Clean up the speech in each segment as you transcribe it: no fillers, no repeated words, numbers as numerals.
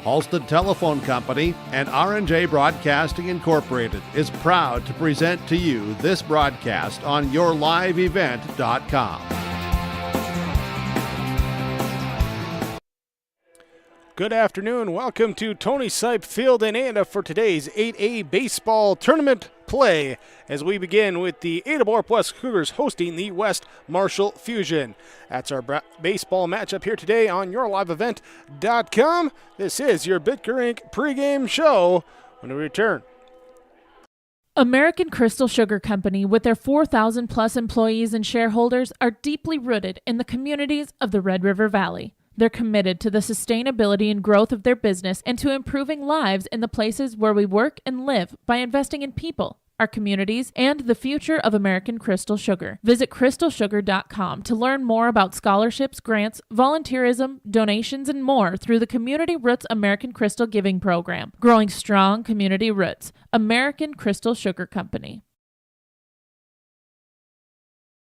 Halstead Telephone Company and R&J Broadcasting Incorporated is proud to present to you this broadcast on yourliveevent.com. Good afternoon. Welcome to Tony Sipe Field in Ada for today's 8A baseball tournament play as we begin with the Ada-Borup West Cougars hosting the West Marshall Fusion. That's our baseball matchup here today on yourliveevent.com. This is your Bitker Inc. pregame show when we return. American Crystal Sugar Company, with their 4,000 plus employees and shareholders, are deeply rooted in the communities of the Red River Valley. They're committed to the sustainability and growth of their business and to improving lives in the places where we work and live by investing in people, our communities, and the future of American Crystal Sugar. Visit crystalsugar.com to learn more about scholarships, grants, volunteerism, donations, and more through the Community Roots American Crystal Giving Program. Growing strong community roots. American Crystal Sugar Company.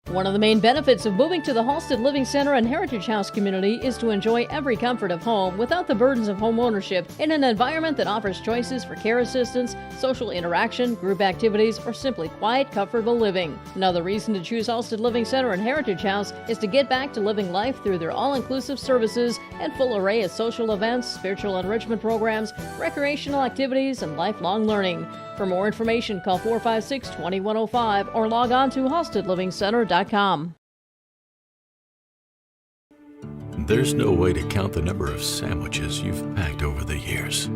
One of the main benefits of moving to the Halstead Living Center and Heritage House community is to enjoy every comfort of home without the burdens of home ownership in an environment that offers choices for care assistance, social interaction, group activities, or simply quiet, comfortable living. Another reason to choose Halstead Living Center and Heritage House is to get back to living life through their all-inclusive services and full array of social events, spiritual enrichment programs, recreational activities, and lifelong learning. For more information, call 456-2105 or log on to halsteadlivingcenter.com. There's no way to count the number of sandwiches you've packed over the years.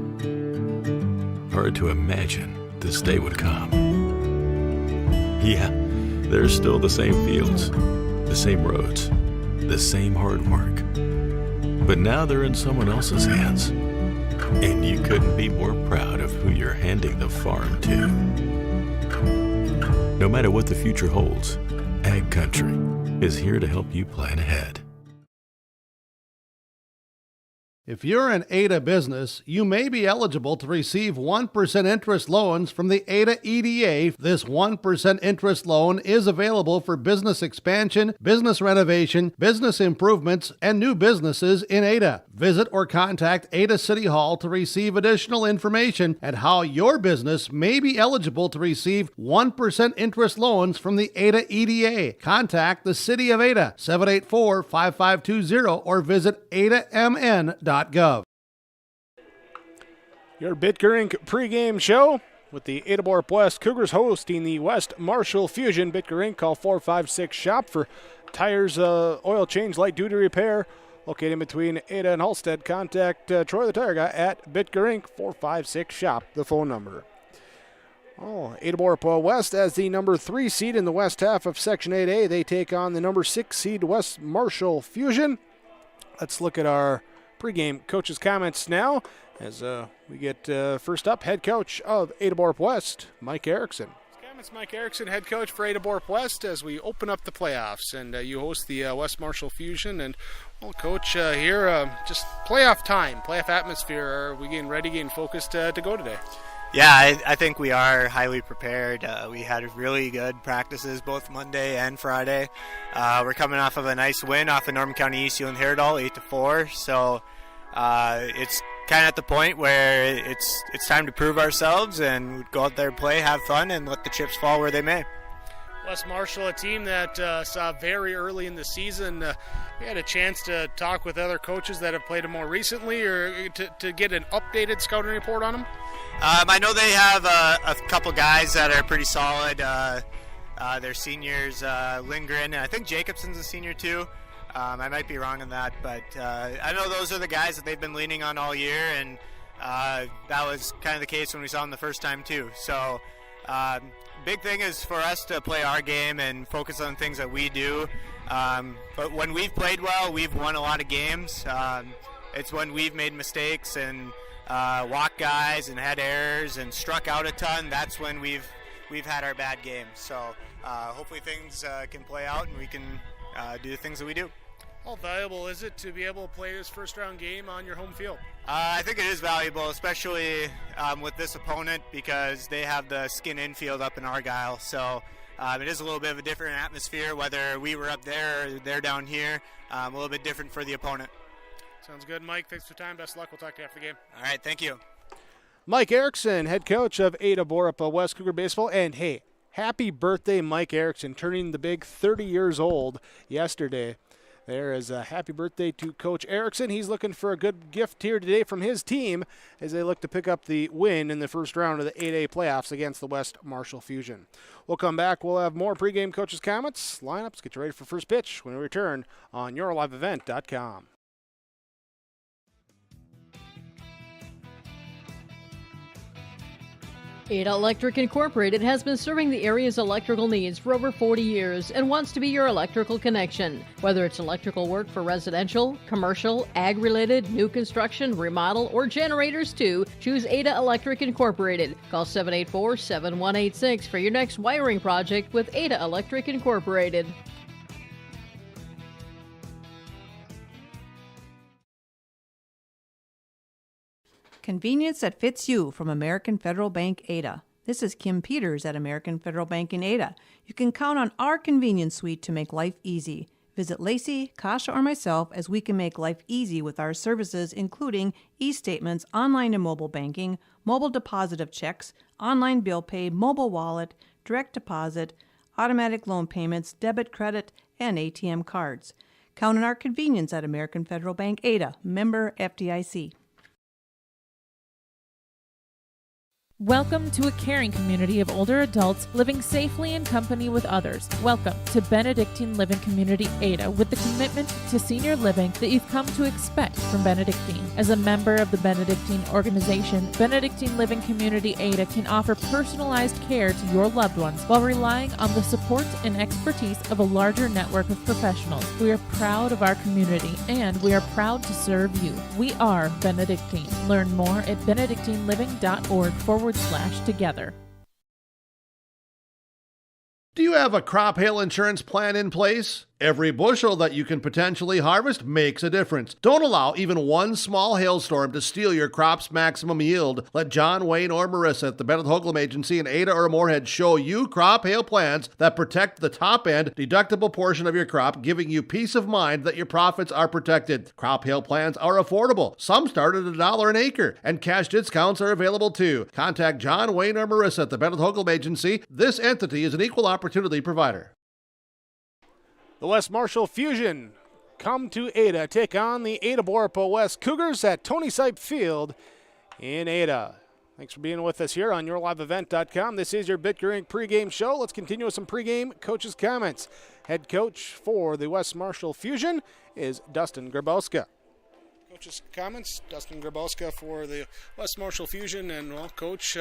Hard to imagine this day would come. Yeah, there's still the same fields, the same roads, the same hard work. But now they're in someone else's hands. And you couldn't be more proud of who you're handing the farm to. No matter what the future holds, Ag Country is here to help you plan ahead. If you're an Ada business, you may be eligible to receive 1% interest loans from the Ada EDA. This 1% interest loan is available for business expansion, business renovation, business improvements, and new businesses in Ada. Visit or contact Ada City Hall to receive additional information and how your business may be eligible to receive 1% interest loans from the Ada EDA. Contact the City of Ada, 784-5520, or visit adamn.gov. Your Bitker Inc. pregame show with the Ada-Borup West Cougars hosting the West Marshall Fusion. Bitker Inc. Call 456-SHOP for tires, oil change, light duty repair. Located in between Ada and Halstead, contact Troy the Tire Guy at Bitker Inc. 456-SHOP, the phone number. Ada-Borup West as the number 3 seed in the west half of Section 8A. They take on the number 6 seed West Marshall Fusion. Let's look at our pregame coach's comments now as we get first up head coach of Ada-Borup West, Mike Erickson. It's Mike Erickson, head coach for Ada-Borup West, as we open up the playoffs, and you host the West Marshall Fusion. And, well, Coach, here, just playoff time, playoff atmosphere. Are we getting ready, getting focused to go today? Yeah, I think we are highly prepared. We had really good practices both Monday and Friday. We're coming off of a nice win off of Norman County East Herital, 8-4. So it's kind of at the point where it's time to prove ourselves and go out there, play, have fun, and let the chips fall where they may. West Marshall, a team that saw very early in the season. We had a chance to talk with other coaches that have played them more recently, or to get an updated scouting report on them. I know they have a couple guys that are pretty solid. They're seniors, Lindgren, and I think Jacobson's a senior too. I might be wrong on that, but I know those are the guys that they've been leaning on all year, and that was kind of the case when we saw them the first time too. So big thing is for us to play our game and focus on things that we do. But when we've played well, we've won a lot of games. It's when we've made mistakes and walked guys and had errors and struck out a ton, that's when we've had our bad games. So hopefully things can play out and we can do the things that we do. How valuable is it to be able to play this first-round game on your home field? I think it is valuable, especially with this opponent, because they have the skin infield up in Argyle. So it is a little bit of a different atmosphere, whether we were up there or they're down here. A little bit different for the opponent. Sounds good, Mike. Thanks for the time. Best of luck. We'll talk to you after the game. All right, thank you. Mike Erickson, head coach of Ada-Borup West Cougar Baseball. And, hey, happy birthday, Mike Erickson, turning the big 30 years old yesterday. There is a happy birthday to Coach Erickson. He's looking for a good gift here today from his team as they look to pick up the win in the first round of the 8A playoffs against the West Marshall Fusion. We'll come back. We'll have more pregame coaches' comments, lineups, get you ready for first pitch when we return on yourliveevent.com. Ada Electric Incorporated has been serving the area's electrical needs for over 40 years and wants to be your electrical connection. Whether it's electrical work for residential, commercial, ag-related, new construction, remodel, or generators too, choose Ada Electric Incorporated. Call 784-7186 for your next wiring project with Ada Electric Incorporated. Convenience that fits you from American Federal Bank Ada. This is Kim Peters at American Federal Bank in Ada. You can count on our convenience suite to make life easy. Visit Lacey, Kasha, or myself as we can make life easy with our services, including e-statements, online and mobile banking, mobile deposit of checks, online bill pay, mobile wallet, direct deposit, automatic loan payments, debit, credit, and ATM cards. Count on our convenience at American Federal Bank Ada, member FDIC. Welcome to a caring community of older adults living safely in company with others. Welcome to Benedictine Living Community Ada, with the commitment to senior living that you've come to expect from Benedictine. As a member of the Benedictine organization, Benedictine Living Community Ada can offer personalized care to your loved ones while relying on the support and expertise of a larger network of professionals. We are proud of our community and we are proud to serve you. We are Benedictine. Learn more at benedictineliving.org/together. Do you have a crop hail insurance plan in place? Every bushel that you can potentially harvest makes a difference. Don't allow even one small hailstorm to steal your crop's maximum yield. Let John, Wayne, or Marissa at the Bennett Hoagland Agency in Ada or Moorhead show you crop hail plans that protect the top-end deductible portion of your crop, giving you peace of mind that your profits are protected. Crop hail plans are affordable. Some start at $1 an acre, and cash discounts are available too. Contact John, Wayne, or Marissa at the Bennett Hoagland Agency. This entity is an equal opportunity provider. The West Marshall Fusion come to Ada, take on the Ada-Borup West Cougars at Tony Sipe Field in Ada. Thanks for being with us here on yourliveevent.com. This is your Bitger Inc. pregame show. Let's continue with some pregame coaches' comments. Head coach for the West Marshall Fusion is Dustin Grabowska. Coach's comments, Dustin Grabowska for the West Marshall Fusion. And, well, Coach,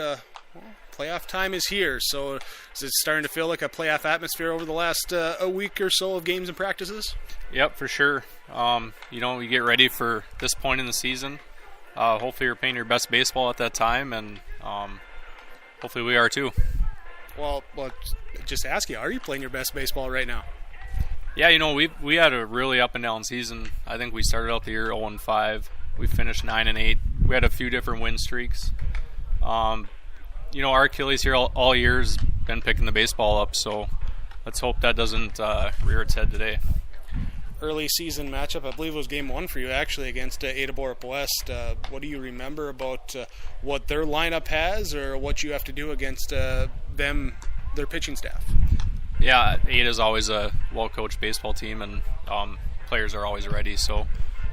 playoff time is here. So is it starting to feel like a playoff atmosphere over the last a week or so of games and practices? Yep, for sure. You get ready for this point in the season. Hopefully you're playing your best baseball at that time, and hopefully we are too. Well, just ask you, are you playing your best baseball right now? Yeah, we had a really up and down season. I think we started out the year 0-5. We finished 9-8. We had a few different win streaks. Our Achilles here all year has been picking the baseball up, so let's hope that doesn't rear its head today. Early season matchup, I believe it was game 1 for you actually against Ada-Borup West. What do you remember about what their lineup has, or what you have to do against their pitching staff? Yeah, Ada is always a well-coached baseball team, and players are always ready, so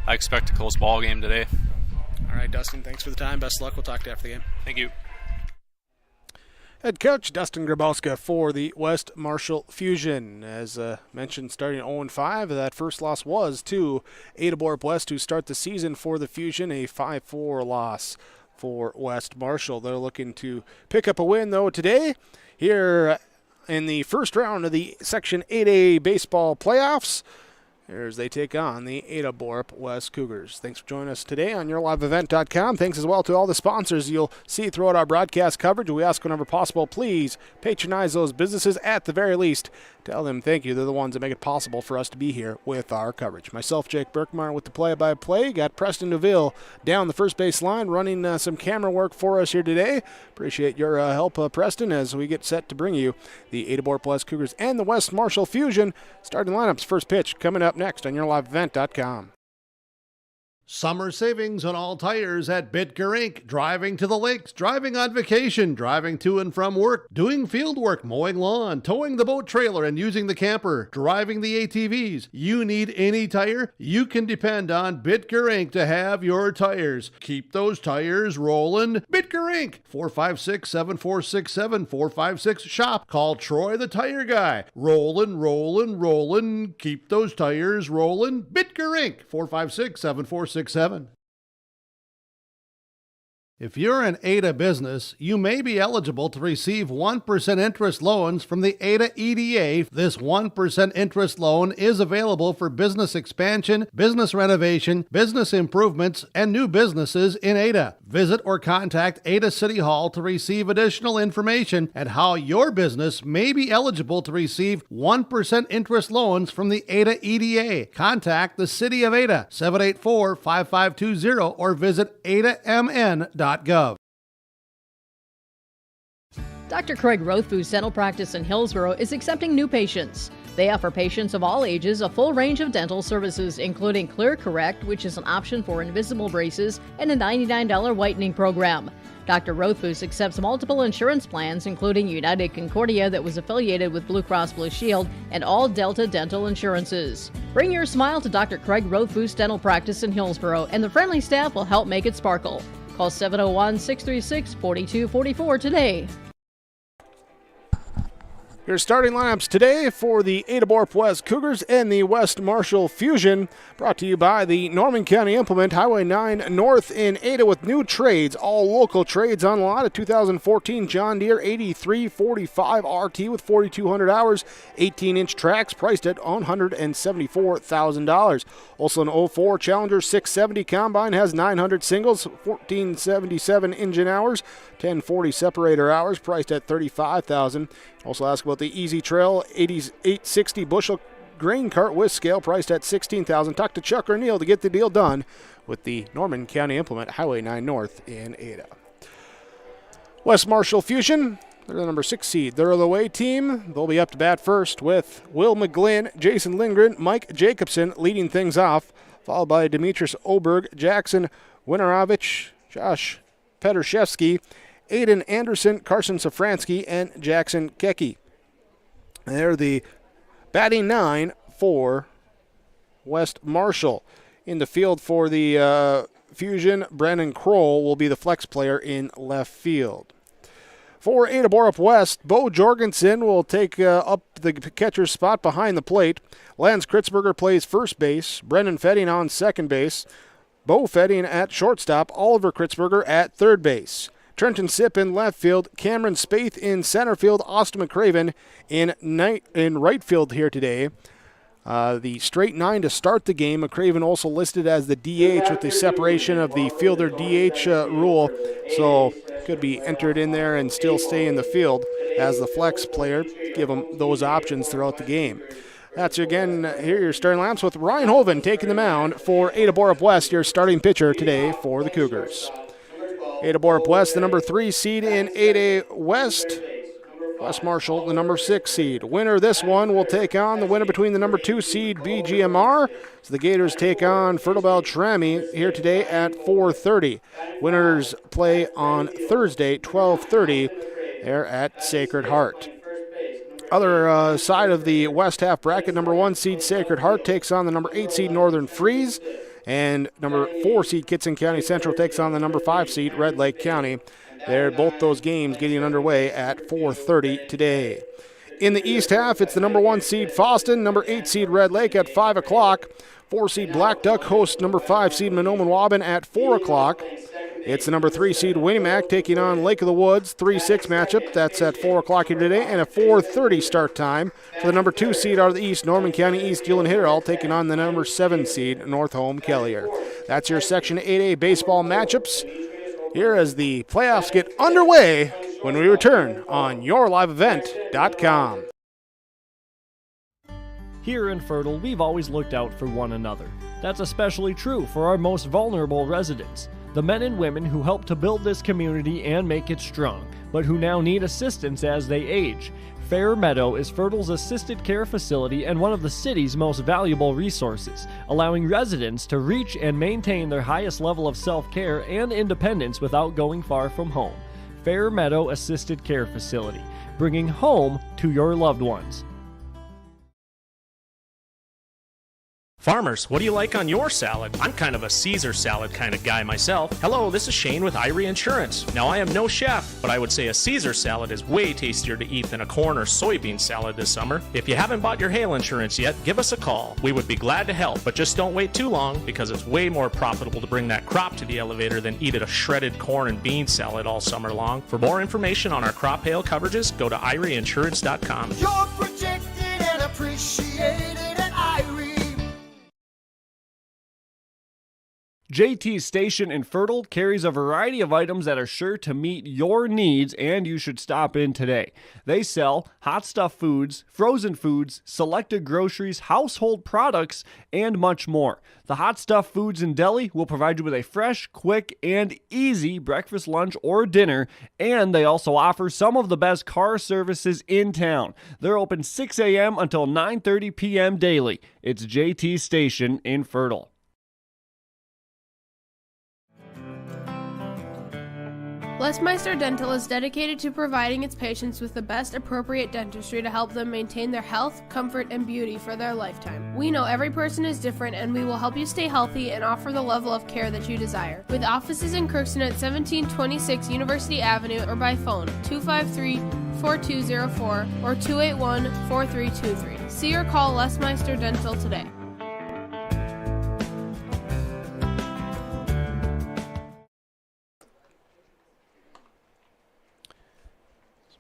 I expect a close ball game today. All right, Dustin, thanks for the time. Best of luck. We'll talk to you after the game. Thank you. Head coach Dustin Grabowska for the West Marshall Fusion. As mentioned, starting 0-5, that first loss was to Ada-Borup West to start the season for the Fusion, a 5-4 loss for West Marshall. They're looking to pick up a win, though, today here in the first round of the Section 8A baseball playoffs, as they take on the Ada-Borup West Cougars. Thanks for joining us today on yourliveevent.com. Thanks as well to all the sponsors you'll see throughout our broadcast coverage. We ask whenever possible, please patronize those businesses at the very least. Tell them thank you. They're the ones that make it possible for us to be here with our coverage. Myself, Jake Berkmeyer, with the play-by-play. Got Preston Neville down the first base line, running some camera work for us here today. Appreciate your help, Preston, as we get set to bring you the Ada-Borup West Cougars and the West Marshall Fusion starting lineups. First pitch coming up next on yourliveevent.com. Summer savings on all tires at Bitker Inc. Driving to the lakes, driving on vacation, driving to and from work, doing field work, mowing lawn, towing the boat trailer and using the camper, driving the ATVs. You need any tire? You can depend on Bitker Inc. to have your tires. Keep those tires rolling. Bitker Inc. 456-7467, 456-SHOP. Call Troy the Tire Guy. Rollin', rollin', rollin'. Keep those tires rolling. Bitker Inc. 456-7467. If you're an Ada business, you may be eligible to receive 1% interest loans from the Ada EDA. This 1% interest loan is available for business expansion, business renovation, business improvements, and new businesses in Ada. Visit or contact Ada City Hall to receive additional information and how your business may be eligible to receive 1% interest loans from the Ada EDA. Contact the City of Ada, 784-5520, or visit adamn.gov. Dr. Craig Rothfuss Dental Practice in Hillsborough is accepting new patients. They offer patients of all ages a full range of dental services, including Clear Correct, which is an option for invisible braces, and a $99 whitening program. Dr. Rothfuss accepts multiple insurance plans, including United Concordia that was affiliated with Blue Cross Blue Shield and all Delta dental insurances. Bring your smile to Dr. Craig Rothfuss Dental Practice in Hillsborough, and the friendly staff will help make it sparkle. Call 701-636-4244 today. Your starting lineups today for the Ada-Borup West Cougars and the West Marshall Fusion, brought to you by the Norman County Implement, Highway 9 North in Ada, with new trades, all local trades on lot. A 2014 John Deere 8345 RT with 4,200 hours, 18-inch tracks priced at $174,000. Also an 04 Challenger 670 Combine has 900 singles, 1477 engine hours, 1040 separator hours priced at $35,000. Also ask about the Easy Trail 860 bushel grain cart with scale priced at $16,000. Talk to Chuck or Neil to get the deal done with the Norman County Implement, Highway 9 North in Ada. West Marshall Fusion, they're the number 6 seed. They're the away team. They'll be up to bat first with Will McGlynn, Jason Lindgren, Mike Jacobson leading things off, followed by Demetrius Oberg, Jackson Winarovich, Josh Petershevsky, Aiden Anderson, Carson Safransky, and Jackson Kecke. They're the batting 9 for West Marshall. In the field for the Fusion, Brandon Kroll will be the flex player in left field. For Ada-Borup West, Bo Jorgensen will take up the catcher's spot behind the plate. Lance Kritzberger plays first base. Brendan Fetting on second base. Bo Fetting at shortstop. Oliver Kritzberger at third base. Trenton Sipp in left field, Cameron Spaeth in center field, Austin McCraven in right field here today. The straight 9 to start the game. McCraven also listed as the DH with the separation of the fielder DH rule, so could be entered in there and still stay in the field as the flex player. Give them those options throughout the game. That's again here your starting lineups with Ryan Hoven taking the mound for Ada-Borup West, your starting pitcher today for the Cougars. Ada-Borup West, the number 3 seed in 8A West. West Marshall, the number 6 seed. Winner this one will take on the winner between the number 2 seed BGMR. So the Gators take on Fertile Beltrami here today at 4:30. Winners play on Thursday, 12:30, there at Sacred Heart. Other side of the West half bracket, number 1 seed Sacred Heart takes on the number 8 seed Northern Freeze. And number 4 seed Kitson County Central takes on the number 5 seed Red Lake County. They're both those games getting underway at 4:30 today. In the East half, it's the number 1 seed Foston, number 8 seed Red Lake at 5 o'clock. 4 seed Black Duck hosts number 5 seed Mahnomen-Waban at 4 o'clock. It's the number 3 seed Winnimac taking on Lake of the Woods, 3-6 matchup. That's at 4 o'clock here today, and a 4:30 start time for the number 2 seed out of the East, Norman County East, Gillen Hitterall taking on the number 7 seed North Home Kellier. That's your Section 8A baseball matchups here as the playoffs get underway when we return on YourLiveEvent.com. Here in Fertile, we've always looked out for one another. That's especially true for our most vulnerable residents, the men and women who help to build this community and make it strong, but who now need assistance as they age. Fair Meadow is Fertile's assisted care facility and one of the city's most valuable resources, allowing residents to reach and maintain their highest level of self-care and independence without going far from home. Fair Meadow Assisted Care Facility, bringing home to your loved ones. Farmers, what do you like on your salad? I'm kind of a Caesar salad kind of guy myself. Hello, this is Shane with Irie Insurance. Now, I am no chef, but I would say a Caesar salad is way tastier to eat than a corn or soybean salad this summer. If you haven't bought your hail insurance yet, give us a call. We would be glad to help, but just don't wait too long because it's way more profitable to bring that crop to the elevator than eat a shredded corn and bean salad all summer long. For more information on our crop hail coverages, go to IrieInsurance.com. You're protected and appreciated at Irie. JT's Station in Fertile carries a variety of items that are sure to meet your needs, and you should stop in today. They sell hot stuff foods, frozen foods, selected groceries, household products, and much more. The Hot Stuff Foods and Deli will provide you with a fresh, quick, and easy breakfast, lunch, or dinner, and they also offer some of the best car services in town. They're open 6 a.m. until 9:30 p.m. daily. It's JT's Station in Fertile. Westmeister Dental is dedicated to providing its patients with the best appropriate dentistry to help them maintain their health, comfort, and beauty for their lifetime. We know every person is different, and we will help you stay healthy and offer the level of care that you desire. With offices in Crookston at 1726 University Avenue or by phone 253-4204 or 281-4323. See or call Westmeister Dental today.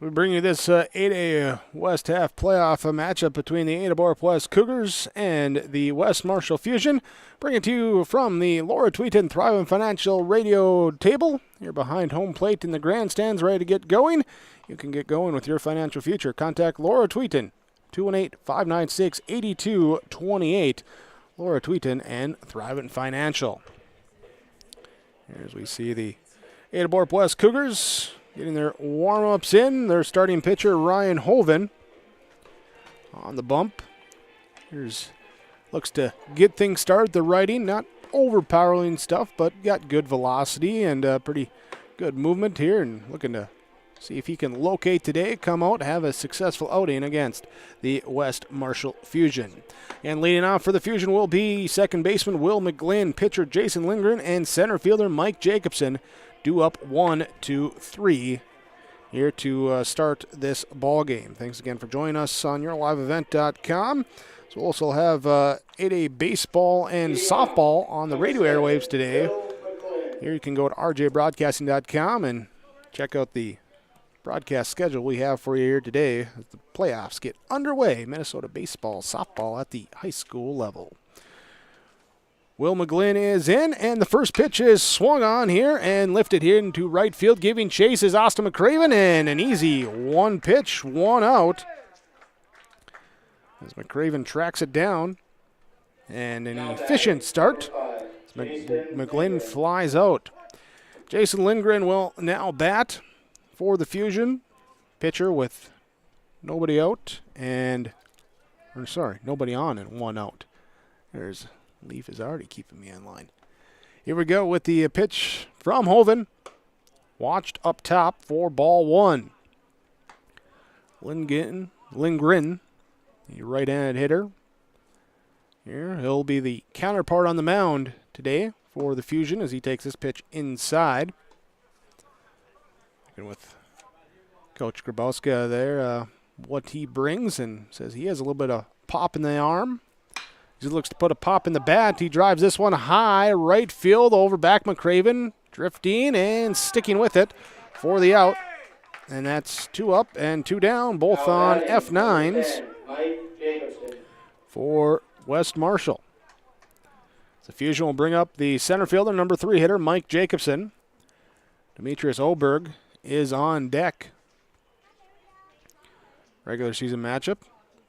We bring you this 8A West half playoff matchup between the Ada-Borup West Cougars and the West Marshall Fusion. Bring it to you from the Laura Tweeten Thriving Financial radio table. You're behind home plate in the grandstands, ready to get going. You can get going with your financial future. Contact Laura Tweeten, 218-596-8228. Laura Tweeten and Thriving Financial. Here as we see the Ada-Borup West Cougars getting their warm-ups in. Their starting pitcher, Ryan Hoven, on the bump. Looks to get things started. The righty, not overpowering stuff, but got good velocity and pretty good movement here, and looking to see if he can locate today, come out, have a successful outing against the West Marshall Fusion. And leading off for the Fusion will be second baseman Will McGlynn, pitcher Jason Lindgren, and center fielder Mike Jacobson. Due up 1-3 here to start this ball game. Thanks again for joining us on YourLiveEvent.com. So we'll also have 8A baseball and softball on the radio airwaves today. Here you can go to rjbroadcasting.com and check out the broadcast schedule we have for you here today as the playoffs get underway. Minnesota baseball, softball at the high school level. Will McGlynn is in, and the first pitch is swung on here and lifted here into right field. Giving chase is Austin McCraven, and an easy one pitch, one out. As McCraven tracks it down, and an efficient start. McGlynn flies out. Jason Lindgren will now bat for the Fusion. Pitcher with nobody out nobody on and one out. There's Leaf is already keeping me in line. Here we go with the pitch from Hoven. Watched up top for ball one. Lindgren, the right-handed hitter. Here, he'll be the counterpart on the mound today for the Fusion as he takes this pitch inside. Looking with Coach Grabowska there, what he brings, and says he has a little bit of pop in the arm. He looks to put a pop in the bat. He drives this one high, right field, over back McCraven, drifting and sticking with it for the out. And that's 2 up and 2 down, both on F9s for West Marshall. The Fusion will bring up the center fielder, number 3 hitter, Mike Jacobson. Demetrius Oberg is on deck. Regular season matchup.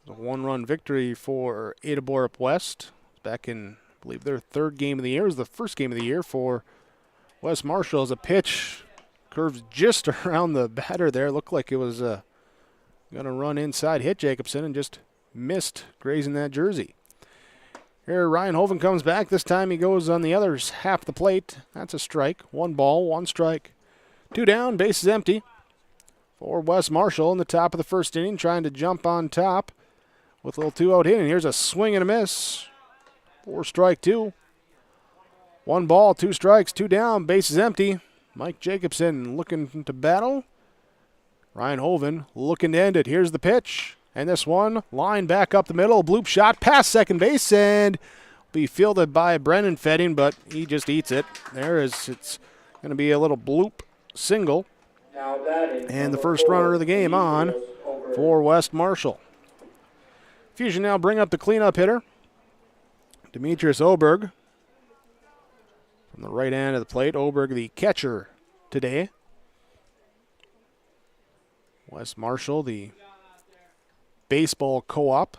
A 1-run victory for Ada-Borup West. Back in, I believe, their third game of the year. It was the first game of the year for West Marshall as a pitch curves just around the batter there. Looked like it was going to run inside, hit Jacobson, and just missed grazing that jersey. Here Ryan Hoven comes back. This time he goes on the other half of the plate. That's a strike. 1 ball, 1 strike. 2 down, base is empty. For Wes Marshall in the top of the first inning, trying to jump on top with a little 2-out hitting. Here's a swing and a miss. 4 strike 2. 1 ball, 2 strikes, 2 down, base is empty. Mike Jacobson looking to battle. Ryan Hoven looking to end it. Here's the pitch. And this one, line back up the middle, bloop shot past second base, and be fielded by Brennan Fetting, but he just eats it. It's going to be a little bloop single. And the first runner of the game on for West Marshall. Fusion now bring up the cleanup hitter, Demetrius Oberg. From the right end of the plate, Oberg the catcher today. West Marshall, the baseball co-op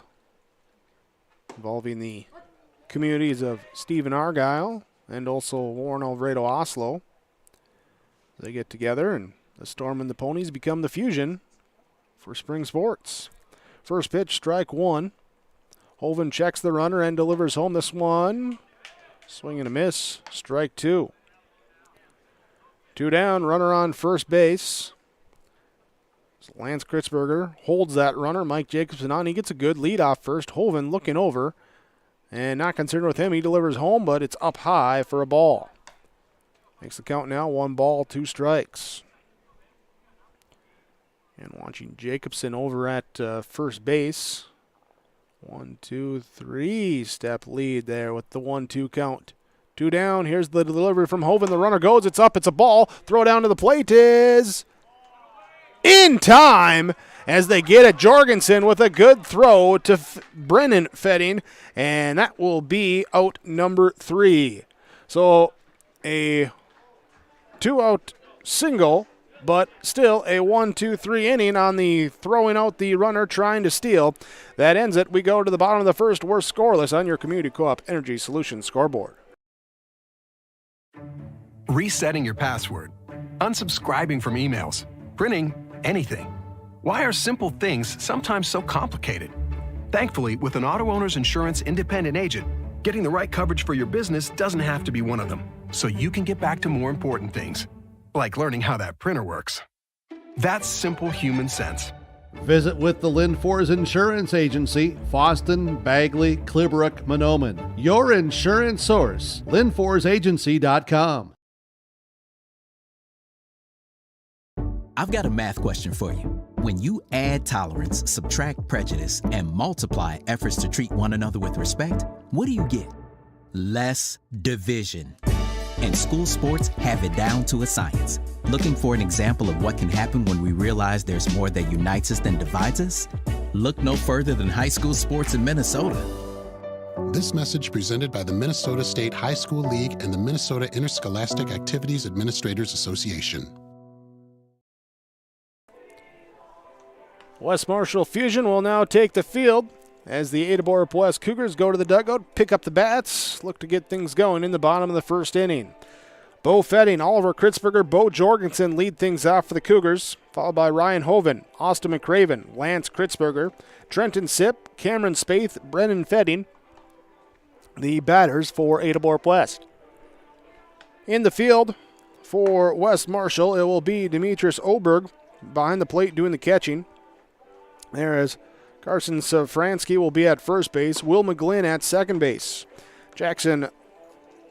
involving the communities of Stephen Argyle and also Warren Alvarado Oslo. They get together and the Storm and the Ponies become the Fusion for spring sports. First pitch, strike 1. Hoven checks the runner and delivers home. This one, swing and a miss, strike 2. 2 down, runner on first base. Lance Kritzberger holds that runner. Mike Jacobson on. He gets a good lead off first. Hoven looking over. And not concerned with him. He delivers home, but it's up high for a ball. Makes the count now 1 ball, 2 strikes. And watching Jacobson over at first base. 1, 2, 3 step lead there with the 1-2 count. 2 down. Here's the delivery from Hoven. The runner goes. It's up. It's a ball. Throw down to the plate is in time as they get at Jorgensen with a good throw to Brennan Fetting, and that will be out number 3. So a 2-out single, but still a 1-2-3 inning on the throwing out the runner trying to steal. That ends it. We go to the bottom of the first. We're scoreless on your Community Co-op Energy Solutions scoreboard. Resetting your password, unsubscribing from emails, printing anything. Why are simple things sometimes so complicated? Thankfully, with an auto owner's insurance independent agent, getting the right coverage for your business doesn't have to be one of them, so you can get back to more important things, like learning how that printer works. That's simple human sense. Visit with the Lindfors Insurance Agency, Foston, Bagley, Clibrook, Monoman. Your insurance source, lindforsagency.com. I've got a math question for you. When you add tolerance, subtract prejudice, and multiply efforts to treat one another with respect, what do you get? Less division. And school sports have it down to a science. Looking for an example of what can happen when we realize there's more that unites us than divides us? Look no further than high school sports in Minnesota. This message presented by the Minnesota State High School League and the Minnesota Interscholastic Activities Administrators Association. West Marshall Fusion will now take the field as the Ada-Borup West Cougars go to the dugout, pick up the bats, look to get things going in the bottom of the first inning. Bo Fetting, Oliver Kritzberger, Bo Jorgensen lead things off for the Cougars, followed by Ryan Hoven, Austin McCraven, Lance Kritzberger, Trenton Sipp, Cameron Spaeth, Brennan Fetting, the batters for Ada-Borup West. In the field for West Marshall, it will be Demetrius Oberg behind the plate doing the catching. There is Carson Safransky will be at first base. Will McGlynn at second base. Jackson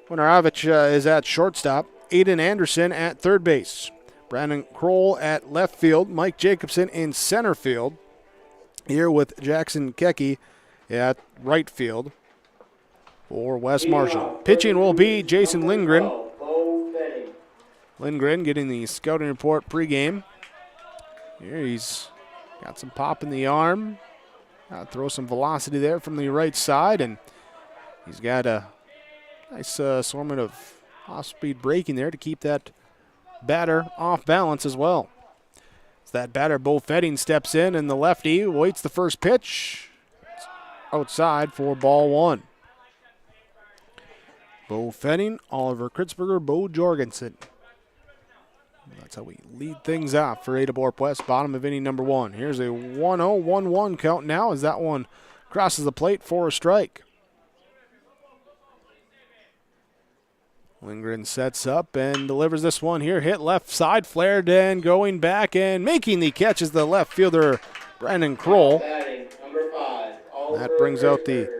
Winarovich is at shortstop. Aiden Anderson at third base. Brandon Kroll at left field. Mike Jacobson in center field. Here with Jackson Kecke at right field for West Marshall. Pitching will be Jason Lindgren. Lindgren getting the scouting report pregame. Here he's got some pop in the arm. Throw some velocity there from the right side, and he's got a nice assortment of off-speed braking there to keep that batter off balance as well. As that batter, Bo Fetting, steps in, and the lefty waits the first pitch. It's outside for ball 1. Bo Fetting, Oliver Kritzberger, Bo Jorgensen. That's how we lead things off for Ada-Borup West, bottom of inning number 1. Here's a 1-0, 1-1 count now as that one crosses the plate for a strike. Lindgren sets up and delivers this one here. Hit left side, flared and going back and making the catch is the left fielder, Brandon Kroll. That brings out the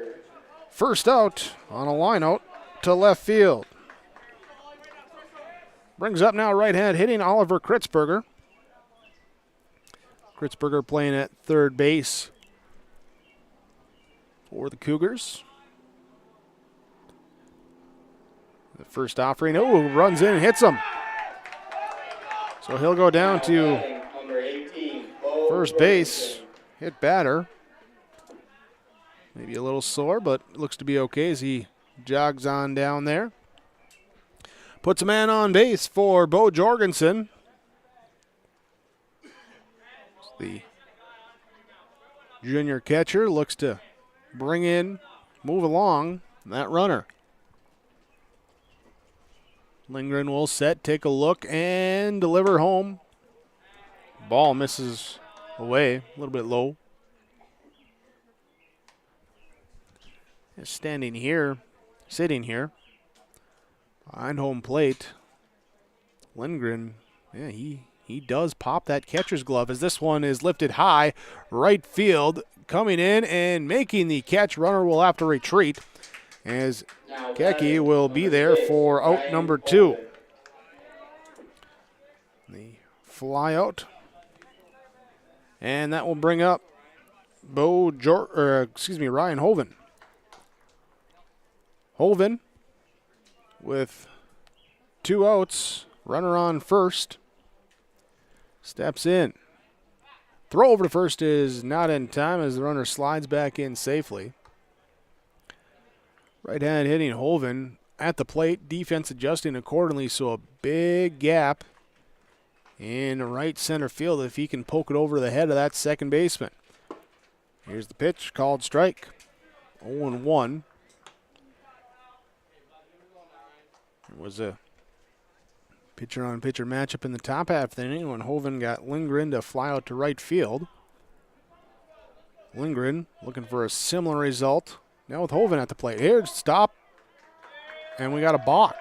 first out on a line out to left field. Brings up now right-hand hitting Oliver Kritzberger. Kritzberger playing at third base for the Cougars. The first offering, runs in and hits him. So he'll go down to first base, hit batter. Maybe a little sore, but looks to be okay as he jogs on down there. Puts a man on base for Bo Jorgensen. The junior catcher looks to move along that runner. Lindgren will set, take a look, and deliver home. Ball misses away, a little bit low. Sitting here, behind home plate. Lindgren, he does pop that catcher's glove as this one is lifted high, right field, coming in and making the catch. Runner will have to retreat as Keki will be there for out number 2. The fly out. And that will bring up Ryan Hoven. Hoven with 2 outs, runner on first, steps in. Throw over to first is not in time as the runner slides back in safely. Right-hand hitting Hoven at the plate, defense adjusting accordingly, so a big gap in right center field if he can poke it over the head of that second baseman. Here's the pitch, called strike, 0-1. It was a pitcher-on-pitcher matchup in the top half of the inning when Hoven got Lindgren to fly out to right field. Lindgren looking for a similar result. Now with Hoven at the plate. Here, stop. And we got a balk.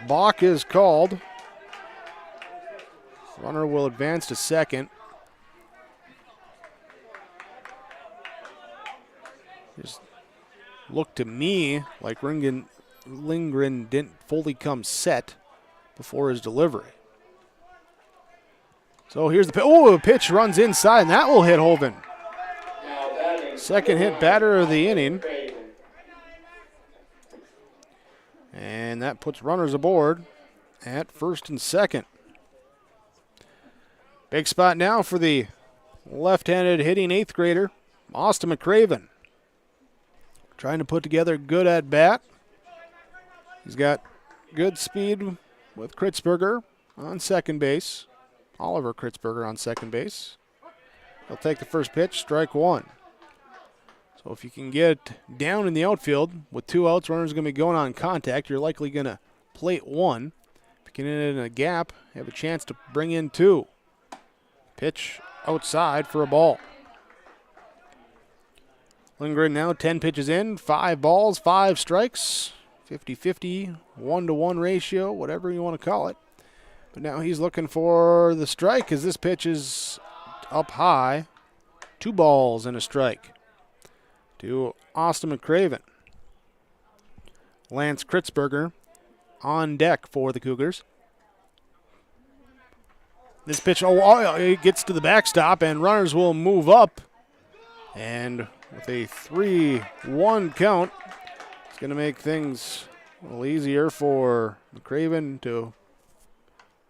Balk is called. Runner will advance to second. Just looked to me like Lindgren didn't fully come set before his delivery. So here's the pitch. A pitch runs inside, and that will hit Hoven. Second hit batter of the inning. And that puts runners aboard at first and second. Big spot now for the left-handed hitting 8th grader, Austin McCraven. Trying to put together a good at-bat. He's got good speed with Kritzberger on second base. Oliver Kritzberger on second base. He'll take the first pitch, strike 1. So if you can get down in the outfield with 2 outs, runner's going to be going on contact. You're likely going to plate 1. If you can get in a gap, you have a chance to bring in 2. Pitch outside for a ball. Lindgren now 10 pitches in, 5 balls, 5 strikes. 50-50, 1-to-1 ratio, whatever you want to call it. But now he's looking for the strike as this pitch is up high. 2 balls and a strike to Austin McCraven. Lance Kritzberger on deck for the Cougars. This pitch, it gets to the backstop, and runners will move up. And with a 3-1 count, it's going to make things a little easier for McCraven to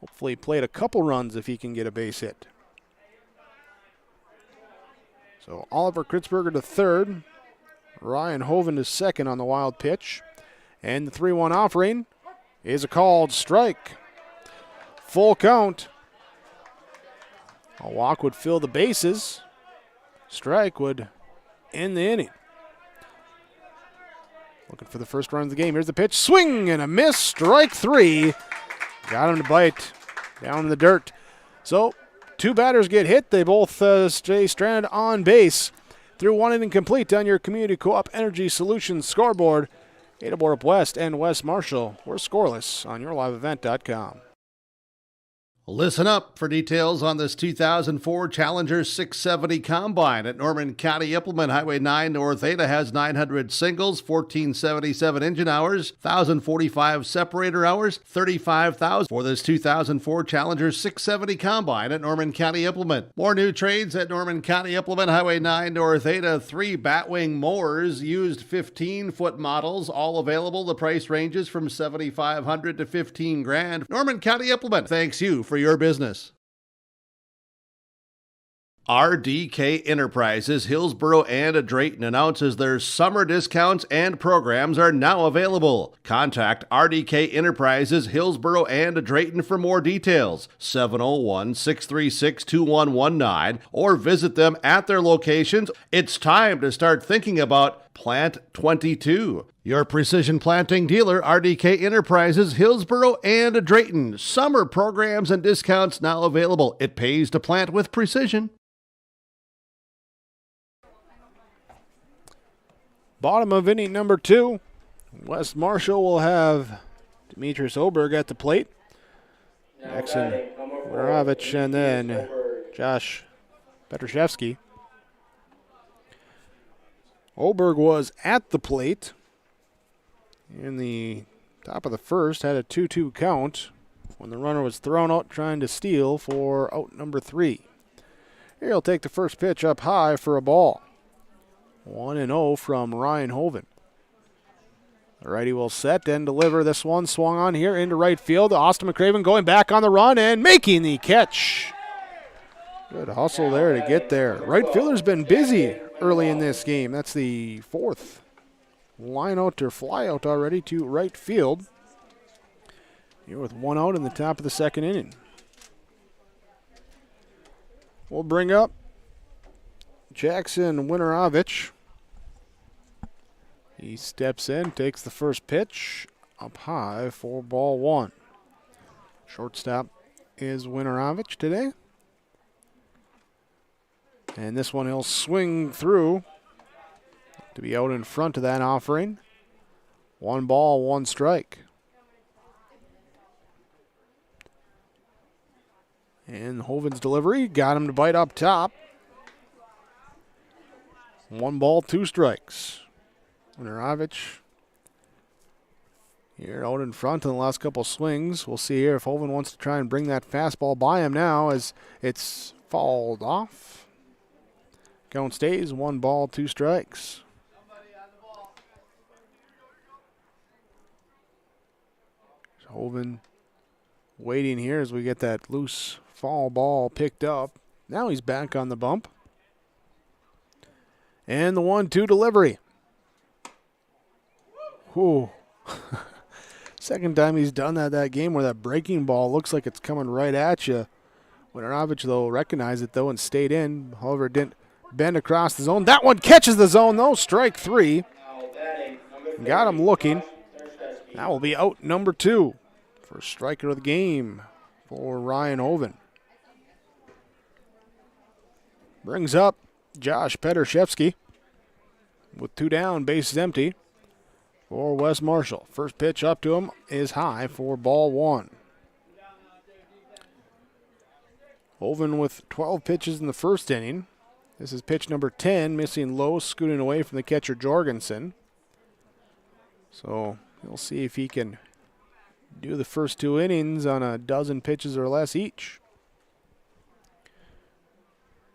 hopefully plate a couple runs if he can get a base hit. So Oliver Kritzberger to third. Ryan Hoven to second on the wild pitch. And the 3-1 offering is a called strike. Full count. A walk would fill the bases. Strike would end the inning. Looking for the first run of the game. Here's the pitch. Swing and a miss. Strike 3. Got him to bite down in the dirt. So 2 batters get hit. They both stay stranded on base. Through 1 inning complete on your Community Co-op Energy Solutions scoreboard. Ada-Borup West and West Marshall were scoreless on yourliveevent.com. Listen up for details on this 2004 Challenger 670 Combine at Norman County Implement. Highway 9 North Ada has 900 singles, 1477 engine hours, 1,045 separator hours, 35,000 for this 2004 Challenger 670 Combine at Norman County Implement. More new trades at Norman County Implement. Highway 9 North Ada. 3 Batwing mowers, used 15-foot models, all available. The price ranges from $7,500 to $15,000. Norman County Implement thanks you for your business. RDK Enterprises, Hillsboro and Drayton announces their summer discounts and programs are now available. Contact RDK Enterprises, Hillsboro and Drayton for more details, 701-636-2119, or visit them at their locations. It's time to start thinking about Plant 22. Your precision planting dealer, RDK Enterprises, Hillsboro and Drayton. Summer programs and discounts now available. It pays to plant with precision. Bottom of inning number 2. West Marshall will have Demetrius Oberg at the plate. Jackson Wojnarowicz and then Josh Petrashevsky. Oberg was at the plate in the top of the first, had a 2-2 count when the runner was thrown out trying to steal for out number 3. Here he'll take the first pitch up high for a ball. 1-0 from Ryan Hoven. The righty will set and deliver. This one swung on here into right field. Austin McCraven going back on the run and making the catch. Good hustle there to get there. Right fielder's been busy early in this game. That's the 4th line out or fly out already to right field. Here with 1 out in the top of the 2nd inning. We'll bring up Jackson Wojnarowicz. He steps in, takes the first pitch up high for ball 1. Shortstop is Wojnarowicz today. And this one he'll swing through to be out in front of that offering. 1 ball, 1 strike. And Hoven's delivery got him to bite up top. 1 ball, 2 strikes. Wojnarowicz here out in front in the last couple swings. We'll see here if Hoven wants to try and bring that fastball by him now as it's fouled off. Count stays 1 ball, 2 strikes. Hoven waiting here as we get that loose foul ball picked up. Now he's back on the bump. And the 1-2 delivery. Whew. Second time he's done that game where that breaking ball looks like it's coming right at you. Wojnarowicz, though, recognized it, though, and stayed in. However, it didn't bend across the zone. That one catches the zone, though. Strike 3. Got him looking. That will be out number 2. First striker of the game for Ryan Hoven. Brings up Josh Petrashevsky with 2 down, bases empty for West Marshall. First pitch up to him is high for ball 1. Hoven with 12 pitches in the first inning. This is pitch number 10, missing low, scooting away from the catcher Jorgensen. So we'll see if he can do the first 2 innings on a dozen pitches or less each.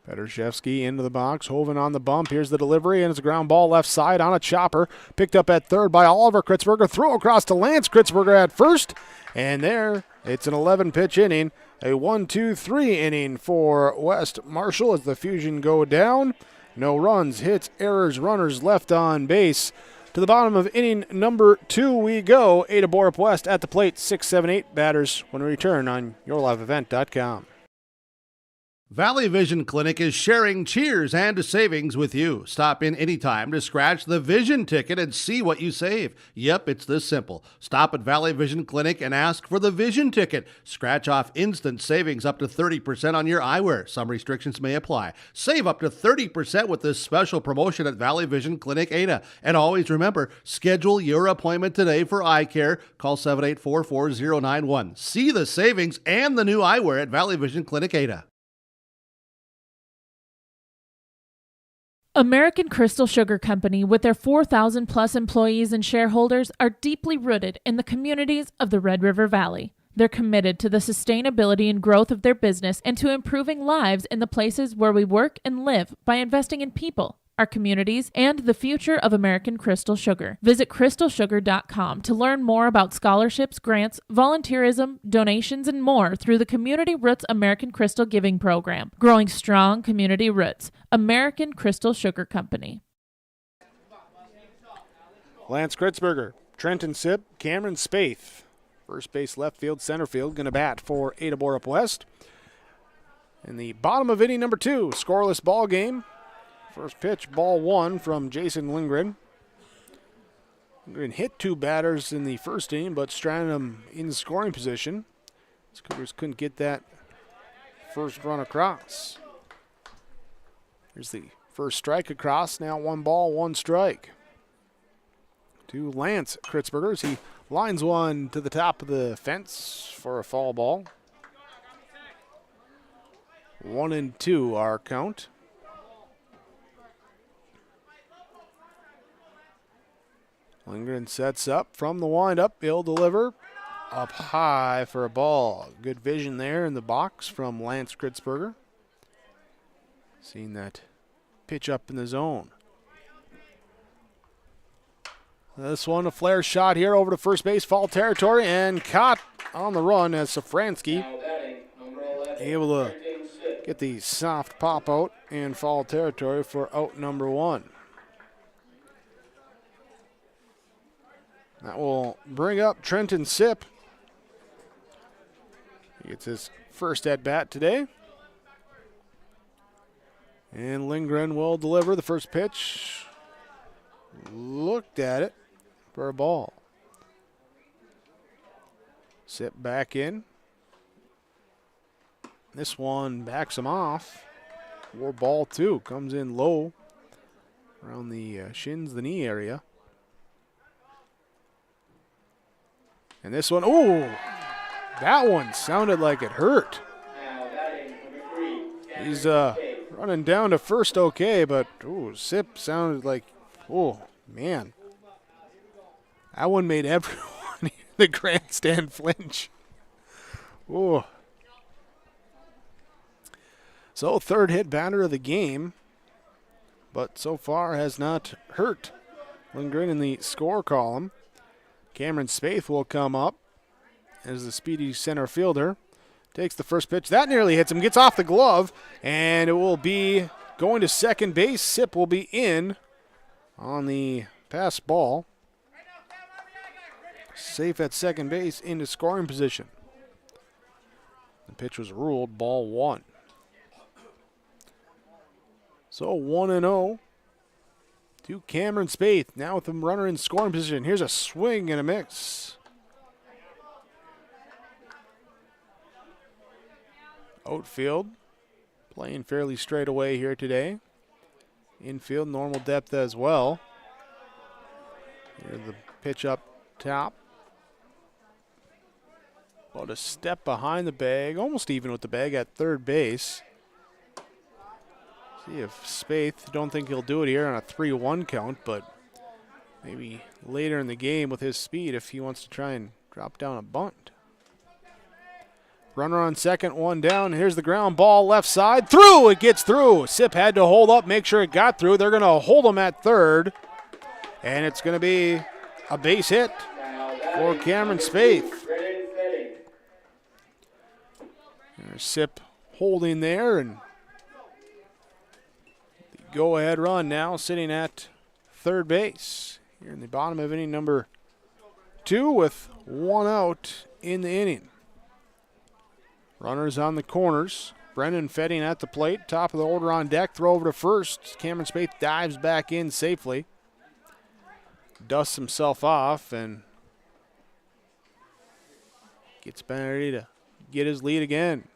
Petrashevsky into the box. Hoven on the bump. Here's the delivery, and it's a ground ball left side on a chopper. Picked up at third by Oliver Kritzberger. Throw across to Lance Kritzberger at first. And there, it's an 11-pitch inning. A 1-2-3 inning for West Marshall as the Fusion go down. No runs, hits, errors, runners left on base. To the bottom of inning number 2 we go. Ada-Borup West at the plate, 6, 7, 8 batters when we return on yourliveevent.com. Valley Vision Clinic is sharing cheers and savings with you. Stop in anytime to scratch the vision ticket and see what you save. Yep, it's this simple. Stop at Valley Vision Clinic and ask for the vision ticket. Scratch off instant savings up to 30% on your eyewear. Some restrictions may apply. Save up to 30% with this special promotion at Valley Vision Clinic Ada. And always remember, schedule your appointment today for eye care. Call 784-4091. See the savings and the new eyewear at Valley Vision Clinic Ada. American Crystal Sugar Company, with their 4,000 plus employees and shareholders, are deeply rooted in the communities of the Red River Valley. They're committed to the sustainability and growth of their business and to improving lives in the places where we work and live by investing in people, our communities, and the future of American Crystal Sugar. Visit crystalsugar.com to learn more about scholarships, grants, volunteerism, donations, and more through the Community Roots American Crystal Giving Program. Growing strong community roots. American Crystal Sugar Company. Lance Kritzberger, Trenton Sipp, Cameron Spaeth. First base, left field, center field, going to bat for Ada-Borup West. In the bottom of inning number 2, scoreless ball game. First pitch, ball 1 from Jason Lindgren. Lindgren hit 2 batters in the first inning, but stranded them in scoring position. The Cougars couldn't get that first run across. Here's the first strike across. Now 1 ball, 1 strike. To Lance Kritzberger as he lines one to the top of the fence for a foul ball. 1-2 our count. Lindgren sets up from the windup. He'll deliver up high for a ball. Good vision there in the box from Lance Kritzberger. Seeing that pitch up in the zone. This one, a flare shot here over to first base, foul territory, and caught on the run as Safransky able to get the soft pop out in foul territory for out number 1. That will bring up Trenton Sipp. He gets his first at bat today. And Lindgren will deliver the first pitch. Looked at it for a ball. Sipp back in. This one backs him off. For ball 2. Comes in low around the shins, the knee area. And this one, ooh, that one sounded like it hurt. He's running down to first okay, but ooh, Sipp sounded like, oh, man. That one made everyone in the grandstand flinch. Ooh. So third hit batter of the game, but so far has not hurt Lindgren in the score column. Cameron Spaeth will come up as the speedy center fielder. Takes the first pitch. That nearly hits him. Gets off the glove, and it will be going to second base. Sipp will be in on the pass ball. Safe at second base into scoring position. The pitch was ruled ball 1. So 1-0 to Cameron Spaeth. Now with the runner in scoring position. Here's a swing and a miss. Outfield playing fairly straight away here today. Infield normal depth as well. Here's the pitch up top. About a step behind the bag, almost even with the bag at third base. See if Spaeth, don't think he'll do it here on a 3-1 count, but maybe later in the game with his speed if he wants to try and drop down a bunt. Runner on second, one down. Here's the ground ball left side. Through! It gets through. Sipp had to hold up, make sure it got through. They're going to hold him at third. And it's going to be a base hit for Cameron Spaeth. There's Sipp holding there, and the go-ahead run now sitting at third base. Here in the bottom of inning number 2 with 1 out in the inning. Runners on the corners. Brennan Fetting at the plate. Top of the order on deck. Throw over to first. Cameron Spaeth dives back in safely. Dusts himself off and gets ready to get his lead again.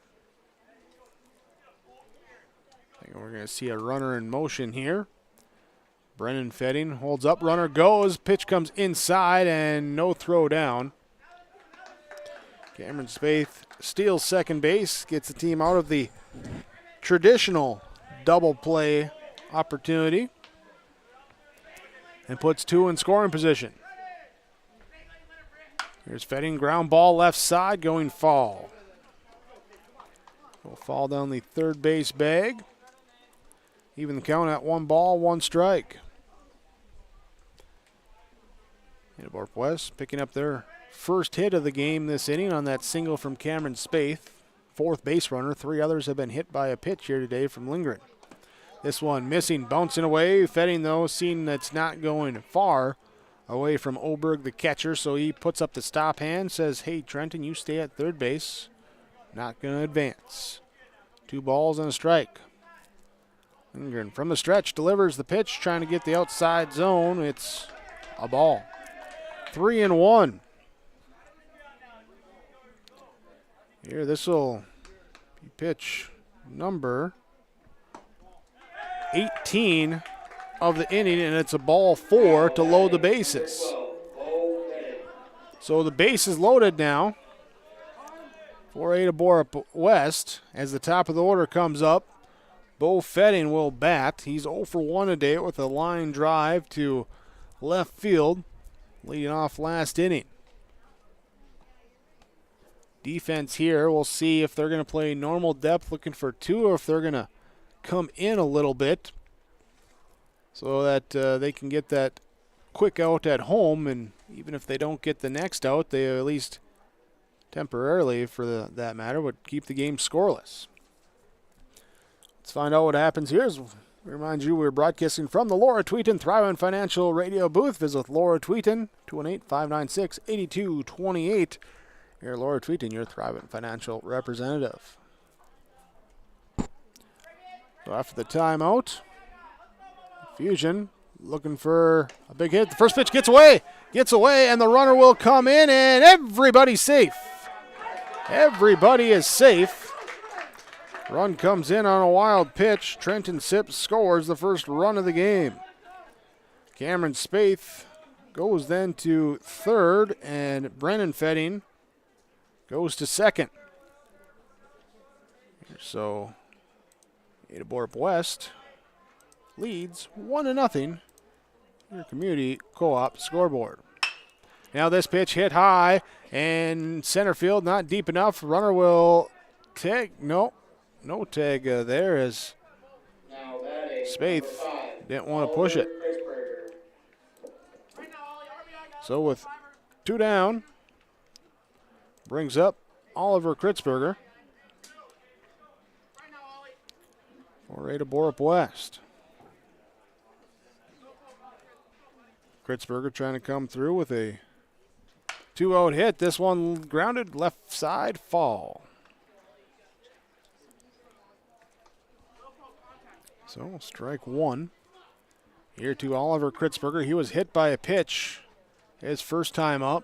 I think we're going to see a runner in motion here. Brennan Fetting holds up. Runner goes. Pitch comes inside and no throw down. Cameron Spaeth steals second base, gets the team out of the traditional double play opportunity, and puts two in scoring position. Here's Fetting, ground ball left side, going foul. Will fall down the third base bag. Even the count at 1 ball, 1 strike. Ada-Borup West picking up their first hit of the game this inning on that single from Cameron Spaeth. Fourth base runner. 3 others have been hit by a pitch here today from Lindgren. This one missing, bouncing away. Fetting, though, seeing that's not going far away from Oberg, the catcher, so he puts up the stop hand, says, hey, Trenton, you stay at third base. Not going to advance. 2 balls and a strike. Lindgren from the stretch delivers the pitch, trying to get the outside zone. It's a ball. 3-1. Here, this will be pitch number 18 of the inning, and it's a ball 4 to load the bases. So the base is loaded now for Ada-Borup West as the top of the order comes up. Bo Fetting will bat. He's 0 for 1 today with a line drive to left field, leading off last inning. Defense here, we'll see if they're going to play normal depth looking for 2 or if they're going to come in a little bit so that they can get that quick out at home, and even if they don't get the next out, they at least temporarily, for that matter, would keep the game scoreless. Let's find out what happens here. As we remind you, we're broadcasting from the Laura Tweeton Thrivent Financial Radio booth. Visit Laura Tweeton, 218-596-8228. Here, Laura Tweeton, your Thrivent Financial representative. So after the timeout, Fusion looking for a big hit. The first pitch gets away, and the runner will come in, and everybody's safe. Everybody is safe. Run comes in on a wild pitch. Trenton Sips scores the first run of the game. Cameron Spaeth goes then to third, and Brennan Fetting goes to second. So Ada-Borup West leads 1-0 your community co-op scoreboard. Now this pitch hit high and center field, not deep enough. Runner will tag. No tag there as Spaeth didn't want to push it. So with 2 down, brings up Oliver Kritzberger for Ada-Borup West. Kritzberger trying to come through with a 2-out hit. This one grounded left side, fall. So strike 1 here to Oliver Kritzberger. He was hit by a pitch his first time up,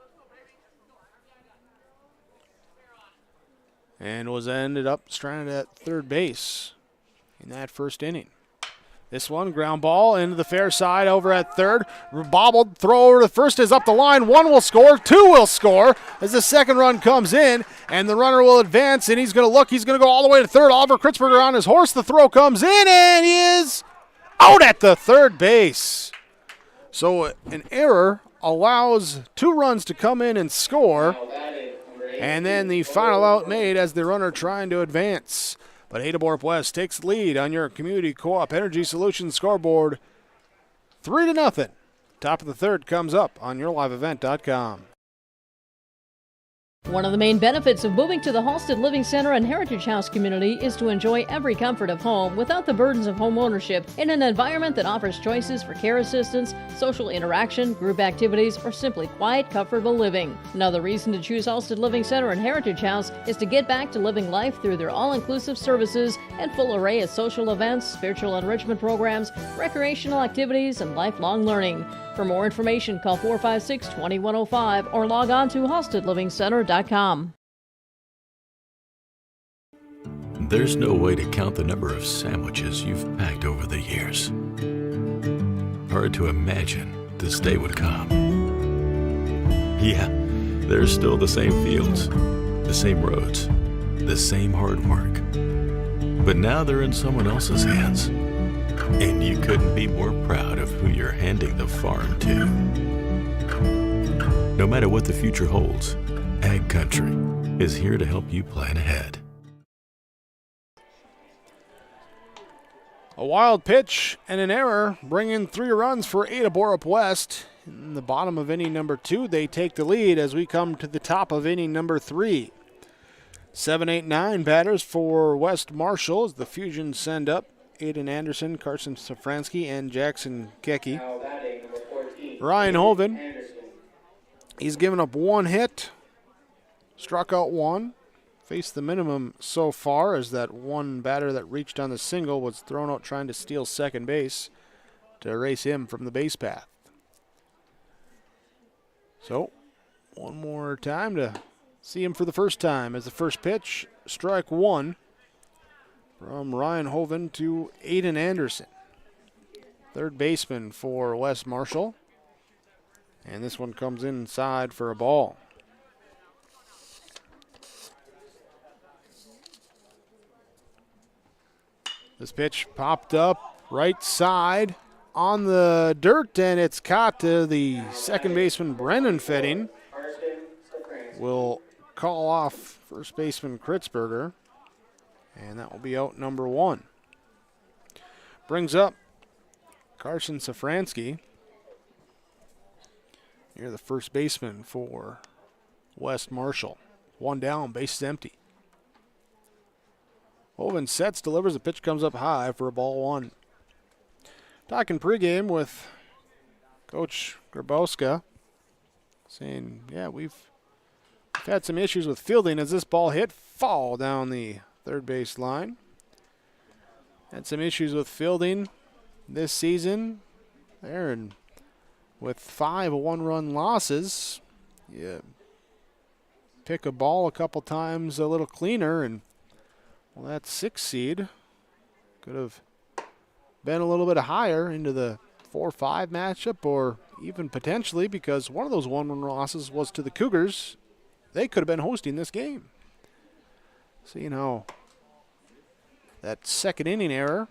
and was ended up stranded at third base in that first inning. This one, ground ball into the fair side over at third. Bobbled, throw over to first is up the line. 1 will score, 2 will score as the second run comes in, and the runner will advance, and he's going to look. He's going to go all the way to third. Oliver Kritzberger on his horse. The throw comes in, and he is out at the third base. So an error allows 2 runs to come in and score, and then the final out made as the runner trying to advance. But Ada-Borup West takes lead on your Community Co-op Energy Solutions scoreboard 3-0. Top of the third comes up on yourliveevent.com. One of the main benefits of moving to the Halsted Living Center and Heritage House community is to enjoy every comfort of home without the burdens of home ownership in an environment that offers choices for care assistance, social interaction, group activities, or simply quiet, comfortable living. Another reason to choose Halsted Living Center and Heritage House is to get back to living life through their all-inclusive services and full array of social events, spiritual enrichment programs, recreational activities, and lifelong learning. For more information, call 456-2105 or log on to halstedlivingcenter.com. There's no way to count the number of sandwiches you've packed over the years. Hard to imagine this day would come. Yeah, there's still the same fields, the same roads, the same hard work. But now they're in someone else's hands. And you couldn't be more proud of who you're handing the farm to. No matter what the future holds, Ag Country is here to help you plan ahead. A wild pitch and an error bring in 3 runs for Ada-Borup West. In the bottom of inning number 2, they take the lead as we come to the top of inning number 3. 7, 8, 9 batters for West Marshall as the Fusion send up Aiden Anderson, Carson Safransky, and Jackson Kecke. Ryan Hoven, he's given up 1 hit, struck out 1, faced the minimum so far as that one batter that reached on the single was thrown out trying to steal second base to erase him from the base path. So, one more time to see him for the first time as the first pitch, strike 1. From Ryan Hoven to Aiden Anderson, third baseman for West Marshall. And this one comes inside for a ball. This pitch popped up right side on the dirt, and it's caught to the second baseman, Brennan Fetting. Will call off first baseman Kritzberger. And that will be out number 1. Brings up Carson Safransky. You're the first baseman for West Marshall. 1 down, bases empty. Hoven sets, delivers, the pitch comes up high for a ball 1. Talking pregame with Coach Grabowska, saying, yeah, we've had some issues with fielding as this ball hit foul down the third base line. Had some issues with fielding this season there, and with 5 one-run losses, you pick a ball a couple times a little cleaner, and well, that 6 seed could have been a little bit higher into the 4-5 matchup, or even potentially, because one of those one-run losses was to the Cougars, they could have been hosting this game. Seeing how that second inning error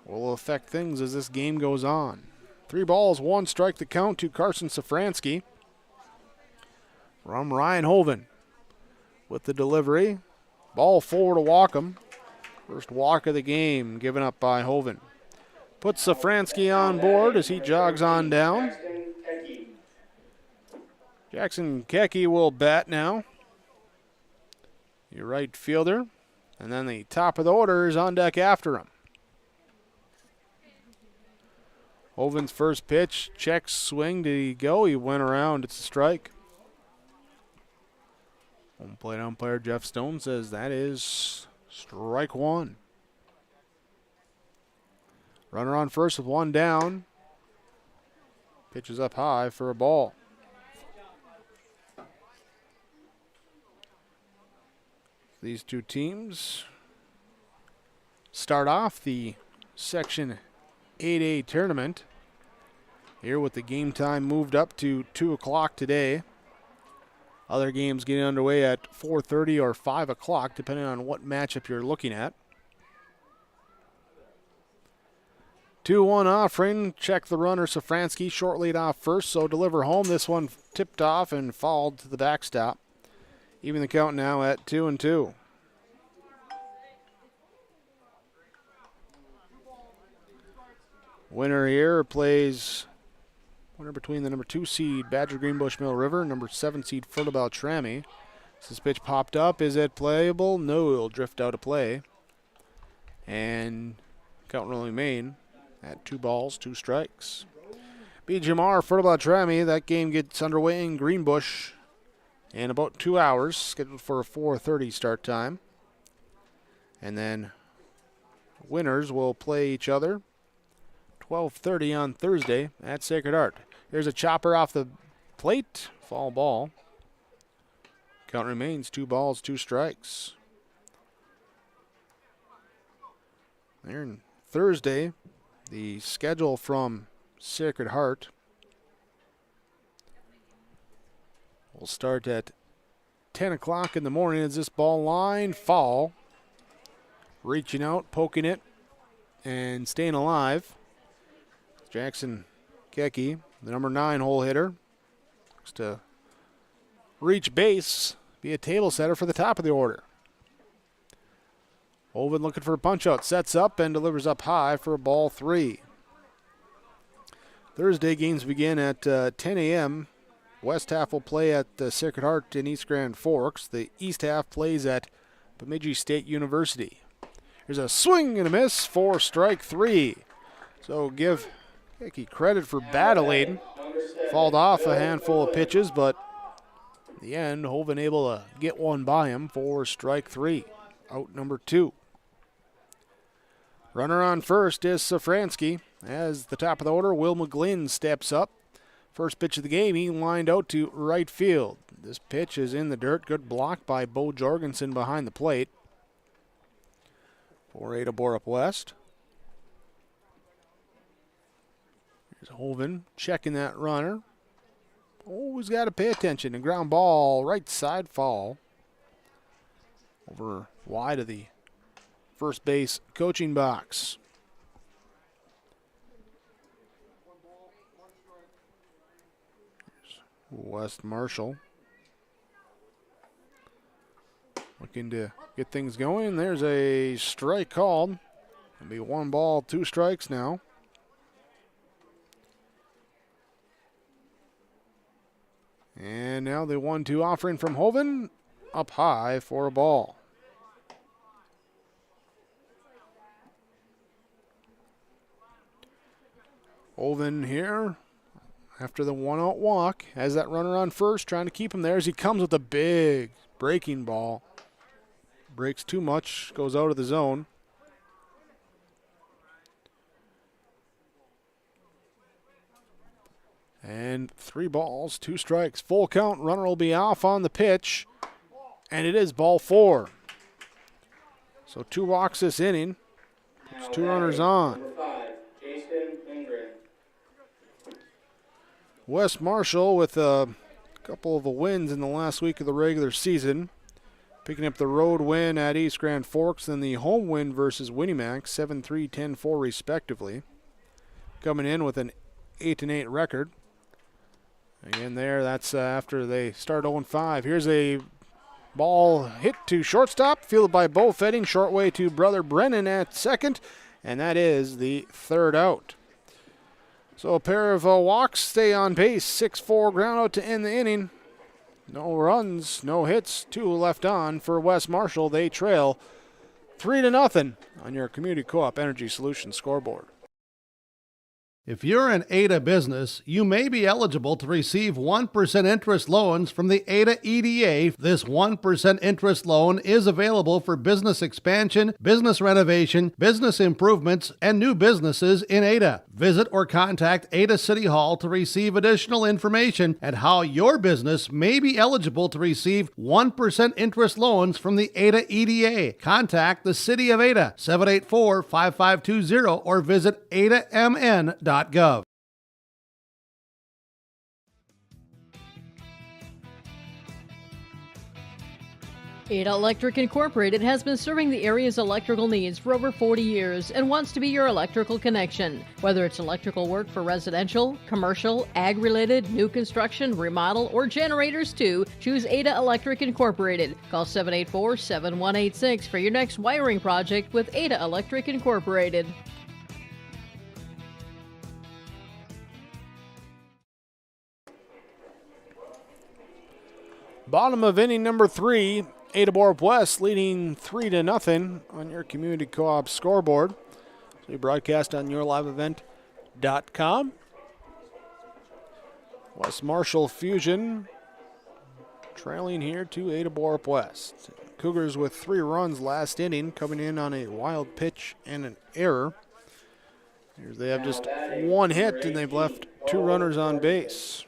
will affect things as this game goes on. 3 balls, 1 strike the count to Carson Safransky from Ryan Hoven with the delivery. Ball forward to Wacom. First walk of the game given up by Hoven. Puts Safransky on board as he jogs on down. Jackson Kecke will bat now. Your right fielder. And then the top of the order is on deck after him. Hoven's first pitch, check swing. Did he go? He went around. It's a strike. Home plate umpire Jeff Stone says that is strike 1. Runner on first with 1 down. Pitches up high for a ball. These two teams start off the Section 8A tournament here with the game time moved up to 2 o'clock today. Other games getting underway at 4:30 or 5 o'clock, depending on what matchup you're looking at. 2-1 offering. Check the runner, Safransky, short lead off first, so deliver home. This one tipped off and fouled to the backstop. Even the count now at 2-2. Winner here plays Winner between the number 2 seed Badger Greenbush Mill River and number 7 seed Fertile Beltrami. This pitch popped up. Is it playable? No, it'll drift out of play. And count will remain at 2 balls, 2 strikes. BGMR Fertile Beltrami. That game gets underway in Greenbush in about 2 hours, scheduled for a 4:30 start time. And then winners will play each other 12:30 on Thursday at Sacred Heart. Here's a chopper off the plate. Foul ball. Count remains 2 balls, 2 strikes. There on Thursday, the schedule from Sacred Heart will start at 10 o'clock in the morning as this ball line foul. Reaching out, poking it, and staying alive. Jackson Kecke, the number 9 hole hitter, looks to reach base, be a table setter for the top of the order. Oven looking for a punch out, sets up and delivers up high for a ball 3. Thursday games begin at 10 a.m. West half will play at Sacred Heart in East Grand Forks. The East half plays at Bemidji State University. Here's a swing and a miss for strike 3. So give Kecke credit for battling. Falled off a handful of pitches, but in the end, Hovind able to get one by him for strike 3. Out number 2. Runner on first is Safransky. As the top of the order, Will McGlynn steps up. First pitch of the game, he lined out to right field. This pitch is in the dirt. Good block by Bo Jorgensen behind the plate for Ada-Borup West. Here's Hovind checking that runner. Always got to pay attention. A ground ball, right side foul. Over wide of the first base coaching box. Here's West Marshall looking to get things going. There's a strike called. It'll be 1 ball, 2 strikes now. And now the 1-2 offering from Hovind up high for a ball. Hovind here after the 1-out walk has that runner on first, trying to keep him there as he comes with a big breaking ball. Breaks too much, goes out of the zone. And 3 balls, 2 strikes. Full count, runner will be off on the pitch. And it is ball 4. So 2 walks this inning. Puts 2 runners on. West Marshall with a couple of wins in the last week of the regular season. Picking up the road win at East Grand Forks and the home win versus Winnimac, 7-3, 10-4 respectively. Coming in with an 8-8 record. Again there, that's after they start 0-5. Here's a ball hit to shortstop, fielded by Bo Fetting, short way to brother Brennan at second, and that is the 3rd out. So a pair of walks stay on pace, 6-4 ground out to end the inning. No runs, no hits, 2 left on for West Marshall. They trail 3-0 on your Community Co-op Energy Solutions scoreboard. If you're an Ada business, you may be eligible to receive 1% interest loans from the Ada EDA. This 1% interest loan is available for business expansion, business renovation, business improvements, and new businesses in Ada. Visit or contact Ada City Hall to receive additional information and how your business may be eligible to receive 1% interest loans from the Ada EDA. Contact the City of Ada, 784-5520, or visit adamn.gov. Ada Electric Incorporated has been serving the area's electrical needs for over 40 years and wants to be your electrical connection. Whether it's electrical work for residential, commercial, ag-related, new construction, remodel, or generators too, choose Ada Electric Incorporated. Call 784-7186 for your next wiring project with Ada Electric Incorporated. Bottom of inning number 3, Ada-Borup West leading 3-0 on your community co-op scoreboard. So we broadcast on yourliveevent.com. West Marshall Fusion trailing here to Ada-Borup West. Cougars with 3 runs last inning, coming in on a wild pitch and an error. Here they have just 1 hit, and they've left 2 runners on base.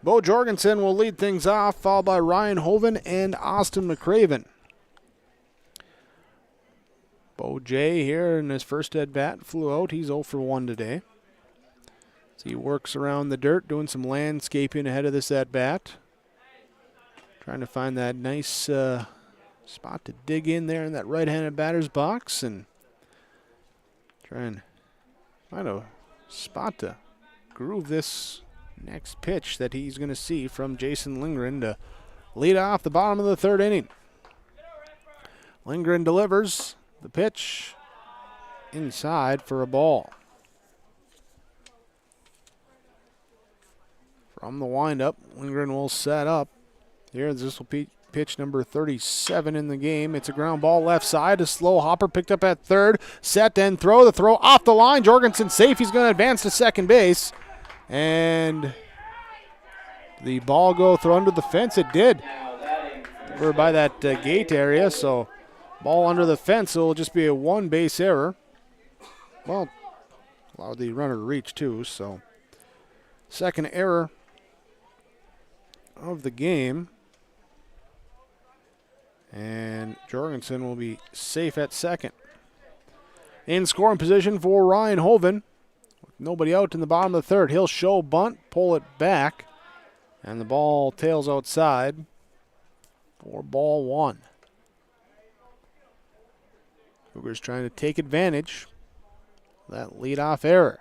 Bo Jorgensen will lead things off, followed by Ryan Hoven and Austin McCraven. Bo J here in his first at-bat flew out. He's 0 for 1 today. So he works around the dirt, doing some landscaping ahead of this at-bat. Trying to find that nice spot to dig in there in that right-handed batter's box and try and find a spot to groove this next pitch that he's going to see from Jason Lindgren to lead off the bottom of the 3rd inning. Lindgren delivers the pitch inside for a ball. From the windup, Lindgren will set up. Here, this will be pitch number 37 in the game. It's a ground ball left side. A slow hopper picked up at 3rd. Set and throw. The throw off the line. Jorgensen safe. He's going to advance to second base. And the ball go through under the fence. It did. We're by that gate area, so ball under the fence. So it'll just be a 1-base error. Well, allow the runner to reach too. So second error of the game. And Jorgensen will be safe at second. In scoring position for Ryan Hoven. With nobody out in the bottom of the 3rd. He'll show bunt, pull it back, and the ball tails outside for ball 1. Cougars trying to take advantage of that leadoff error.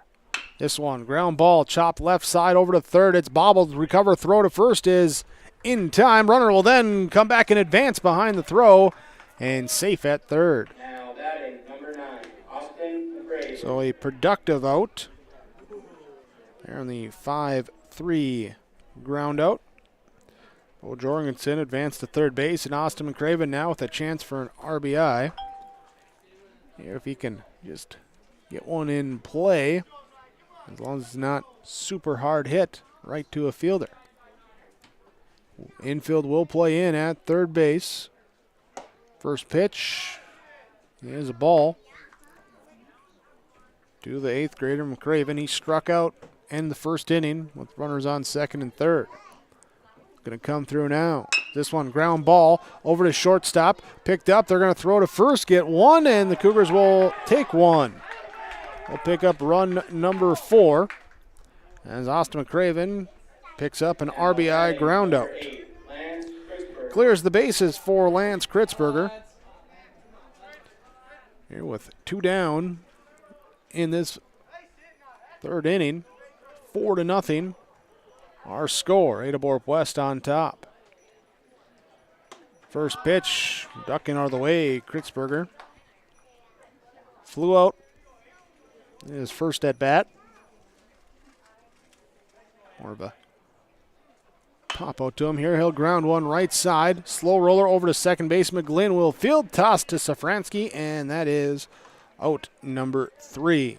This one, ground ball, chopped left side over to 3rd. It's bobbled, recover, throw to first is in time. Runner will then come back and advance behind the throw and safe at 3rd. Now batting number 9, Austin McCraven. So a productive out. There on the 5-3 ground out. Bo Jorgensen advanced to 3rd base, and Austin McCraven now with a chance for an RBI. Here, if he can just get one in play, as long as it's not super hard hit right to a fielder. Infield will play in at 3rd base. First pitch is a ball to the 8th grader McCraven. He struck out in the 1st inning with runners on 2nd and 3rd. Going to come through now. This one, ground ball over to shortstop. Picked up. They're going to throw to first, get 1, and the Cougars will take 1. They'll pick up run number 4 as Austin McCraven picks up an RBI ground out. Clears the bases for Lance Kritzberger. Here with 2 down in this 3rd inning. 4-0. Our score, Ada-Borup West on top. First pitch, ducking out of the way, Kritzberger. Flew out his first at bat. More of a pop out to him here. He'll ground one right side. Slow roller over to second base. McGlynn will field toss to Safransky, and that is out number 3.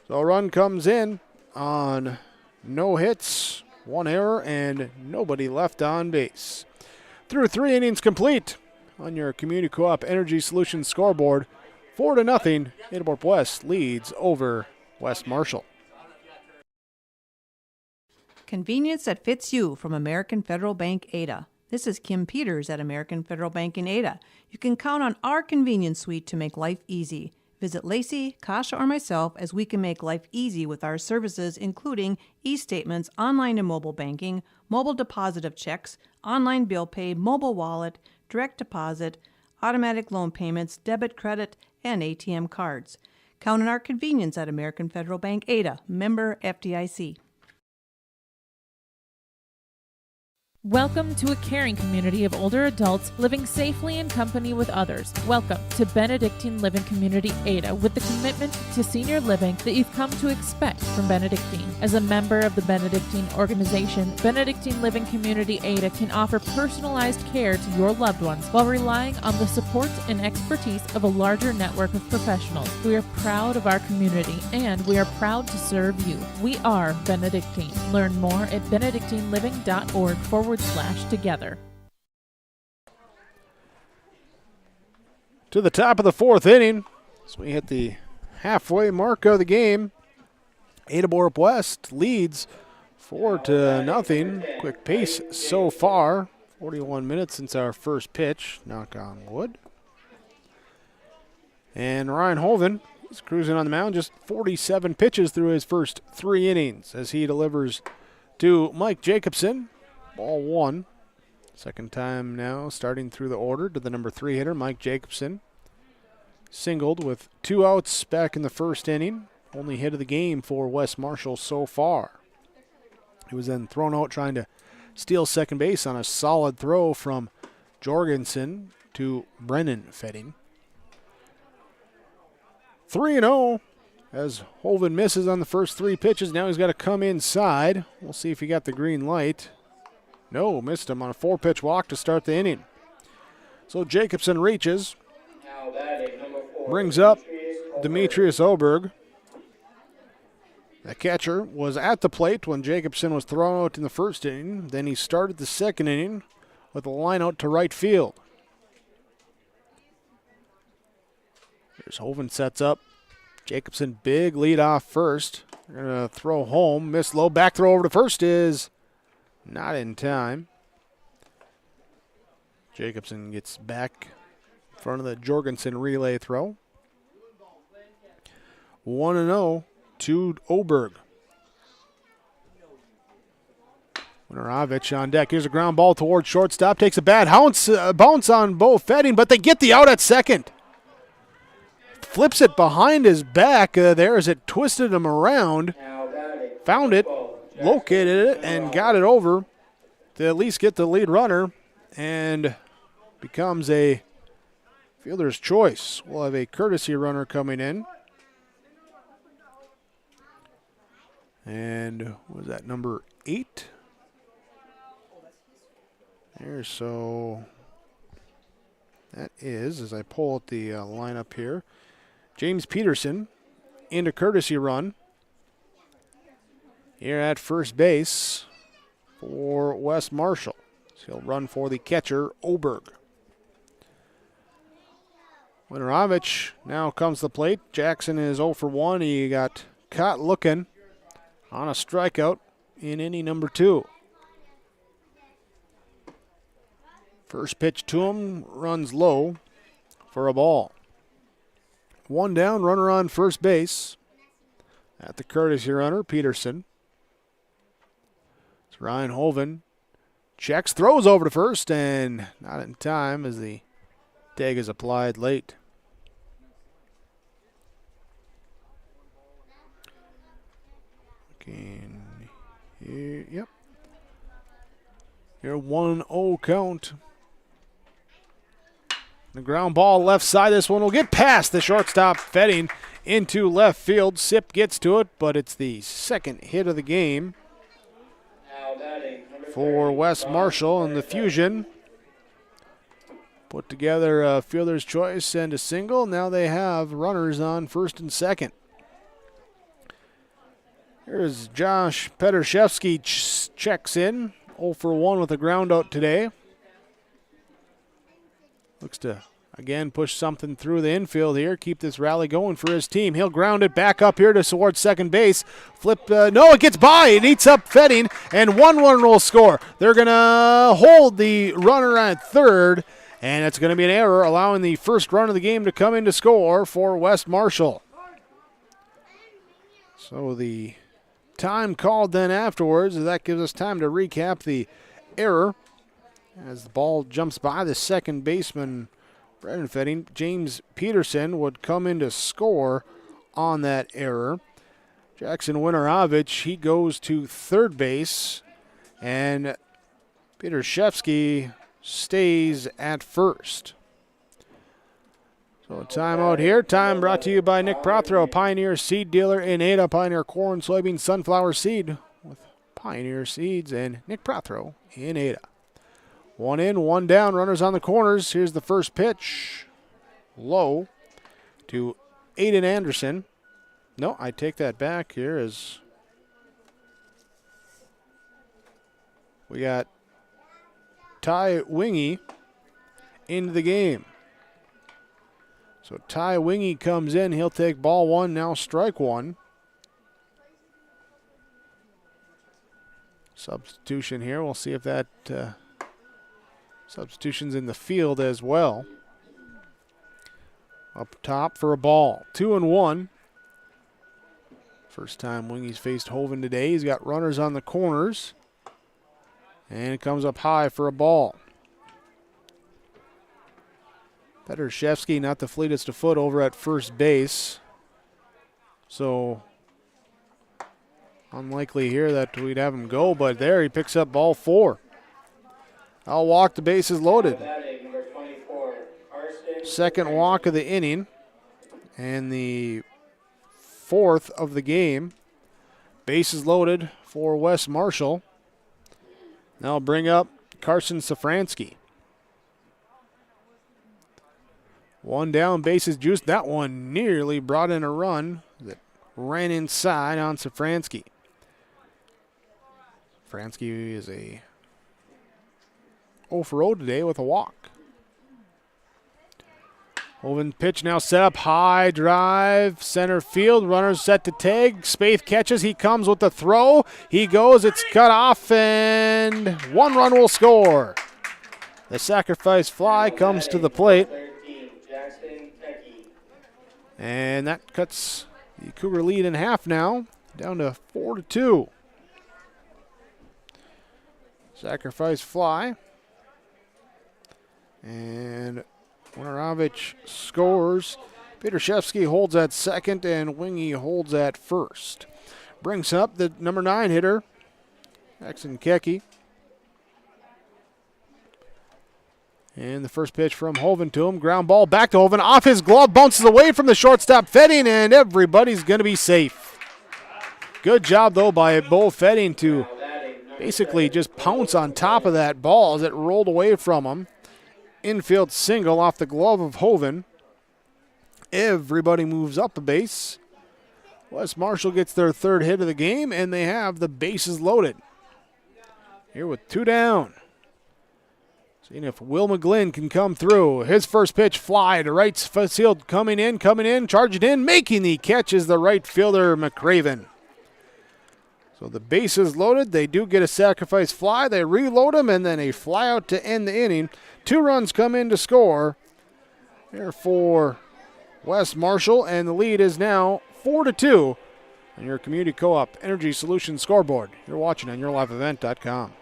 So a run comes in on no hits, 1 error, and nobody left on base. Through 3 innings complete on your Community Co-op Energy Solutions scoreboard. 4-0, Ada-Borup West leads over West Marshall. Convenience that fits you from American Federal Bank Ada. This is Kim Peters at American Federal Bank in Ada. You can count on our convenience suite to make life easy. Visit Lacey, Kasha, or myself as we can make life easy with our services, including e-statements, online and mobile banking, mobile deposit of checks, online bill pay, mobile wallet, direct deposit, automatic loan payments, debit, credit, and ATM cards. Count on our convenience at American Federal Bank Ada, member FDIC. Welcome to a caring community of older adults living safely in company with others. Welcome to Benedictine Living Community Ada, with the commitment to senior living that you've come to expect from Benedictine. As a member of the Benedictine organization, Benedictine Living Community Ada can offer personalized care to your loved ones while relying on the support and expertise of a larger network of professionals. We are proud of our community and we are proud to serve you. We are Benedictine. Learn more at benedictineliving.org/together. To the top of the fourth inning, as we hit the halfway mark of the game, Ada-Borup West leads 4-0. Quick pace so far. 41 minutes since our first pitch. Knock on wood. And Ryan Hoven is cruising on the mound, just 47 pitches through his first 3 innings as he delivers to Mike Jacobson. Ball 1. Second time now starting through the order to the number 3 hitter, Mike Jacobson. Singled with 2 outs back in the first inning. Only hit of the game for Wes Marshall so far. He was then thrown out trying to steal second base on a solid throw from Jorgensen to Brennan Fetting. 3-0 as Hoven misses on the first 3 pitches. Now he's got to come inside. We'll see if he got the green light. No, missed him on a 4-pitch walk to start the inning. So Jacobson reaches, brings up Demetrius Oberg. The catcher was at the plate when Jacobson was thrown out in the first inning. Then he started the second inning with a line out to right field. Here's Hoven sets up. Jacobson, big lead off first. They're going to throw home. Miss low. Back throw over to first is not in time. Jacobson gets back in front of the Jorgensen relay throw. 1-0 to Oberg. Winorovich on deck. Here's a ground ball towards shortstop. Takes a bad bounce on Bo Fetting, but they get the out at second. Flips it behind his back there as it twisted him around. Found it, located it, and got it over to at least get the lead runner, and becomes a fielder's choice. We'll have a courtesy runner coming in. And was that number 8? There, so that is, as I pull up the lineup here, James Peterson into courtesy run here at first base for Wes Marshall. So he'll run for the catcher, Oberg. Winorovich now comes to the plate. Jackson is 0 for 1. He got caught looking on a strikeout in inning number 2. First pitch to him, runs low for a ball. 1 down, runner on first base. At the courtesy runner, Peterson. It's Ryan Hoven. Checks, throws over to first, and not in time as the tag is applied late. Yep. Here, 1-0 count. The ground ball left side. This one will get past the shortstop, Fetting into left field. Sip gets to it, but it's the second hit of the game for Wes Marshall, and the Fusion put together a fielder's choice and a single. Now they have runners on first and second. Here's Josh Petershevsky checks in, 0 for 1 with a ground out today. Looks to, again, push something through the infield here, keep this rally going for his team. He'll ground it back up here towards second base. Flip, no, it gets by. It eats up Fetting, and 1 will score. They're going to hold the runner at third, and it's going to be an error, allowing the first run of the game to come in to score for West Marshall. So the time called then afterwards, that gives us time to recap the error. As the ball jumps by the second baseman, Brennan Fetting, James Peterson would come in to score on that error. Jackson Winorovich, he goes to third base, and Peter Shevsky stays at first. So a timeout here. Time brought to you by Nick Prothero, Pioneer Seed Dealer in Ada. Pioneer Corn, Soybean, Sunflower Seed with Pioneer Seeds and Nick Prothero in Ada. 1 in, 1 down, runners on the corners. Here's the first pitch. Low to Aiden Anderson. No, I take that back. Here is we got Ty Wingy into the game. So Ty Wingy comes in. He'll take ball 1, now strike 1. Substitution here. We'll see if that substitution's in the field as well. Up top for a ball. 2-1. First time Wingy's faced Hoven today. He's got runners on the corners. And it comes up high for a ball. Petrashevsky not the fleetest of foot over at first base. So unlikely here that we'd have him go, but there he picks up ball 4. I'll walk, the bases loaded. Second walk of the inning and the 4th of the game. Bases loaded for Wes Marshall. Now bring up Carson Safransky. 1 down, bases juiced. That one nearly brought in a run that ran inside on Safransky. Safransky is a 0 for 0 today with a walk. Hoven pitch now set up high, drive, center field. Runners set to tag. Spaeth catches. He comes with the throw. He goes. It's cut off, and 1 run will score. The sacrifice fly comes to the plate. And that cuts the Cougar lead in half now, down to 4-2. Sacrifice fly. And Winorovich scores. Petrashevsky holds at second, and Wingy holds at first. Brings up the number 9 hitter, Exon Keki. And the first pitch from Hoven to him. Ground ball back to Hoven. Off his glove, bounces away from the shortstop, Fetting, and everybody's going to be safe. Good job, though, by Bo Fetting to basically just pounce on top of that ball as it rolled away from him. Infield single off the glove of Hoven. Everybody moves up a base. Wes Marshall gets their 3rd hit of the game, and they have the bases loaded. Here with 2 down. Seeing if Will McGlynn can come through. His first pitch fly to right field, coming in, charging in, making the catch is the right fielder, McCraven. So the bases loaded. They do get a sacrifice fly. They reload him, and then a fly out to end the inning. 2 runs come in to score here for Wes Marshall, and the lead is now 4-2 on your Community Co-op Energy Solutions scoreboard. You're watching on YourLiveEvent.com.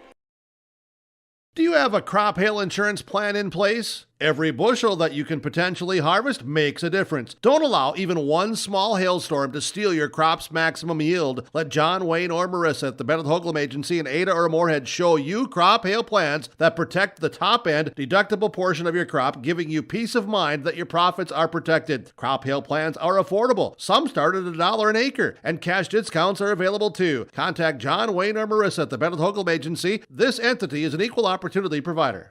Do you have a crop hail insurance plan in place? Every bushel that you can potentially harvest makes a difference. Don't allow even one small hailstorm to steal your crop's maximum yield. Let John, Wayne, or Marissa at the Bennett Hoagland Agency in Ada or Moorhead show you crop hail plans that protect the top-end deductible portion of your crop, giving you peace of mind that your profits are protected. Crop hail plans are affordable. Some start at $1 an acre, and cash discounts are available too. Contact John, Wayne, or Marissa at the Bennett Hoagland Agency. This entity is an equal opportunity provider.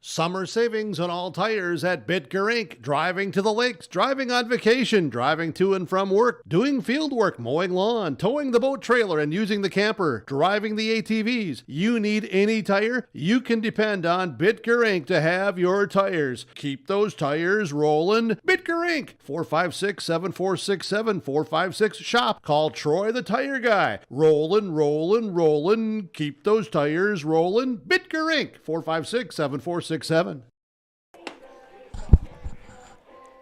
Summer savings on all tires at Bitger Inc. Driving to the lakes, driving on vacation, driving to and from work, doing field work, mowing lawn, towing the boat trailer and using the camper, driving the ATVs. You need any tire? You can depend on Bitger Inc. to have your tires. Keep those tires rolling. Bitger Inc. 456-7467, 456-SHOP. Call Troy the Tire Guy. Rollin'. Keep those tires rolling. Bitger Inc. 456-7467.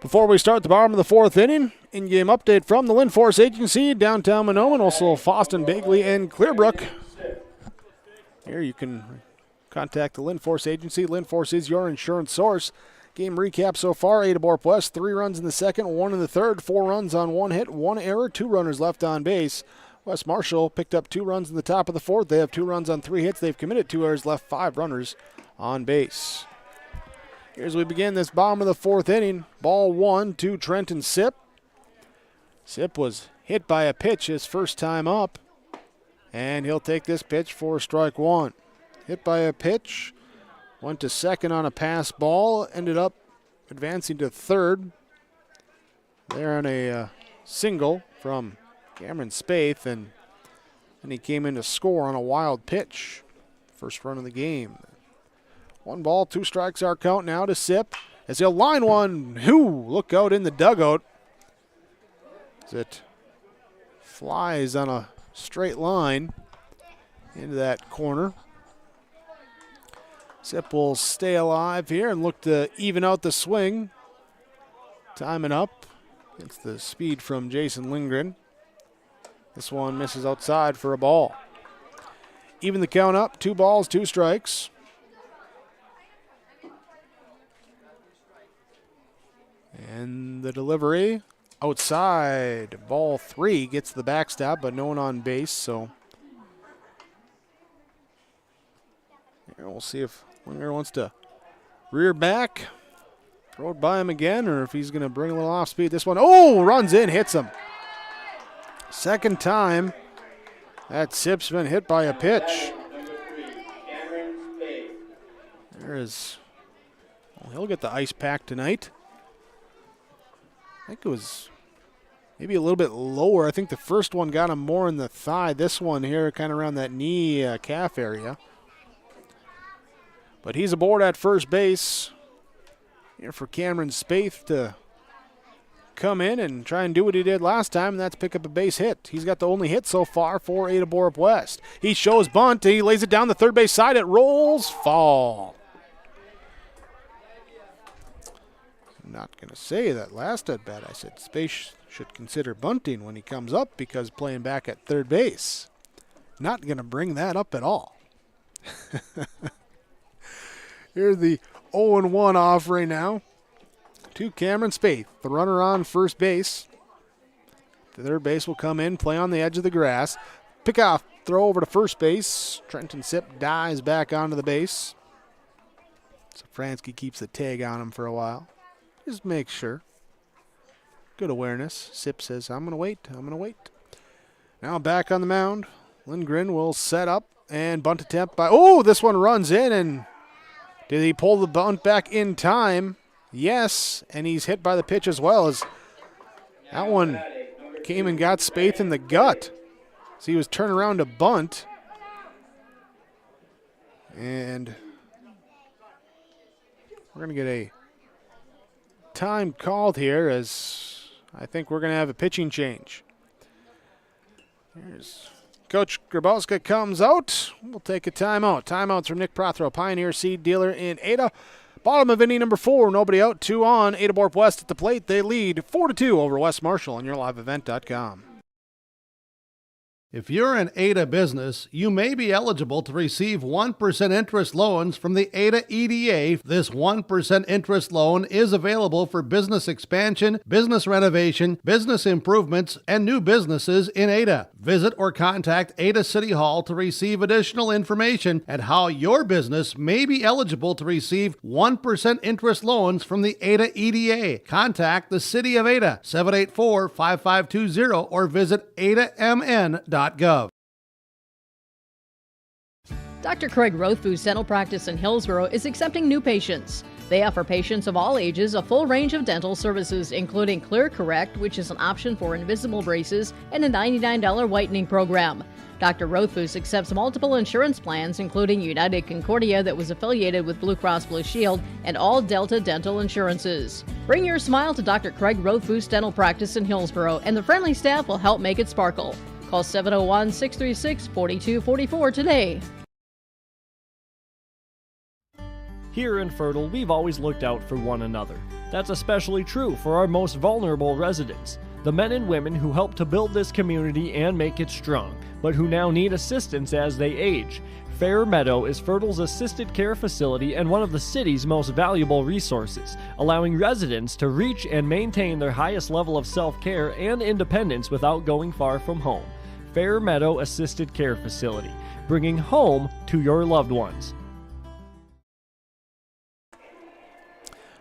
Before we start the bottom of the 4th inning, in-game update from the Lindforce Agency, downtown Monoman, also Foston, Bagley, and Clearbrook. Here you can contact the Lindforce Agency. Lindforce is your insurance source. Game recap so far, Ada-Borup West, 3 runs in the second, 1 in the third, 4 runs on 1 hit, 1 error, 2 runners left on base. West Marshall picked up 2 runs in the top of the 4th. They have 2 runs on 3 hits. They've committed 2 errors, left 5 runners on base. Here's we begin this bottom of the 4th inning. Ball 1 to Trenton Sipp. Sipp was hit by a pitch his first time up, and he'll take this pitch for strike 1. Hit by a pitch, went to second on a pass ball, ended up advancing to third. There on a single from Cameron Spaeth, and then he came in to score on a wild pitch. First run of the game. 1 ball, 2 strikes our count now to Sipp as he'll line one. Look out in the dugout as it flies on a straight line into that corner. Sipp will stay alive here and look to even out the swing. Timing up against the speed from Jason Lindgren. This one misses outside for a ball. Even the count up, 2 balls, 2 strikes. And the delivery outside. Ball 3 gets the backstop, but no one on base, so here we'll see if Lindgren wants to rear back, throw it by him again, or if he's going to bring a little off speed. This one, runs in, hits him. Second time that Sipp's been hit by a pitch. He'll get the ice pack tonight. I think it was maybe a little bit lower. I think the first one got him more in the thigh. This one here kind of around that knee calf area. But he's aboard at first base. Here for Cameron Spaeth to come in and try and do what he did last time, and that's pick up a base hit. He's got the only hit so far for Ada-Borup West. He shows bunt. He lays it down the third base side. It rolls foul. I'm not going to say that last at bat I said Spaeth should consider bunting when he comes up because playing back at third base. Not going to bring that up at all. Here's the 0-1 offering now to Cameron Spaeth, the runner on first base. The third base will come in, play on the edge of the grass. Pick off, throw over to first base. Trenton Sipp dives back onto the base. Safransky keeps the tag on him for a while. Just make sure. Good awareness. Sipp says, I'm going to wait. Now back on the mound. Lindgren will set up and bunt attempt by, this one runs in, and did he pull the bunt back in time? Yes, and he's hit by the pitch as well, as that one came and got Spaeth in the gut. So he was turning around to bunt. And we're going to get a time called here, as I think we're going to have a pitching change. Here's Coach Grabowska comes out. We'll take a timeout. Timeouts from Nick Prothero, Pioneer Seed Dealer in Ada. Bottom of inning number 4, nobody out, 2 on. Ada-Borup West at the plate. They lead 4-2 over West Marshall on yourliveevent.com. If you're an Ada business, you may be eligible to receive 1% interest loans from the Ada EDA. This 1% interest loan is available for business expansion, business renovation, business improvements, and new businesses in Ada. Visit or contact Ada City Hall to receive additional information and how your business may be eligible to receive 1% interest loans from the Ada EDA. Contact the City of Ada, 784-5520, or visit adamn.gov. Dr. Craig Rothfuss Dental Practice in Hillsborough is accepting new patients. They offer patients of all ages a full range of dental services, including Clear Correct, which is an option for invisible braces, and a $99 whitening program. Dr. Rothfuss accepts multiple insurance plans, including United Concordia that was affiliated with Blue Cross Blue Shield, and all Delta dental insurances. Bring your smile to Dr. Craig Rothfuss Dental Practice in Hillsborough, and the friendly staff will help make it sparkle. Call 701-636-4244 today. Here in Fertile, we've always looked out for one another. That's especially true for our most vulnerable residents, the men and women who help to build this community and make it strong, but who now need assistance as they age. Fair Meadow is Fertile's assisted care facility and one of the city's most valuable resources, allowing residents to reach and maintain their highest level of self-care and independence without going far from home. Fair Meadow Assisted Care Facility, bringing home to your loved ones.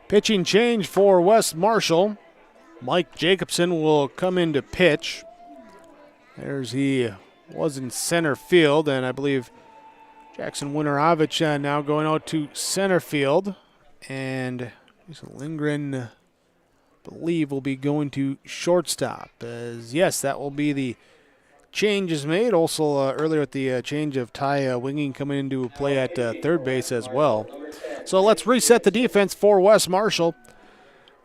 Pitching change for West Marshall. Mike Jacobson will come in to pitch. He was in center field, and I believe Jackson Winorovich now going out to center field. And Lindgren, I believe, will be going to shortstop. Yes, that will be the changes made. Also, earlier at the change of Ty Winging coming into play at third base as well. So let's reset the defense for West Marshall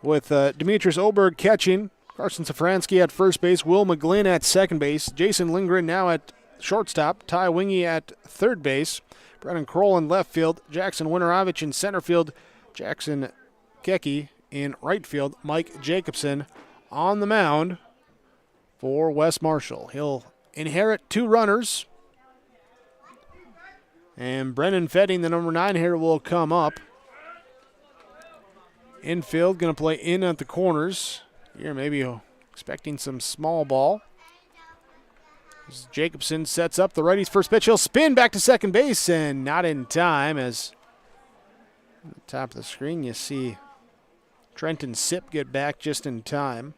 with Demetrius Oberg catching, Carson Safransky at first base, Will McGlynn at second base, Jason Lindgren now at shortstop, Ty Wingy at third base, Brennan Kroll in left field, Jackson Winorovich in center field, Jackson Kecke in right field, Mike Jacobson on the mound for West Marshall. He'll inherit 2 runners. And Brennan Fetting, the number 9 hitter, will come up. Infield, going to play in at the corners. Here, maybe expecting some small ball. As Jacobson sets up the righty's first pitch. He'll spin back to second base, and not in time. As at the top of the screen, you see Trenton Sipp get back just in time.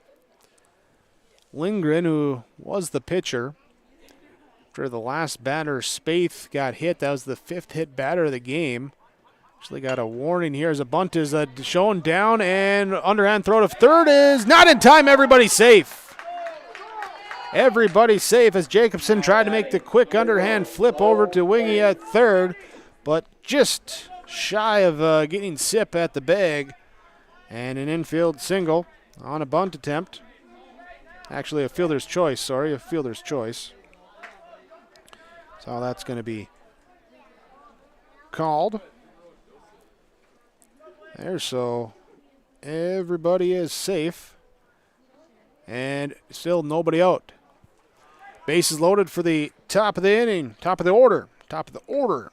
Lindgren, who was the pitcher, after the last batter, Spaeth, got hit. That was the 5th hit batter of the game. Actually got a warning here as a bunt is shown down, and underhand throw to third is not in time. Everybody safe. Everybody safe as Jacobson tried to make the quick underhand flip over to Wingy at third, but just shy of getting Sipp at the bag. And an infield single on a bunt attempt. Actually, a fielder's choice, So that's going to be called. There, so everybody is safe. And still nobody out. Bases loaded for the top of the order.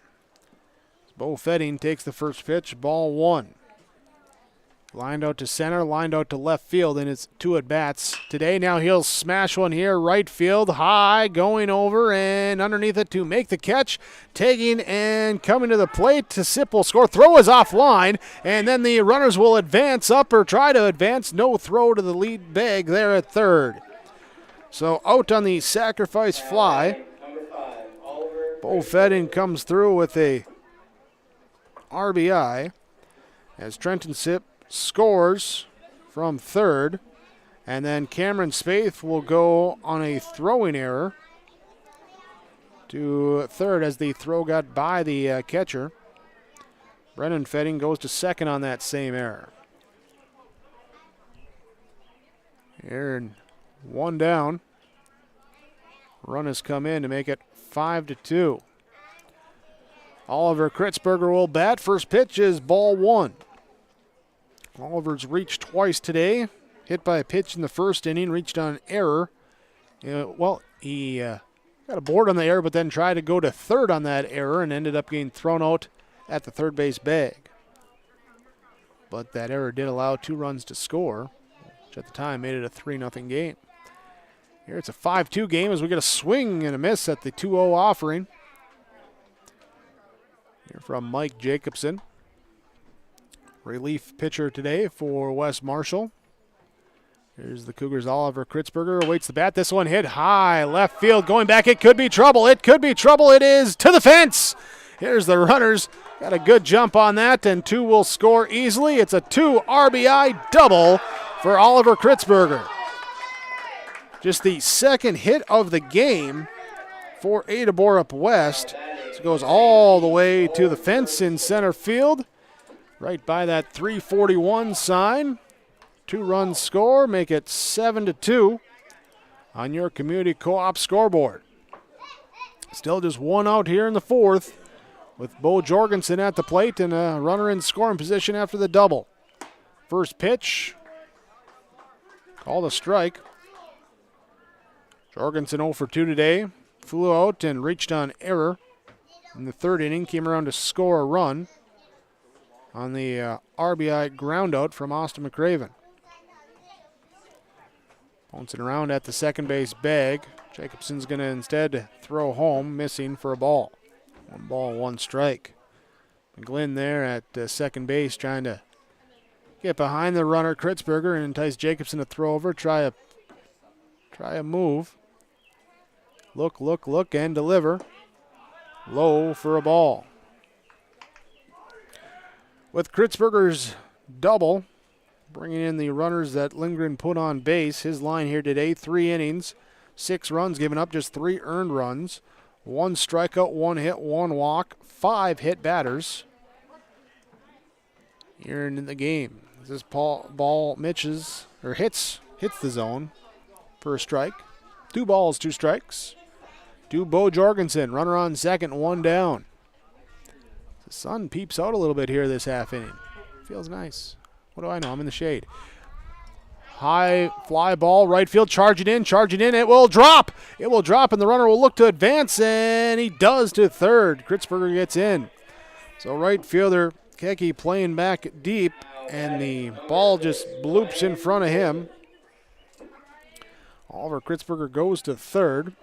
Bo Fetting takes the first pitch, ball 1. Lined out to center, lined out to left field in his 2 at-bats today. Now he'll smash one here, right field, high, going over and underneath it to make the catch. Taking and coming to the plate. Sipp will score. Throw is offline, and then the runners will advance up or try to advance. No throw to the lead bag there at third. So out on the sacrifice fly. Bo Fetting comes through with a RBI as Trenton Sipp scores from third, and then Cameron Spaeth will go on a throwing error to third as the throw got by the catcher. Brennan Fetting goes to second on that same error. Here and 1 down. Run has come in to make it 5-2. Oliver Kritzberger will bat. First pitch is ball 1. Oliver's reached twice today. Hit by a pitch in the first inning, reached on error. He got a board on the error, but then tried to go to third on that error and ended up getting thrown out at the third base bag. But that error did allow 2 runs to score, which at the time made it a 3-0 game. Here it's a 5-2 game as we get a swing and a miss at the 2-0 offering. Here from Mike Jacobson. Relief pitcher today for West Marshall. Here's the Cougars' Oliver Kritzberger. Awaits the bat. This one hit high. Left field. Going back. It could be trouble. It is to the fence. Here's the runners. Got a good jump on that, and 2 will score easily. It's a 2 RBI double for Oliver Kritzberger. Just the second hit of the game for Ada-Borup West. So it goes all the way to the fence in center field. Right by that 341 sign. 2-run score, make it 7-2 on your community co-op scoreboard. Still just 1 out here in the 4th with Bo Jorgensen at the plate and a runner in scoring position after the double. First pitch, called a strike. Jorgensen 0 for 2 today. Flew out and reached on error in the 3rd inning. Came around to score a run on the RBI groundout from Austin McRaven. Bouncing around at the second base bag. Jacobson's going to instead throw home, missing for a ball. 1 ball, 1 strike. McGlynn there at second base trying to get behind the runner, Kritzberger, and entice Jacobson to throw over. Try a move. Look, and deliver. Low for a ball. With Kritzberger's double, bringing in the runners that Lindgren put on base. His line here today, 3 innings, 6 runs given up, just 3 earned runs. 1 strikeout, 1 hit, 1 walk, 5 hit batters here in the game. This ball hits the zone for a strike. 2 balls, 2 strikes. To Bo Jorgensen, runner on second, 1 down. The sun peeps out a little bit here this half inning. Feels nice. What do I know? I'm in the shade. High fly ball, right field, charging in. It will drop. And the runner will look to advance, and he does to third. Kritzberger gets in. So right fielder Keke playing back deep, and the ball just bloops in front of him. Oliver Kritzberger goes to third.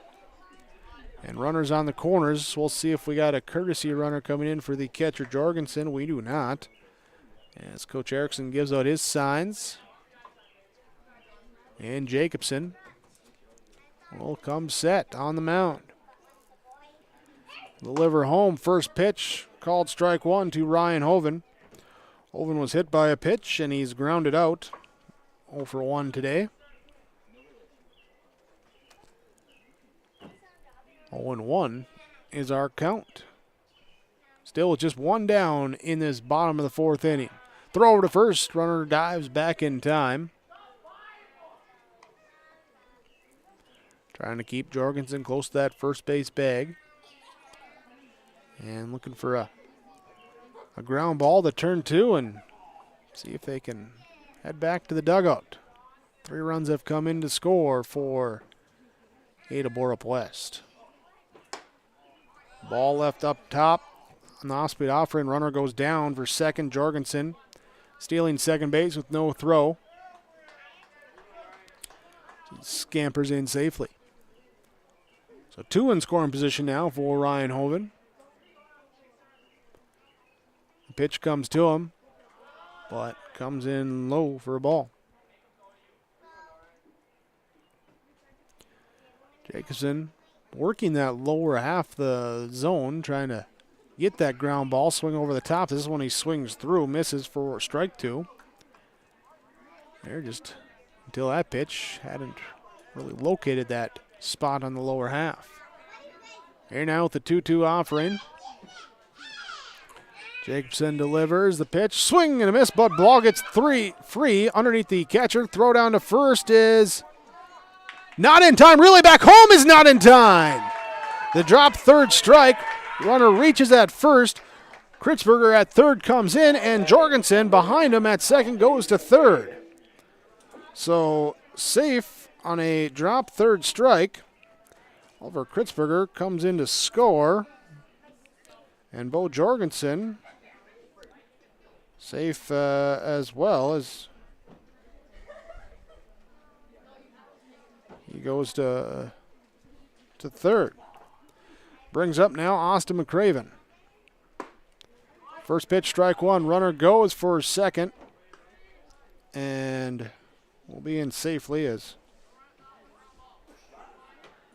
And runners on the corners. We'll see if we got a courtesy runner coming in for the catcher Jorgensen. We do not. As Coach Erickson gives out his signs. And Jacobson will come set on the mound. Deliver home. First pitch called strike 1 to Ryan Hoven. Hoven was hit by a pitch and he's grounded out. 0 for 1 today. 0-1 is our count. Still with just 1 down in this bottom of the 4th inning. Throw over to first. Runner dives back in time. Trying to keep Jorgensen close to that first base bag. And looking for a ground ball to turn 2 and see if they can head back to the dugout. 3 runs have come in to score for Ada-Borup West. Ball left up top on the off-speed offering. Runner goes down for second. Jorgensen stealing second base with no throw. Scampers in safely. So 2 in scoring position now for Ryan Hoven. The pitch comes to him, but comes in low for a ball. Jacobson working that lower half the zone, trying to get that ground ball, swing over the top. This is when he swings through, misses for strike 2. There just until that pitch hadn't really located that spot on the lower half. Here now with the 2-2 offering. Jacobson delivers the pitch, swing and a miss, but ball gets free underneath the catcher. Throw down to first is not in time. Really back home is not in time. The drop third strike. Runner reaches at first. Kritzberger at third comes in, and Jorgensen behind him at second goes to third. So safe on a drop third strike. Oliver Kritzberger comes in to score. And Bo Jorgensen safe as well as he goes to third. Brings up now Austin McCraven. First pitch, strike 1. Runner goes for second. And will be in safely as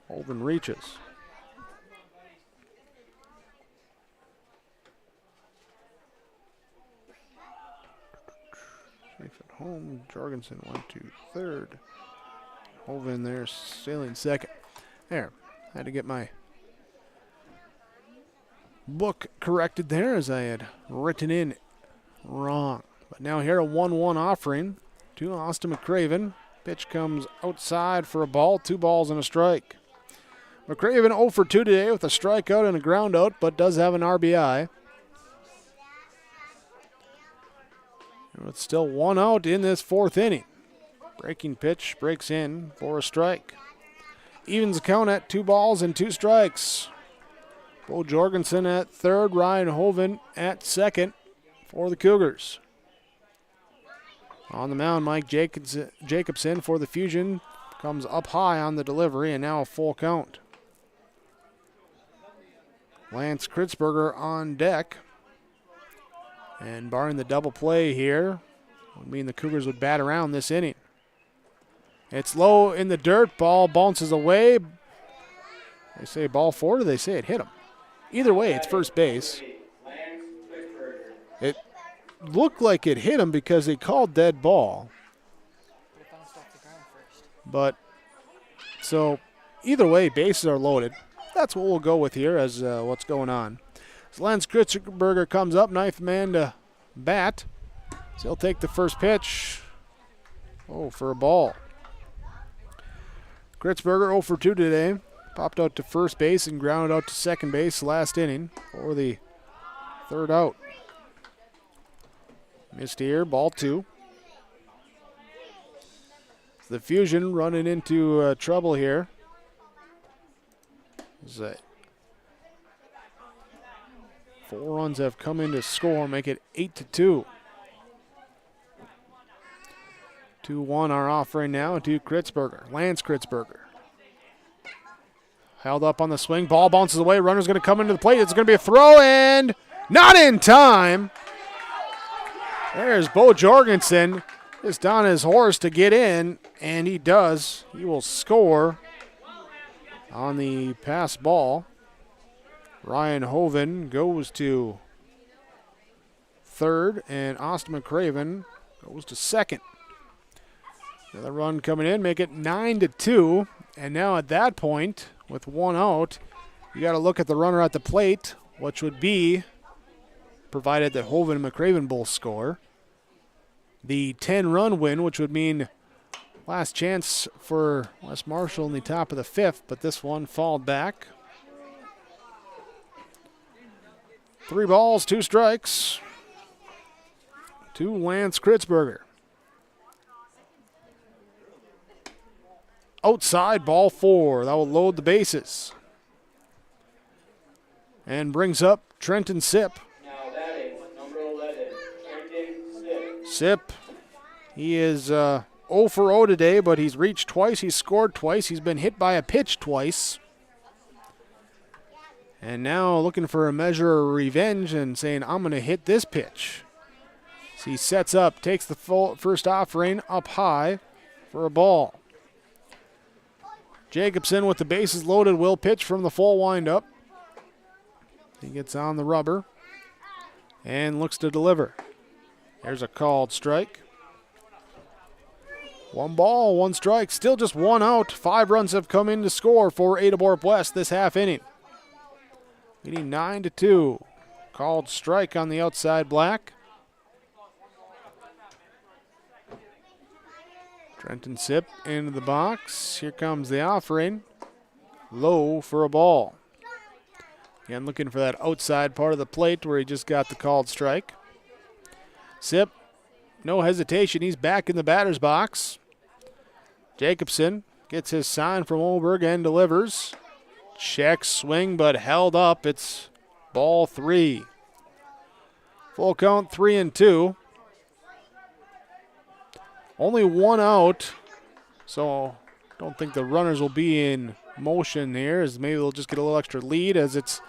Holden reaches. Safe at home. Jorgensen went to third. Holden there sailing second. There. Had to get my book corrected there as I had written in wrong. But now here a 1-1 offering to Austin McCraven. Pitch comes outside for a ball. 2 balls and a strike. McCraven 0 for 2 today with a strikeout and a ground out, but does have an RBI. And it's still 1 out in this 4th inning. Breaking pitch breaks in for a strike. Evens the count at 2 balls and 2 strikes. Bo Jorgensen at third, Ryan Hoven at second for the Cougars. On the mound, Mike Jacobson for the Fusion. comes up high on the delivery, and now a full count. Lance Kritzberger on deck. And barring the double play here, would mean the Cougars would bat around this inning. It's low in the dirt. Ball bounces away. They say ball forward, or they say it hit him. Either way, it's first base. It looked like it hit him because they called dead ball. But, so, either way, bases are loaded. That's what we'll go with here as what's going on. So Lance Kritzberger comes up, ninth man to bat. So he'll take the first pitch. Oh, for a ball. Kritzberger 0 for 2 today. Popped out to first base and grounded out to second base last inning for the third out. Missed here, ball 2. The Fusion running into trouble here. Four runs have come in to score, make it 8-2. 2-1 are off right now to Kritzberger, Lance Kritzberger. Held up on the swing, ball bounces away, runner's going to come into the plate. It's going to be a throw and not in time. There's Bo Jorgensen, just on his horse to get in, and he does. He will score on the pass ball. Ryan Hoven goes to third, and Austin McCraven goes to second. Another run coming in, make it 9-2. And now at that point, with one out, you got to look at the runner at the plate, which would be, provided that Hoven and McCraven both score, the 10-run win, which would mean last chance for West Marshall in the top of the 5th, but this one fouled back. 3 balls, 2 strikes to Lance Kritzberger. Outside, ball 4. That will load the bases. And brings up Trenton Sip. Now batting, number 11, Trenton Sip. Sip, he is 0 for 0 today, but he's reached twice. He's scored twice. He's been hit by a pitch twice. And now looking for a measure of revenge and saying, I'm going to hit this pitch. So he sets up, takes the first offering up high for a ball. Jacobson with the bases loaded will pitch from the full windup. He gets on the rubber and looks to deliver. There's a called strike. 1 ball, 1 strike, still just 1 out. 5 runs have come in to score for Ada-Borup West this half inning. Leading 9-2. Called strike on the outside black. Trenton Sip into the box. Here comes the offering. Low for a ball. Again, looking for that outside part of the plate where he just got the called strike. Sip, no hesitation. He's back in the batter's box. Jacobson gets his sign from Olberg and delivers. Check swing, but held up. It's ball 3. Full count, 3-2. Only 1 out, so don't think the runners will be in motion here, as maybe they'll just get a little extra lead as it's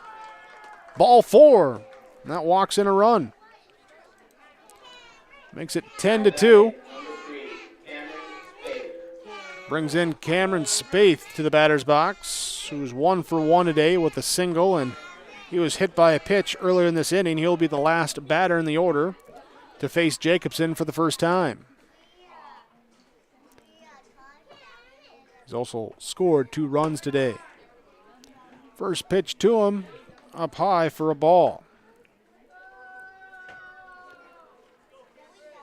ball 4. And that walks in a run. Makes it 10-2. Brings in Cameron Spaeth to the batter's box, who's 1 for 1 today with a single, and he was hit by a pitch earlier in this inning. He'll be the last batter in the order to face Jacobson for the first time. He's also scored 2 runs today. First pitch to him, up high for a ball.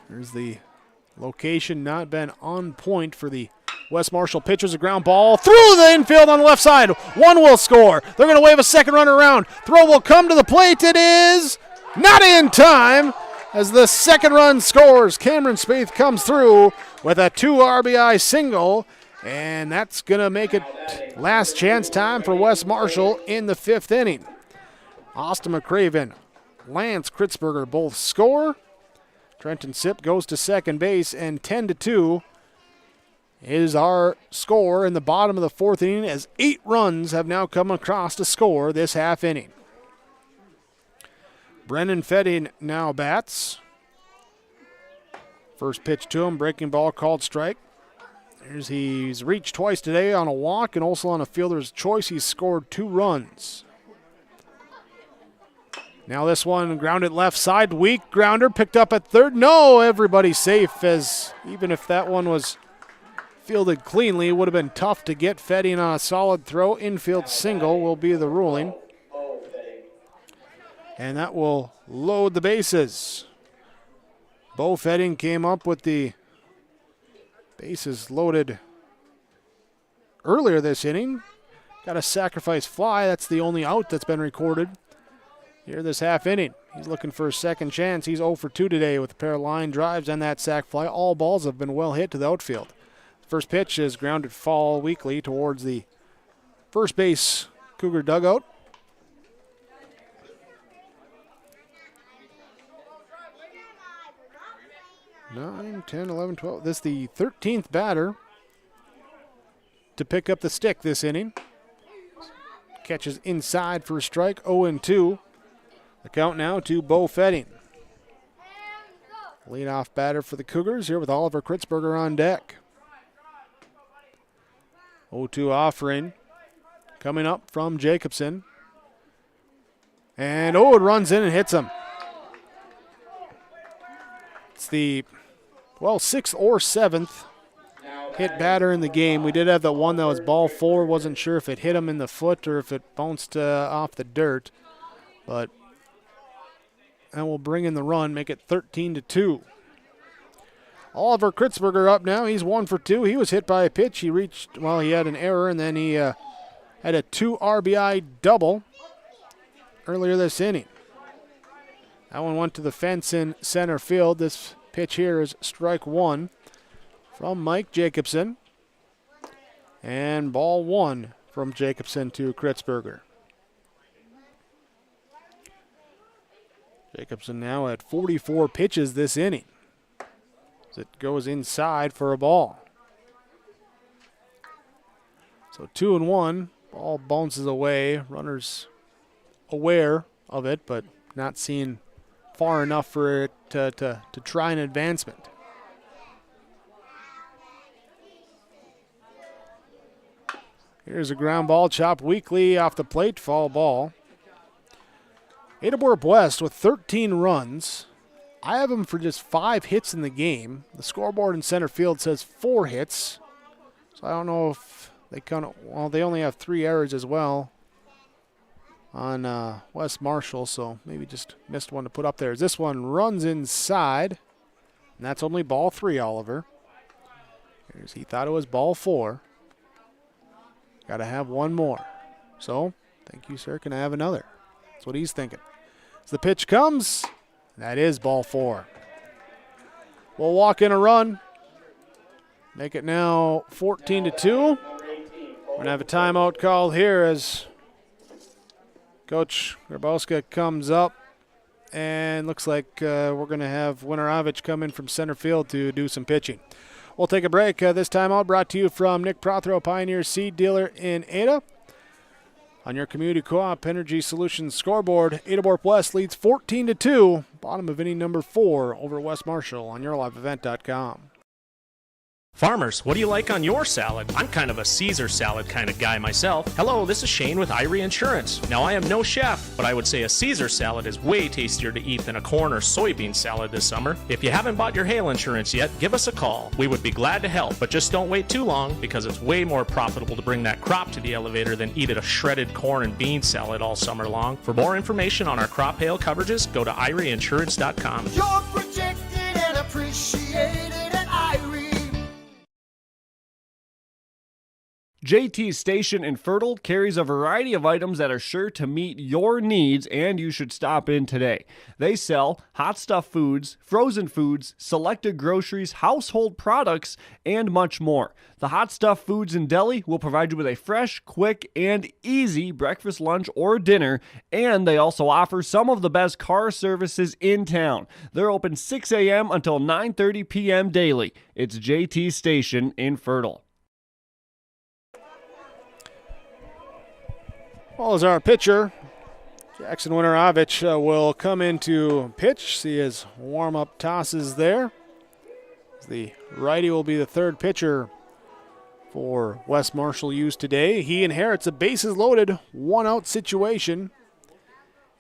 There's the location, not been on point for the West Marshall pitchers. A ground ball through the infield on the left side. 1 will score. They're going to wave a second runner around. Throw will come to the plate. It is not in time as the second run scores. Cameron Spaeth comes through with a 2 RBI single. And that's going to make it last chance time for West Marshall in the 5th inning. Austin McCraven, Lance Kritzberger both score. Trenton Sip goes to second base, and 10-2. is our score in the bottom of the fourth inning, as 8 runs have now come across to score this half inning. Brennan Fetting now bats. First pitch to him, breaking ball called strike. He's reached twice today on a walk and also on a fielder's choice. He's scored 2 runs. Now this one grounded left side, weak grounder, picked up at third. No, everybody's safe, as even if that one was fielded cleanly, it would have been tough to get Fetting on a solid throw. Infield single will be the ruling. And that will load the bases. Bo Fetting came up with the bases loaded earlier this inning. Got a sacrifice fly. That's the only out that's been recorded here this half inning. He's looking for a second chance. He's 0 for 2 today with a pair of line drives and that sac fly. All balls have been well hit to the outfield. First pitch is grounded foul weakly towards the first base Cougar dugout. 9, 10, 11, 12. This is the 13th batter to pick up the stick this inning. Catches inside for a strike, 0-2. The count now to Bo Fetting. Leadoff batter for the Cougars here with Oliver Kritzberger on deck. 0-2 offering coming up from Jacobson. And it runs in and hits him. It's the, 6th or 7th hit batter in the game. We did have the one that was ball 4. Wasn't sure if it hit him in the foot or if it bounced off the dirt. But that will bring in the run, make it 13-2. Oliver Kritzberger up now. He's 1 for 2. He was hit by a pitch. He had an error, and then he had a 2 RBI double earlier this inning. That one went to the fence in center field. This pitch here is strike 1 from Mike Jacobson. And ball 1 from Jacobson to Kritzberger. Jacobson now at 44 pitches this inning. As it goes inside for a ball. So 2-1. Ball bounces away. Runners aware of it, but not seen far enough for it to try an advancement. Here's a ground ball chopped weakly off the plate, foul ball. Ada-Borup West with 13 runs. I have them for just 5 hits in the game. The scoreboard in center field says 4 hits. So I don't know if they count. Well, they only have 3 errors as well on West Marshall, so maybe just missed one to put up there. As this one runs inside, and that's only ball 3, Oliver. He thought it was ball 4. Got to have one more. So, thank you, sir. Can I have another? That's what he's thinking. As the pitch comes, that is ball 4. We'll walk in a run. Make it now 14-2. We're going to have a timeout called here as Coach Grabowska comes up. And looks like we're going to have Winorovich come in from center field to do some pitching. We'll take a break. This timeout brought to you from Nick Prothero, Pioneer Seed Dealer in Ada. On your Community Co-op Energy Solutions scoreboard, Ada-Borup West leads 14-2. Bottom of inning number 4 over West Marshall on YourLiveEvent.com. Farmers, what do you like on your salad? I'm kind of a Caesar salad kind of guy myself. Hello, this is Shane with Irie Insurance. Now, I am no chef, but I would say a Caesar salad is way tastier to eat than a corn or soybean salad this summer. If you haven't bought your hail insurance yet, give us a call. We would be glad to help, but just don't wait too long because it's way more profitable to bring that crop to the elevator than eat a shredded corn and bean salad all summer long. For more information on our crop hail coverages, go to IrieInsurance.com. You're protected and appreciated at Irie. JT's Station in Fertile carries a variety of items that are sure to meet your needs, and you should stop in today. They sell hot stuff foods, frozen foods, selected groceries, household products, and much more. The Hot Stuff Foods and Deli will provide you with a fresh, quick, and easy breakfast, lunch, or dinner, and they also offer some of the best car services in town. They're open 6 a.m. until 9:30 p.m. daily. It's JT's Station in Fertile. Well, as our pitcher, Jackson Winterovich will come into pitch. See his warm-up tosses there. The righty will be the third pitcher for West Marshall U's today. He inherits a bases-loaded, one-out situation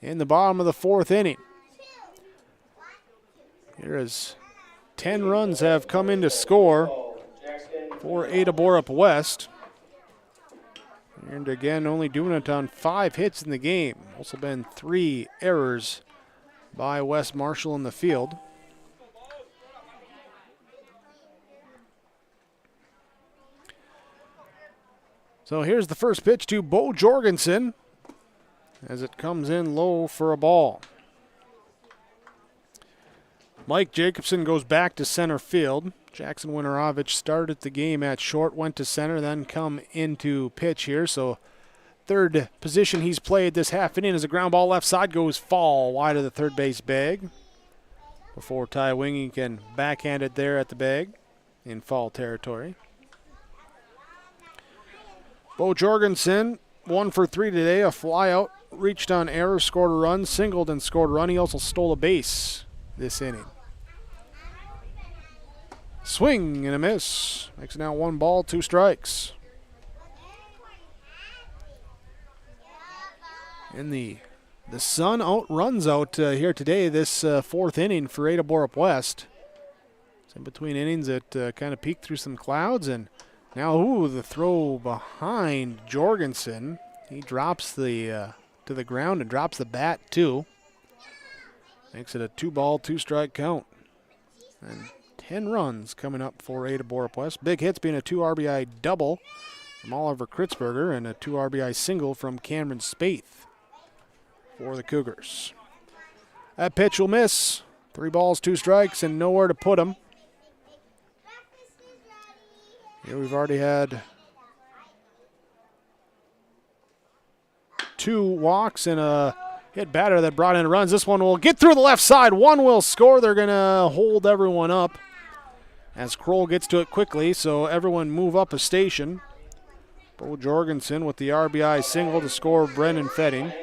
in the bottom of the fourth inning. Here is 10 runs have come in to score for Ada-Borup West. And again, only doing it on 5 hits in the game. Also been 3 errors by West Marshall in the field. So here's the first pitch to Bo Jorgensen as it comes in low for a ball. Mike Jacobson goes back to center field. Jackson Winterovich started the game at short, went to center, then come into pitch here. So third position he's played this half inning as a ground ball left side goes foul wide of the third base bag before Ty Wingy can backhand it there at the bag in foul territory. Bo Jorgensen, 1 for 3 today, a fly out, reached on error, scored a run, singled and scored a run. He also stole a base this inning. Swing and a miss. Makes it now 1 ball, 2 strikes. And the sun runs out here today, this fourth inning for Ada-Borup West. So in between innings, it kind of peeked through some clouds, and now, the throw behind Jorgensen. He drops to the ground and drops the bat too. Makes it a 2 ball, 2 strike count. And 10 runs coming up for Ada-Borup West. Big hits being a 2 RBI double from Oliver Kritzberger and a 2 RBI single from Cameron Spaeth for the Cougars. That pitch will miss. 3 balls, 2 strikes, and nowhere to put him. Here we've already had 2 walks and a hit batter that brought in runs. This one will get through the left side. One will score. They're going to hold everyone up as Kroll gets to it quickly, so everyone move up a station. Bo Jorgensen with the RBI single to score Brendan Fetting.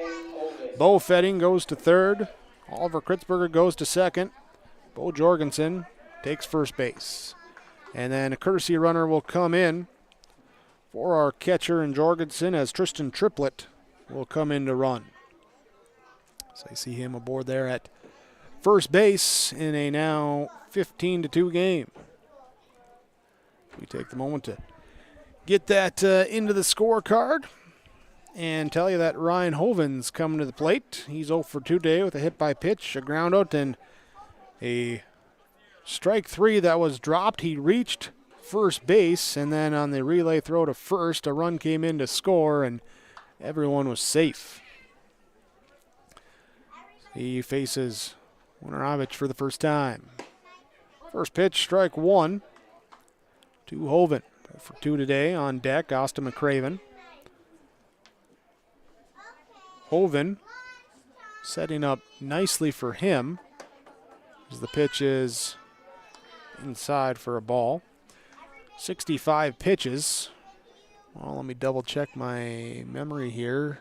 Bo Fetting goes to third. Oliver Kritzberger goes to second. Bo Jorgensen takes first base. And then a courtesy runner will come in for our catcher and Jorgensen as Tristan Triplett will come in to run. So you see him aboard there at first base in a now 15-2 game. We take the moment to get that into the scorecard and tell you that Ryan Hoven's coming to the plate. He's 0 for 2 today with a hit by pitch, a ground out, and a strike 3 that was dropped. He reached first base, and then on the relay throw to first, a run came in to score, and everyone was safe. He faces Winterovich for the first time. First pitch, strike 1 to Hoven. For 2 today on deck, Austin McCraven. Hoven setting up nicely for him as the pitch is inside for a ball. 65 pitches. Well, let me double check my memory here.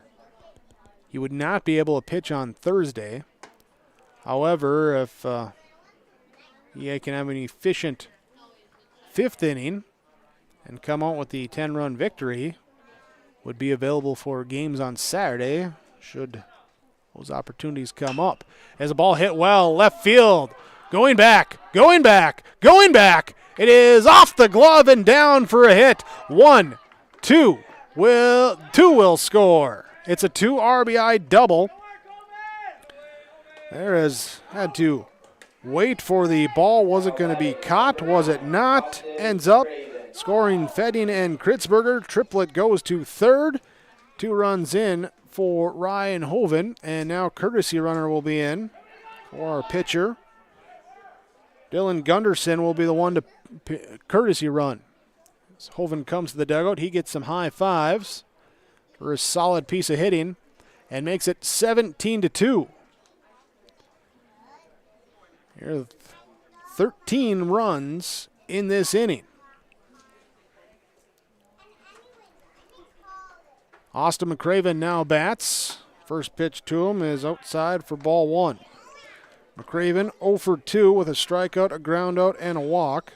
He would not be able to pitch on Thursday. However, if he can have an efficient 5th inning and come out with the 10-run victory, would be available for games on Saturday should those opportunities come up. As a ball hit well, left field. Going back, going back, going back. It is off the glove and down for a hit. 1, 2 will score. It's a 2 RBI double. There is had to wait for the ball. Was it going to be caught? Was it not? Ends up scoring Fetting and Kritzberger. Triplet goes to third. 2 runs in for Ryan Hoven, and now courtesy runner will be in for our pitcher. Dylan Gunderson will be the one to courtesy run. As Hoven comes to the dugout, he gets some high fives for a solid piece of hitting and makes it 17-2. Here are 13 runs in this inning. Austin McCraven now bats. First pitch to him is outside for ball 1. McCraven 0 for 2 with a strikeout, a groundout, and a walk.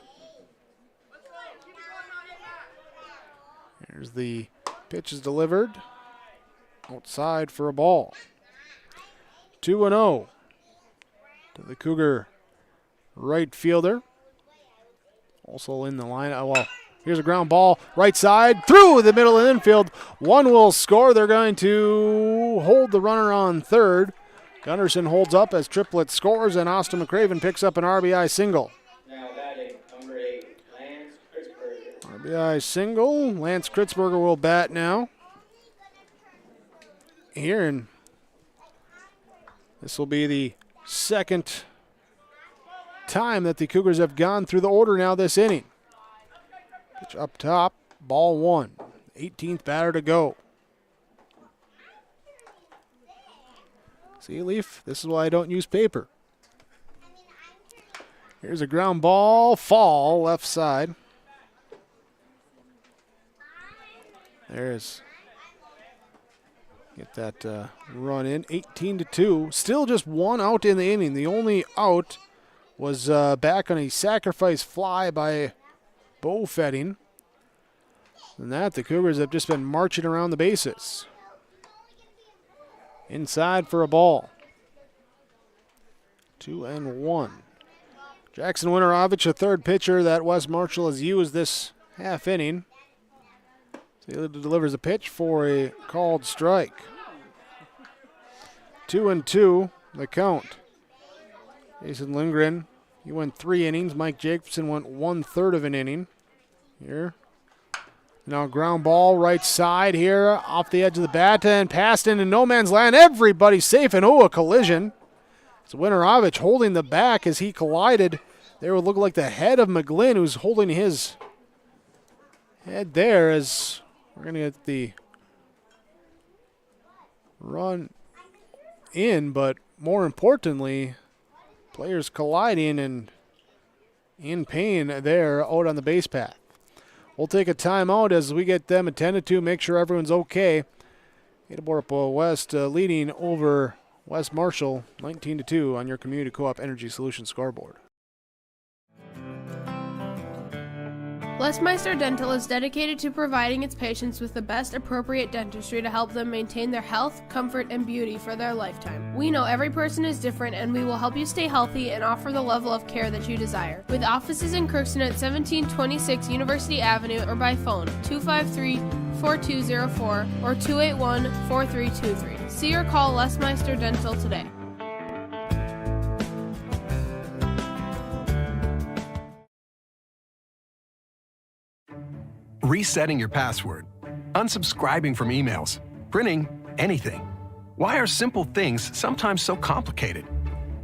Here's the pitch is delivered. Outside for a ball. 2-0 to the Cougar right fielder. Also in the line. Well, here's a ground ball. Right side through the middle of the infield. One will score. They're going to hold the runner on third. Gunderson holds up as Triplet scores, and Austin McCraven picks up an RBI single. Now batting, number 8, Lance Kritzberger. RBI single. Lance Kritzberger will bat now. Here, and this will be the second time that the Cougars have gone through the order now this inning. Pitch up top, ball 1. 18th batter to go. See, Leaf, this is why I don't use paper. Here's a ground ball, fall, left side. There's, get that run in, 18-2. Still just 1 out in the inning. The only out was back on a sacrifice fly by Bo Fetting. And that, the Cougars have just been marching around the bases. Inside for a ball. 2-1. Jackson Winterovich, a third pitcher that Wes Marshall has used this half inning. So he delivers a pitch for a called strike. 2-2, the count. Jason Lindgren, he went 3 innings. Mike Jacobson went 1/3 of an inning. Here. Now ground ball right side here off the edge of the bat and passed into no man's land. Everybody's safe, and a collision. It's Winterovich holding the back as he collided. There would look like the head of McGlynn, who's holding his head there, as we're going to get the run in, but more importantly, players colliding and in pain there out on the base path. We'll take a timeout as we get them attended to, make sure everyone's okay. Ada-Borup West leading over West Marshall 19-2 on your Community Co-op Energy Solutions scoreboard. Lesmeister Dental is dedicated to providing its patients with the best appropriate dentistry to help them maintain their health, comfort, and beauty for their lifetime. We know every person is different, and we will help you stay healthy and offer the level of care that you desire. With offices in Crookston at 1726 University Avenue or by phone 253-4204 or 281-4323. See or call Lesmeister Dental today. Resetting your password, unsubscribing from emails, printing anything. Why are simple things sometimes so complicated?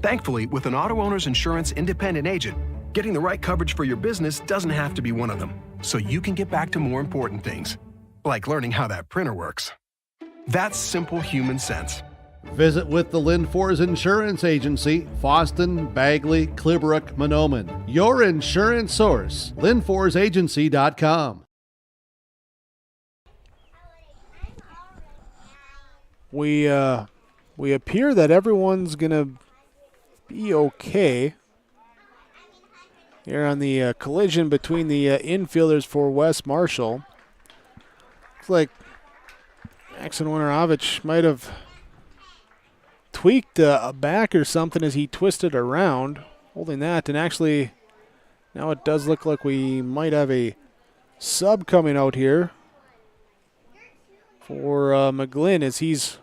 Thankfully, with an auto owner's insurance independent agent, getting the right coverage for your business doesn't have to be one of them, so you can get back to more important things, like learning how that printer works. That's simple human sense. Visit with the Lindfors Insurance Agency, Foston, Bagley, Clibrook, Monoman. Your insurance source, lindforsagency.com. We appear that everyone's going to be okay here on the collision between the infielders for West Marshall. Looks like Jackson Winterovich might have tweaked a back or something as he twisted around, holding that. And actually, now it does look like we might have a sub coming out here for McGlynn as he's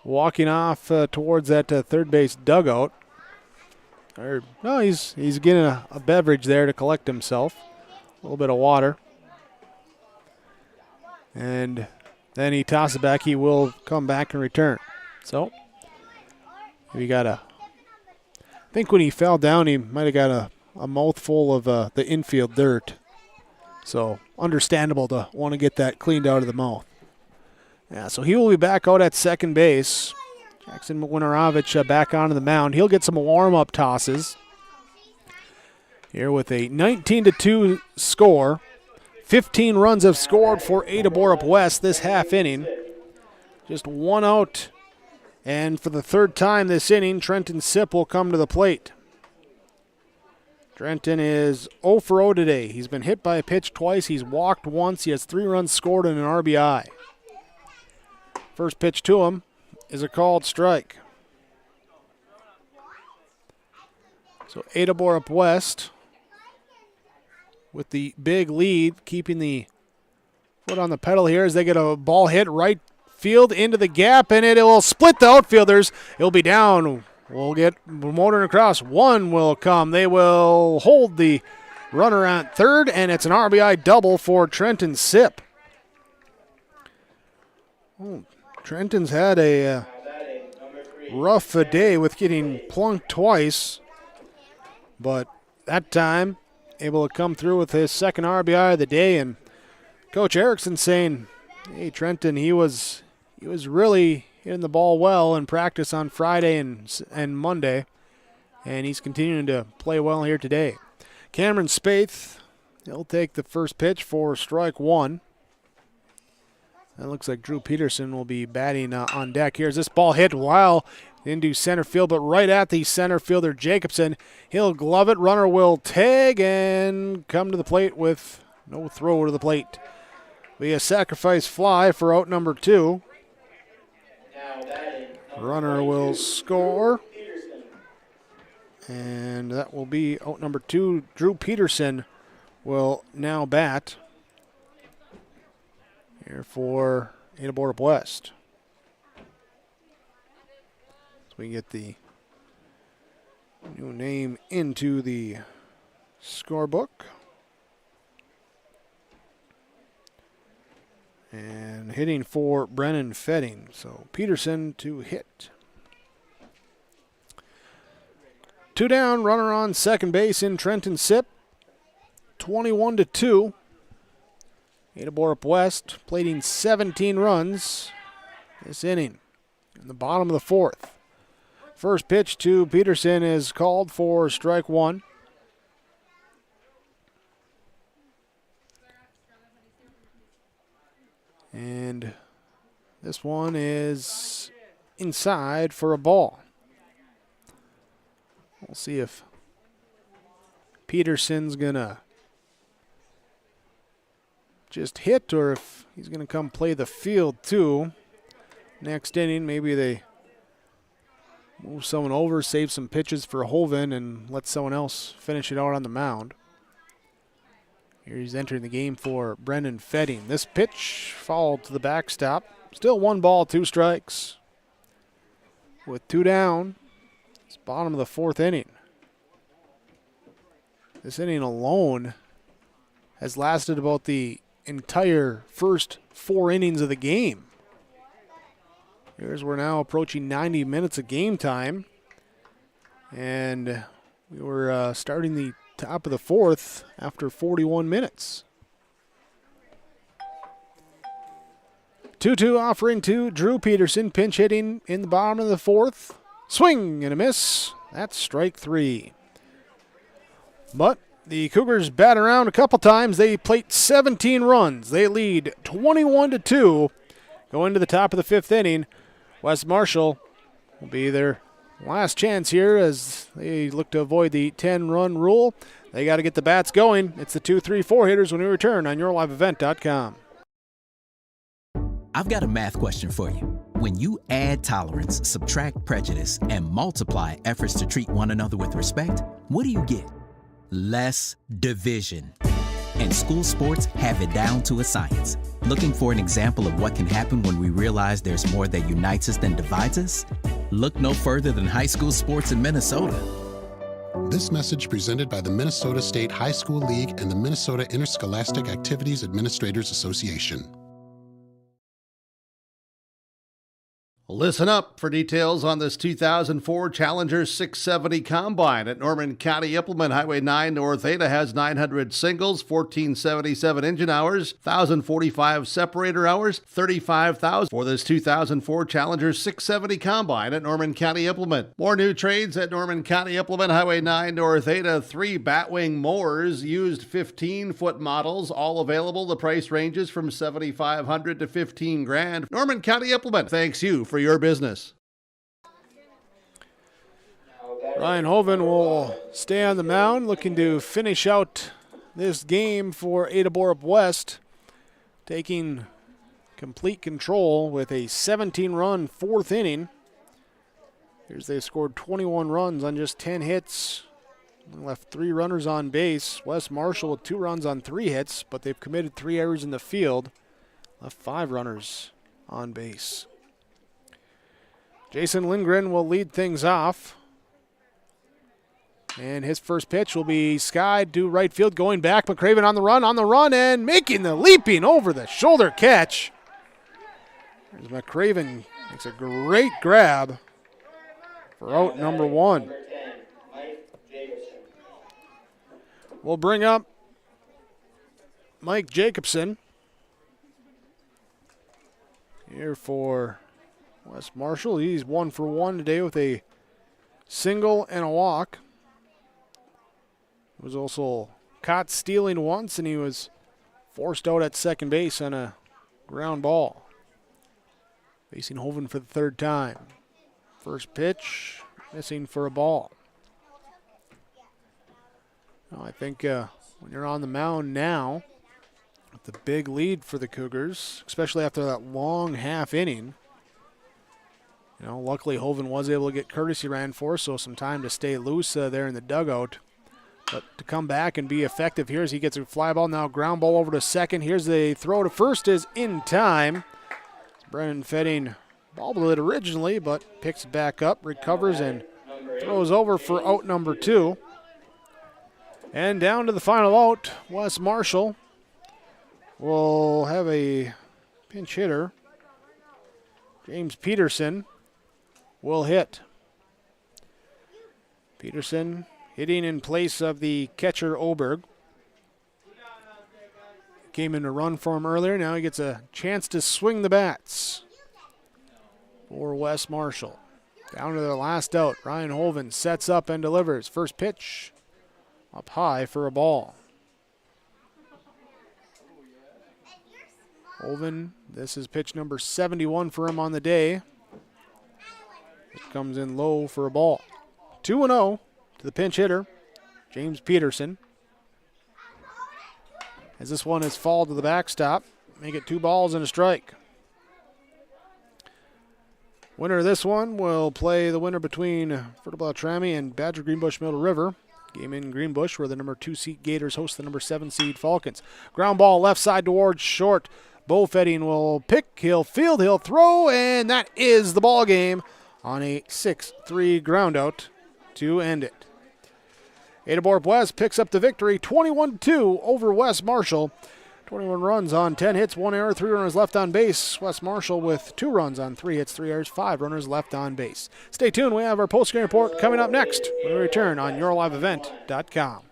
walking off towards that third base dugout. No, he's getting a beverage there to collect himself. A little bit of water. And then he tosses it back. He will come back and return. So, we got I think when he fell down, he might have got a mouthful of the infield dirt. So, understandable to want to get that cleaned out of the mouth. Yeah, so he will be back out at second base. Jackson Winorovich back onto the mound. He'll get some warm-up tosses. Here with a 19-2 score. 15 runs have scored for Ada-Borup West this half inning. Just one out. And for the third time this inning, Trenton Sipp will come to the plate. Trenton is 0 for 0 today. He's been hit by a pitch twice. He's walked once. He has 3 runs scored and an RBI. First pitch to him is a called strike. So Ada-Borup West with the big lead, keeping the foot on the pedal here as they get a ball hit right field into the gap, and it will split the outfielders. It'll be down. We'll get motoring across. One will come. They will hold the runner at third, and it's an RBI double for Trenton Sipp. Oh, Trenton's had a rough day with getting plunked twice, but that time able to come through with his second RBI of the day. And Coach Erickson saying, hey, Trenton, he was really hitting the ball well in practice on Friday and Monday, and he's continuing to play well here today. Cameron Spaeth, he'll take the first pitch for strike one. That looks like Drew Peterson will be batting on deck here. As this ball hit well into center field, but right at the center fielder Jacobson. He'll glove it. Runner will tag and come to the plate with no throw to the plate. Be a sacrifice fly for out number 2. Runner will score. And that will be out number 2. Drew Peterson will now bat here for Ada-Borup West. So we get the new name into the scorebook. And hitting for Brennan Fetting. So Peterson to hit. 2 down, runner on second base in Trenton Sipp. 21-2. Ada-Borup West plating 17 runs this inning in the bottom of the 4th. First pitch to Peterson is called for strike 1. And this one is inside for a ball. We'll see if Peterson's going to just hit or if he's going to come play the field too. Next inning, maybe they move someone over, save some pitches for Hoven, and let someone else finish it out on the mound. Here he's entering the game for Brendan Fetting. This pitch fouled to the backstop. Still 1 ball, 2 strikes. With 2 down, it's bottom of the 4th inning. This inning alone has lasted about the entire first 4 innings of the game. Here's we're now approaching 90 minutes of game time. And we were starting the top of the 4th after 41 minutes. 2-2 offering to Drew Peterson, pinch hitting in the bottom of the 4th. Swing and a miss. That's strike 3. But the Cougars bat around a couple times. They plate 17 runs. They lead 21-2. Go into the top of the 5th inning. West Marshall will be their last chance here as they look to avoid the 10-run rule. They got to get the bats going. It's the 2-3-4 hitters when we return on YourLiveEvent.com. I've got a math question for you. When you add tolerance, subtract prejudice, and multiply efforts to treat one another with respect, what do you get? Less division. And school sports have it down to a science. Looking for an example of what can happen when we realize there's more that unites us than divides us? Look no further than high school sports in Minnesota. This message presented by the Minnesota State High School League and the Minnesota Interscholastic Activities Administrators Association. Listen up for details on this 2004 Challenger 670 Combine at Norman County Implement. Highway 9 North Ada has 900 singles, 1477 engine hours, 1,045 separator hours, 35,000 for this 2004 Challenger 670 Combine at Norman County Implement. More new trades at Norman County Implement. Highway 9 North Ada, 3 Batwing mowers, used 15-foot models, all available. The price ranges from $7,500 to $15,000. Norman County Implement thanks you for your business. Ryan Hoven will stay on the mound, looking to finish out this game for Ada-Borup West, taking complete control with a 17-run fourth inning. Here's they scored 21 runs on just 10 hits. Left 3 runners on base. Wes Marshall with 2 runs on 3 hits, but they've committed 3 errors in the field. Left 5 runners on base. Jason Lindgren will lead things off. And his first pitch will be skied to right field, going back. McCraven on the run, and making the leaping over the shoulder catch. There's McCraven, makes a great grab for out number 1. We'll bring up Mike Jacobson here for Wes Marshall. He's 1 for 1 today with a single and a walk. He was also caught stealing once, and he was forced out at second base on a ground ball. Facing Hoven for the 3rd time. First pitch, missing for a ball. Now, I think when you're on the mound now, with the big lead for the Cougars, especially after that long half inning, luckily Hoven was able to get courtesy ran for, so some time to stay loose there in the dugout. But to come back and be effective here as he gets a fly ball, now ground ball over to second. Here's the throw to first is in time. Brennan Fetting bobbled it originally, but picks it back up, recovers, and throws over for out number 2. And down to the final out, Wes Marshall will have a pinch hitter. James Peterson will hit. Peterson hitting in place of the catcher Oberg. Came in to run for him earlier. Now he gets a chance to swing the bats for Wes Marshall. Down to the last out. Ryan Hoven sets up and delivers. First pitch up high for a ball. Hoven, this is pitch number 71 for him on the day. It comes in low for a ball. 2-0 to the pinch hitter, James Peterson. As this one is fall to the backstop, make it 2 balls and a strike. Winner of this one will play the winner between Fertile Beltrami and Badger Greenbush Middle River. Game in Greenbush, where the number 2 seed Gators host the number 7 seed Falcons. Ground ball left side towards short. Bo Fetting will pick, he'll field, he'll throw, and that is the ball game on a 6-3 groundout to end it. Ada-Borup West picks up the victory 21-2 over Wes Marshall. 21 runs on 10 hits, 1 error, 3 runners left on base. Wes Marshall with 2 runs on 3 hits, 3 errors, 5 runners left on base. Stay tuned, we have our post-game report coming up next when we return on YourLiveEvent.com.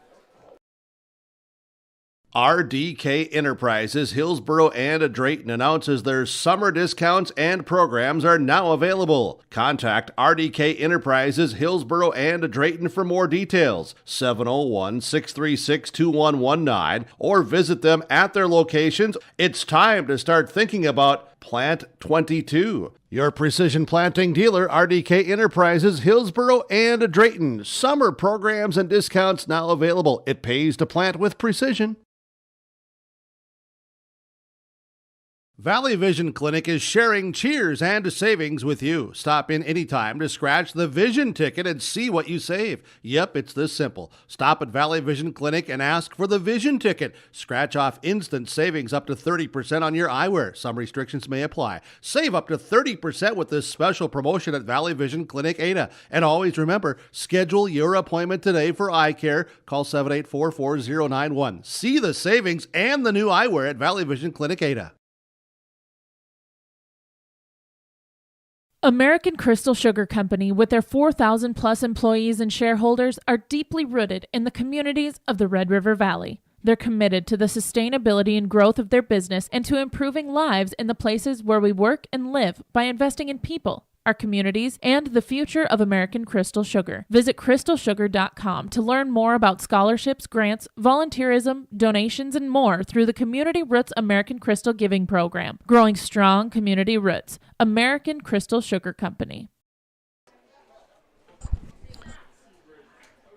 RDK Enterprises, Hillsboro and Drayton announces their summer discounts and programs are now available. Contact RDK Enterprises, Hillsboro and Drayton for more details, 701-636-2119, or visit them at their locations. It's time to start thinking about Plant 22. Your precision planting dealer, RDK Enterprises, Hillsboro and Drayton. Summer programs and discounts now available. It pays to plant with precision. Valley Vision Clinic is sharing cheers and savings with you. Stop in anytime to scratch the vision ticket and see what you save. Yep, it's this simple. Stop at Valley Vision Clinic and ask for the vision ticket. Scratch off instant savings up to 30% on your eyewear. Some restrictions may apply. Save up to 30% with this special promotion at Valley Vision Clinic Ada. And always remember, schedule your appointment today for eye care. Call 784-4091. See the savings and the new eyewear at Valley Vision Clinic Ada. American Crystal Sugar Company, with their 4,000 plus employees and shareholders, are deeply rooted in the communities of the Red River Valley. They're committed to the sustainability and growth of their business and to improving lives in the places where we work and live by investing in people, our communities, and the future of American Crystal Sugar. Visit crystalsugar.com to learn more about scholarships, grants, volunteerism, donations, and more through the Community Roots American Crystal Giving Program. Growing strong community roots. American Crystal Sugar Company.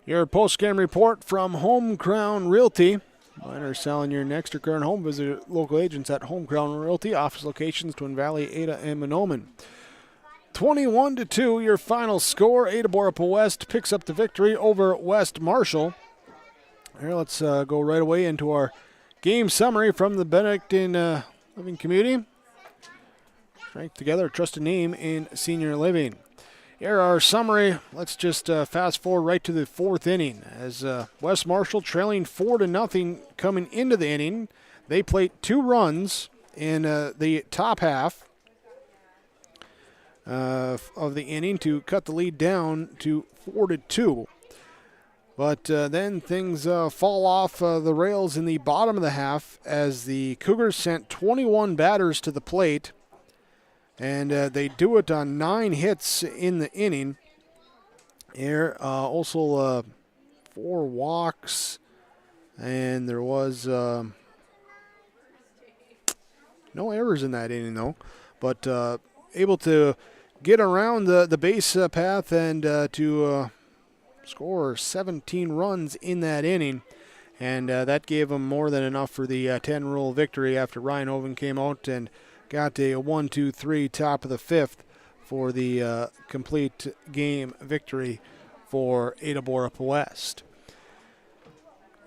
Your post-game report from Home Crown Realty. Buying or selling your next or current home, visit local agents at Home Crown Realty. Office locations: Twin Valley, Ada, and Mahnomen. 21-2, your final score. Ada-Borup West picks up the victory over West Marshall. Here, let's go right away into our game summary from the Benedictine Living Community. Strength together, trusted name in senior living. Here, our summary. Let's just fast forward right to the fourth inning. As West Marshall trailing 4-0 coming into the inning. They played 2 runs in the top half of the inning to cut the lead down to 4-2. But then things fall off the rails in the bottom of the half as the Cougars sent 21 batters to the plate. And they do it on 9 hits in the inning. Here, also 4 walks. And there was no errors in that inning, though. But able to get around the base path and to score 17 runs in that inning. And that gave them more than enough for the 10-rule victory after Ryan Oven came out and got a 1-2-3 top of the 5th for the complete game victory for Ada-Borup West.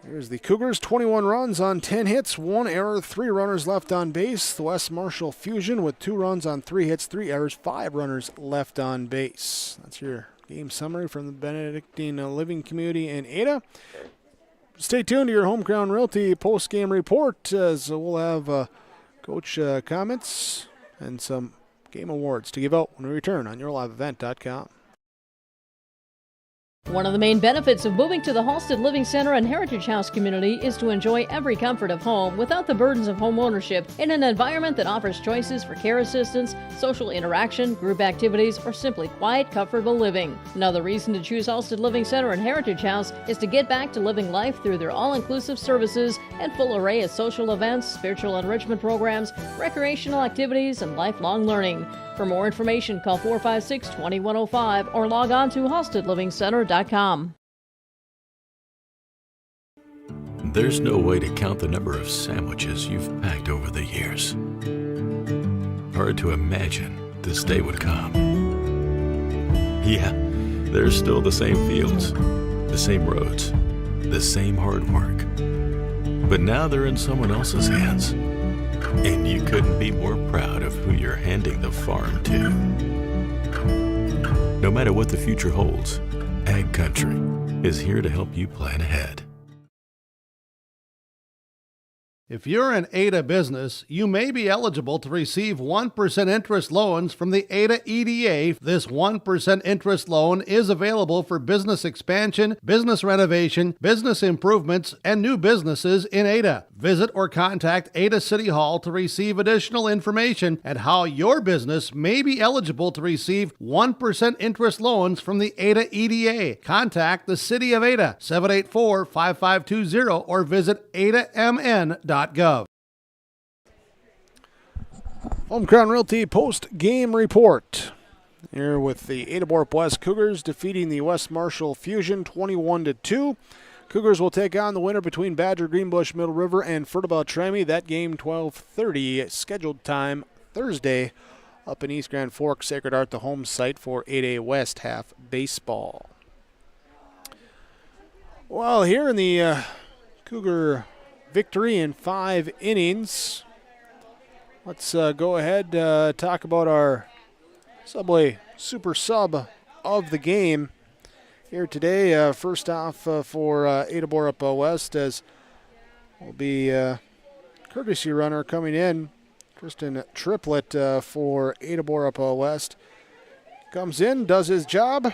Here's the Cougars, 21 runs on 10 hits, 1 error, 3 runners left on base. The West Marshall Fusion with 2 runs on 3 hits, 3 errors, 5 runners left on base. That's your game summary from the Benedictine Living Community in Ada. Stay tuned to your Home Crown Realty post-game report as we'll have coach comments and some game awards to give out when we return on yourliveevent.com. One of the main benefits of moving to the Halsted Living Center and Heritage House community is to enjoy every comfort of home without the burdens of home ownership in an environment that offers choices for care assistance, social interaction, group activities, or simply quiet, comfortable living. Another reason to choose Halsted Living Center and Heritage House is to get back to living life through their all-inclusive services and full array of social events, spiritual enrichment programs, recreational activities, and lifelong learning. For more information, call 456-2105 or log on to halstedlivingcenter.com. There's no way to count the number of sandwiches you've packed over the years. Hard to imagine this day would come. Yeah, there's still the same fields, the same roads, the same hard work. But now they're in someone else's hands. And you couldn't be more proud of who you're handing the farm to. No matter what the future holds, Ag Country is here to help you plan ahead. If you're an Ada business, you may be eligible to receive 1% interest loans from the Ada EDA. This 1% interest loan is available for business expansion, business renovation, business improvements, and new businesses in Ada. Visit or contact Ada City Hall to receive additional information at how your business may be eligible to receive 1% interest loans from the Ada EDA. Contact the City of Ada, 784-5520, or visit adamn.gov. Home Crown Realty post-game report. Here with the Ada-Borup West Cougars defeating the West Marshall Fusion 21-2. Cougars will take on the winner between Badger, Greenbush, Middle River, and Furtaba-Tremy. That game 12:30 scheduled time Thursday up in East Grand Forks. Sacred Heart, the home site for 8A West half baseball. Well, here in the Cougar victory in 5 innings, let's go ahead talk about our Subway Super Sub of the game here today. First off for Ada-Borup West, as will be courtesy runner coming in, Kristen Triplett for Ada-Borup West. Comes in, does his job,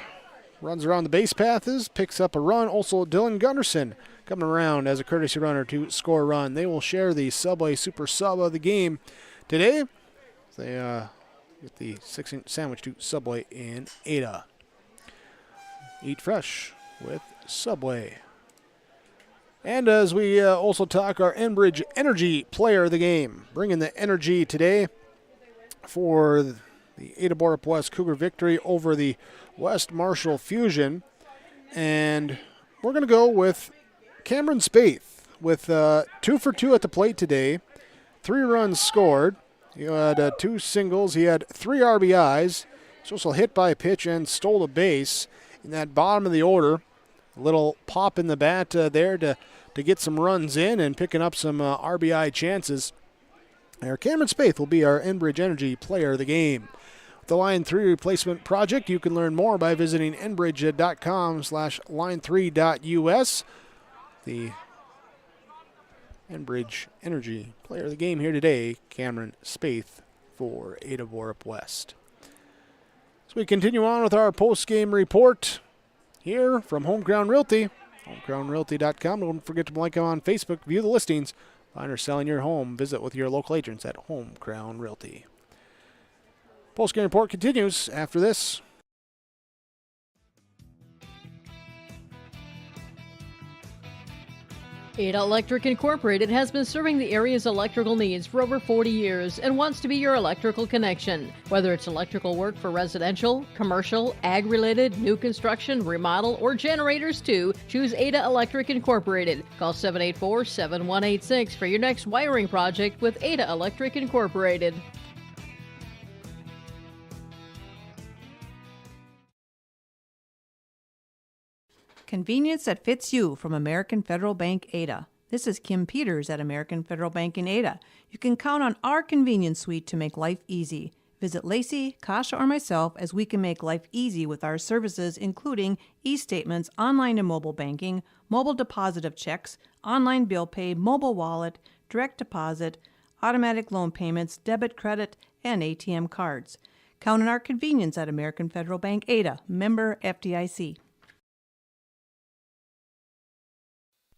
runs around the base paths, picks up a run. Also, Dylan Gunderson coming around as a courtesy runner to score a run. They will share the Subway Super Sub of the game today. They get the 6-inch sandwich to Subway in Ada. Eat fresh with Subway. And as we also talk, our Enbridge Energy Player of the Game, bringing the energy today for the Ada-Borup West Cougar victory over the West Marshall Fusion. And we're going to go with Cameron Spaeth with 2 for 2 at the plate today, 3 runs scored. He had 2 singles. He had 3 RBIs. He's also hit by a pitch and stole a base in that bottom of the order. A little pop in the bat there to get some runs in and picking up some RBI chances. Our Cameron Spaeth will be our Enbridge Energy Player of the Game. With the Line 3 replacement project, you can learn more by visiting enbridge.com/line3.us. The Enbridge Energy Player of the Game here today, Cameron Spaeth for Ada-Borup West. So we continue on with our post-game report here from Homecrown Realty, homecrownrealty.com. Don't forget to like them on Facebook, view the listings, find or selling your home. Visit with your local agents at Homecrown Realty. Post-game report continues after this. Ada Electric Incorporated has been serving the area's electrical needs for over 40 years and wants to be your electrical connection. Whether it's electrical work for residential, commercial, ag-related, new construction, remodel, or generators too, choose Ada Electric Incorporated. Call 784-7186 for your next wiring project with Ada Electric Incorporated. Convenience that fits you from American Federal Bank Ada. This is Kim Peters at American Federal Bank in Ada. You can count on our convenience suite to make life easy. Visit Lacey, Kasha, or myself as we can make life easy with our services, including e-statements, online and mobile banking, mobile deposit of checks, online bill pay, mobile wallet, direct deposit, automatic loan payments, debit, credit, and ATM cards. Count on our convenience at American Federal Bank Ada, member FDIC.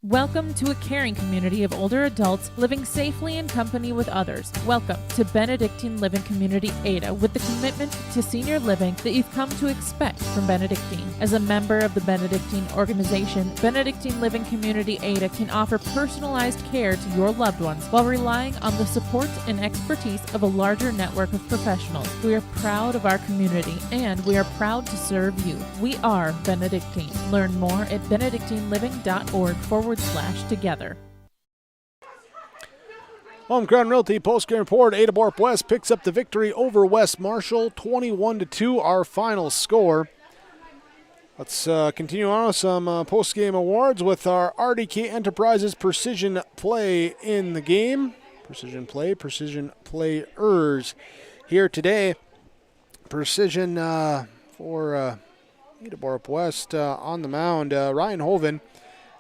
Welcome to a caring community of older adults living safely in company with others. Welcome to Benedictine Living Community Ada, with the commitment to senior living that you've come to expect from Benedictine. As a member of the Benedictine organization, Benedictine Living Community Ada can offer personalized care to your loved ones while relying on the support and expertise of a larger network of professionals. We are proud of our community and we are proud to serve you. We are Benedictine. Learn more at benedictineliving.org/together. Homecrown Realty post-game report. Ada-Borup West picks up the victory over West Marshall, 21-2, our final score. Let's continue on with some post-game awards with our RDK Enterprises Precision Play in the game. Precision players here today. Precision for Ada-Borup West on the mound. Ryan Hoven.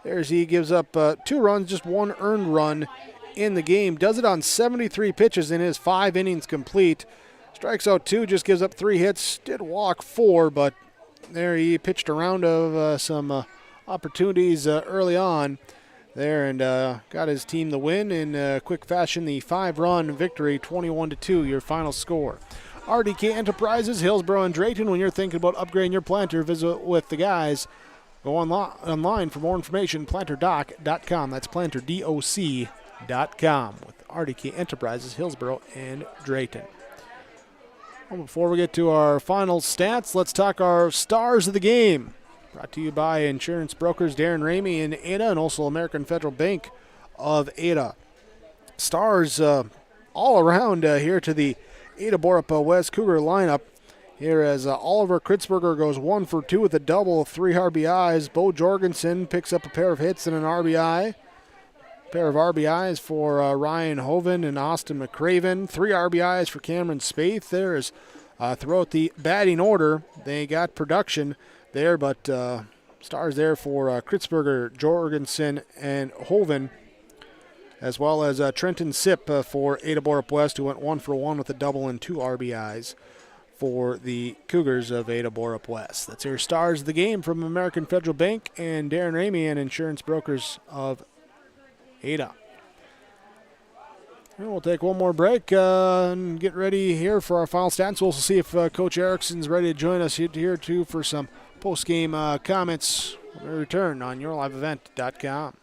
There's he gives up 2 runs, just 1 earned run in the game. Does it on 73 pitches in his 5 innings complete. Strikes out 2, just gives up 3 hits. Did walk 4, but there he pitched a round of some opportunities early on there and got his team the win in quick fashion. The 5-run victory, 21-2, your final score. RDK Enterprises, Hillsborough and Drayton. When you're thinking about upgrading your planter, visit with the guys. Go online for more information, planterdoc.com. That's planterdoc.com with RDK Enterprises, Hillsborough, and Drayton. Well, before we get to our final stats, let's talk our stars of the game. Brought to you by insurance brokers Darren Ramey in Ada and also American Federal Bank of Ada. Stars all around here to the Ada-Borup West Cougar lineup. Here as Oliver Kritzberger goes 1 for 2 with a double, 3 RBIs. Bo Jorgensen picks up a pair of hits and an RBI. Pair of RBIs for Ryan Hoven and Austin McCraven. 3 RBIs for Cameron Spaeth. There's throughout the batting order, they got production there, but stars there for Kritzberger, Jorgensen, and Hoven, as well as Trenton Sipp for Ada-Borup West, who went 1 for 1 with a double and 2 RBIs for the Cougars of Ada-Borup West. That's your stars of the game from American Federal Bank and Darren Ramey and Insurance Brokers of Ada. And we'll take one more break and get ready here for our final stats. We'll see if Coach Erickson's ready to join us here too for some post-game comments when we return on yourliveevent.com.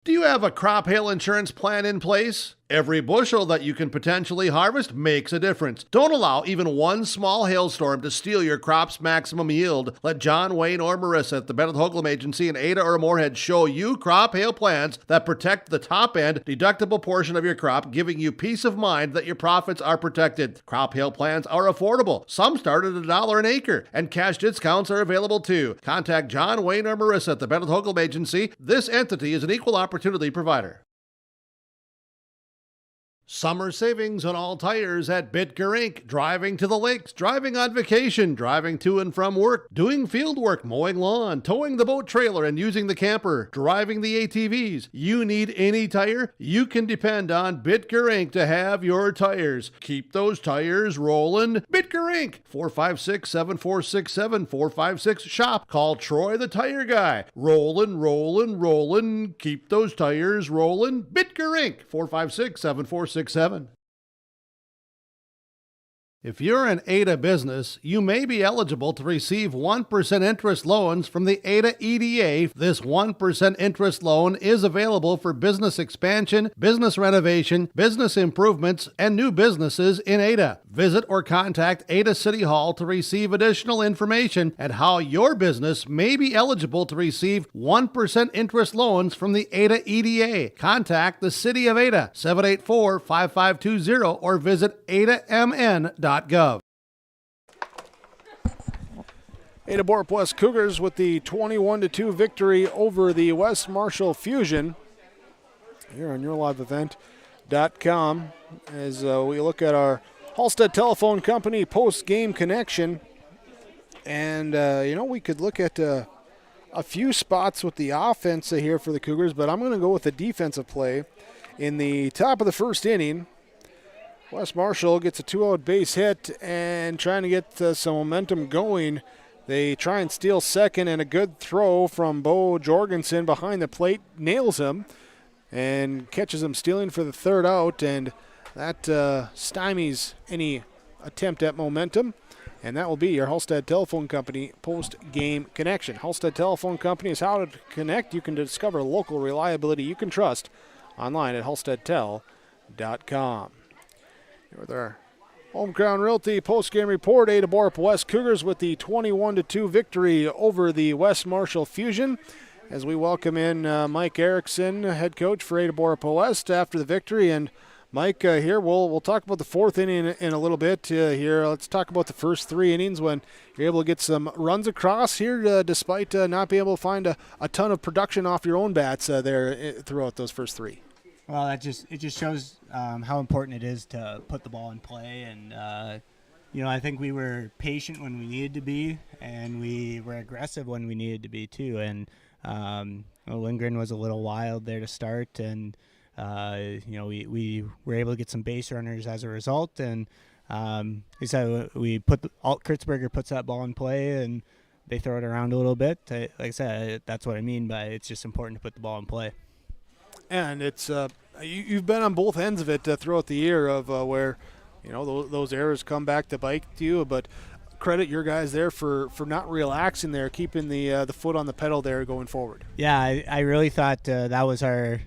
Do you have a crop hail insurance plan in place? Every bushel that you can potentially harvest makes a difference. Don't allow even one small hailstorm to steal your crop's maximum yield. Let John, Wayne, or Marissa at the Bennett Hoagland Agency in Ada or Moorhead show you crop hail plans that protect the top-end deductible portion of your crop, giving you peace of mind that your profits are protected. Crop hail plans are affordable. Some start at $1 an acre, and cash discounts are available too. Contact John, Wayne, or Marissa at the Bennett Hoagland Agency. This entity is an equal opportunity provider. Summer savings on all tires at Bitger Inc. Driving to the lakes, driving on vacation, driving to and from work, doing field work, mowing lawn, towing the boat trailer and using the camper, driving the ATVs. You need any tire? You can depend on Bitger Inc. to have your tires. Keep those tires rolling. Bitger Inc. 456-7467, 456-SHOP. Call Troy the Tire Guy. Rollin', rollin', rollin'. Keep those tires rolling. Bitger Inc. 456-7467. If you're an Ada business, you may be eligible to receive 1% interest loans from the Ada EDA. This 1% interest loan is available for business expansion, business renovation, business improvements, and new businesses in Ada. Visit or contact Ada City Hall to receive additional information and how your business may be eligible to receive 1% interest loans from the Ada EDA. Contact the City of Ada, 784-5520, or visit adamn.gov. Ada-Borup West Cougars with the 21-2 victory over the West Marshall Fusion here on yourliveevent.com as we look at our Halstead Telephone Company post-game connection. And, we could look at a few spots with the offense here for the Cougars, but I'm going to go with the defensive play. In the top of the first inning, West Marshall gets a 2-out base hit and trying to get some momentum going. They try and steal second, and a good throw from Bo Jorgensen behind the plate nails him and catches him stealing for the 3rd out, and that stymies any attempt at momentum. And that will be your Halstead Telephone Company post-game connection. Halstead Telephone Company is how to connect. You can discover local reliability you can trust online at halsteadtel.com. Here with our Home Crown Realty post-game report, Ada-Borup West Cougars with the 21-2 victory over the West Marshall Fusion. As we welcome in Mike Erickson, head coach for Ada-Borup West after the victory. And Mike, here we'll talk about the 4th inning in a little bit here. Let's talk about the first 3 innings when you're able to get some runs across here despite not being able to find a ton of production off your own bats there throughout those first 3. Well, it just shows how important it is to put the ball in play, and I think we were patient when we needed to be, and we were aggressive when we needed to be too. And Lindgren was a little wild there to start, and we were able to get some base runners as a result. And Kritzberger puts that ball in play, and they throw it around a little bit. Like I said, that's what I mean by it's just important to put the ball in play. And it's you've been on both ends of it throughout the year of where those errors come back to bite you, but credit your guys there for not relaxing there, keeping the foot on the pedal there going forward. Yeah, I really thought that was our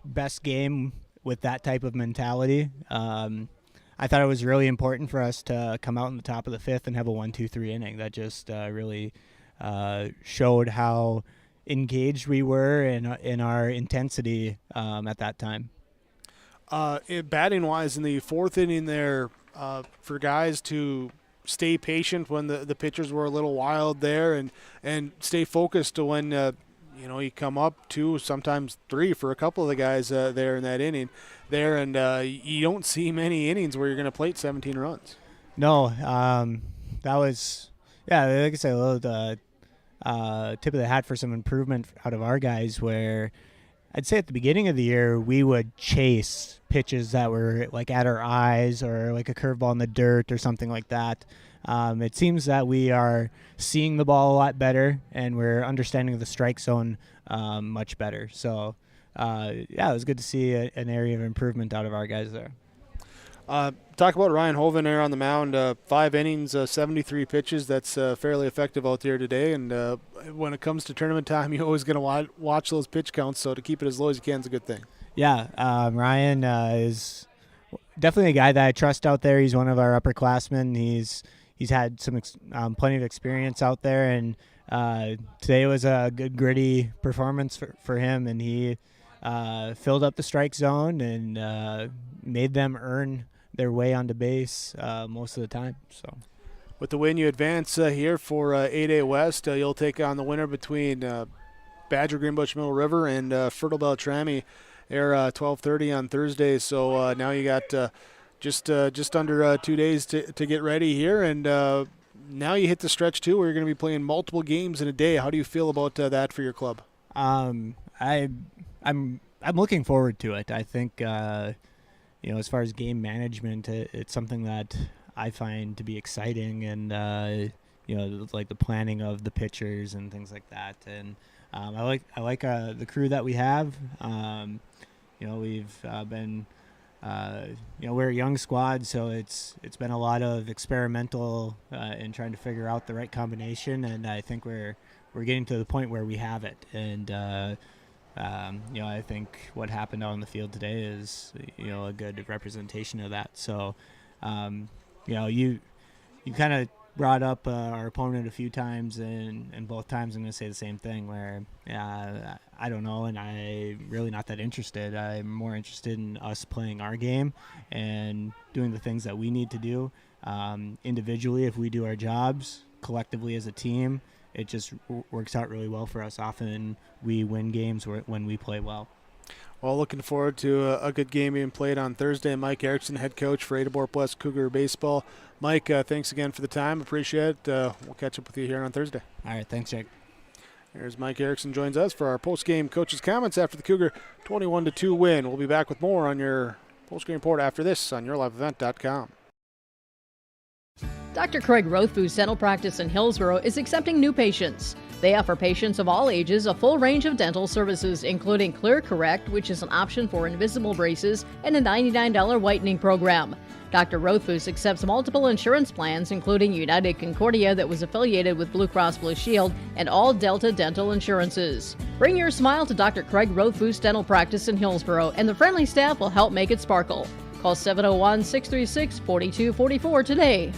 best game with that type of mentality. I thought it was really important for us to come out in the top of the fifth and have a 1-2-3 inning. That just really showed how engaged we were in our intensity at that time. Batting-wise, in the fourth inning there, for guys to stay patient when the pitchers were a little wild there and stay focused to when you come up 2, sometimes 3 for a couple of the guys there in that inning there, and you don't see many innings where you're going to plate 17 runs. No, that was, like I said, a little tip of the hat for some improvement out of our guys, where I'd say at the beginning of the year we would chase pitches that were like at our eyes or like a curveball in the dirt or something like that. It seems that we are seeing the ball a lot better and we're understanding the strike zone much better. So, it was good to see an area of improvement out of our guys there. Talk about Ryan Hoven there on the mound. 5 innings, 73 pitches. That's fairly effective out there today. And when it comes to tournament time, you're always going to watch those pitch counts. So to keep it as low as you can is a good thing. Yeah, Ryan is definitely a guy that I trust out there. He's one of our upperclassmen. He's had some plenty of experience out there, and today was a good gritty performance for him. And he filled up the strike zone and made them earn their way onto base most of the time. So, with the win, you advance here for 8A West. You'll take on the winner between Badger Greenbush Middle River and Fertile Beltrami. Air 12:30 on Thursday. So now you got just under 2 days to get ready here, and now you hit the stretch too, where you're going to be playing multiple games in a day. How do you feel about that for your club? I'm looking forward to it. I think as far as game management, it's something that I find to be exciting, and like the planning of the pitchers and things like that. And I like the crew that we have. We've been we're a young squad, so it's been a lot of experimental in trying to figure out the right combination, and I think we're getting to the point where we have it. And I think what happened out on the field today is a good representation of that. So you kind of brought up our opponent a few times, and both times I'm going to say the same thing, where I don't know, and I'm really not that interested. I'm more interested in us playing our game and doing the things that we need to do individually. If we do our jobs collectively as a team, it just works out really well for us. Often we win games when we play well. Well, looking forward to a good game being played on Thursday. Mike Erickson, head coach for Ada-Borup West Cougar Baseball. Mike, thanks again for the time. Appreciate it. We'll catch up with you here on Thursday. All right, thanks, Jake. Here's Mike Erickson joins us for our post-game coaches' comments after the Cougar 21-2 win. We'll be back with more on your post-game report after this on yourliveevent.com. Dr. Craig Rothfuss Dental Practice in Hillsborough is accepting new patients. They offer patients of all ages a full range of dental services, including Clear Correct, which is an option for invisible braces, and a $99 whitening program. Dr. Rothfuss accepts multiple insurance plans, including United Concordia, that was affiliated with Blue Cross Blue Shield, and all Delta dental insurances. Bring your smile to Dr. Craig Rothfuss Dental Practice in Hillsborough, and the friendly staff will help make it sparkle. Call 701-636-4244 today.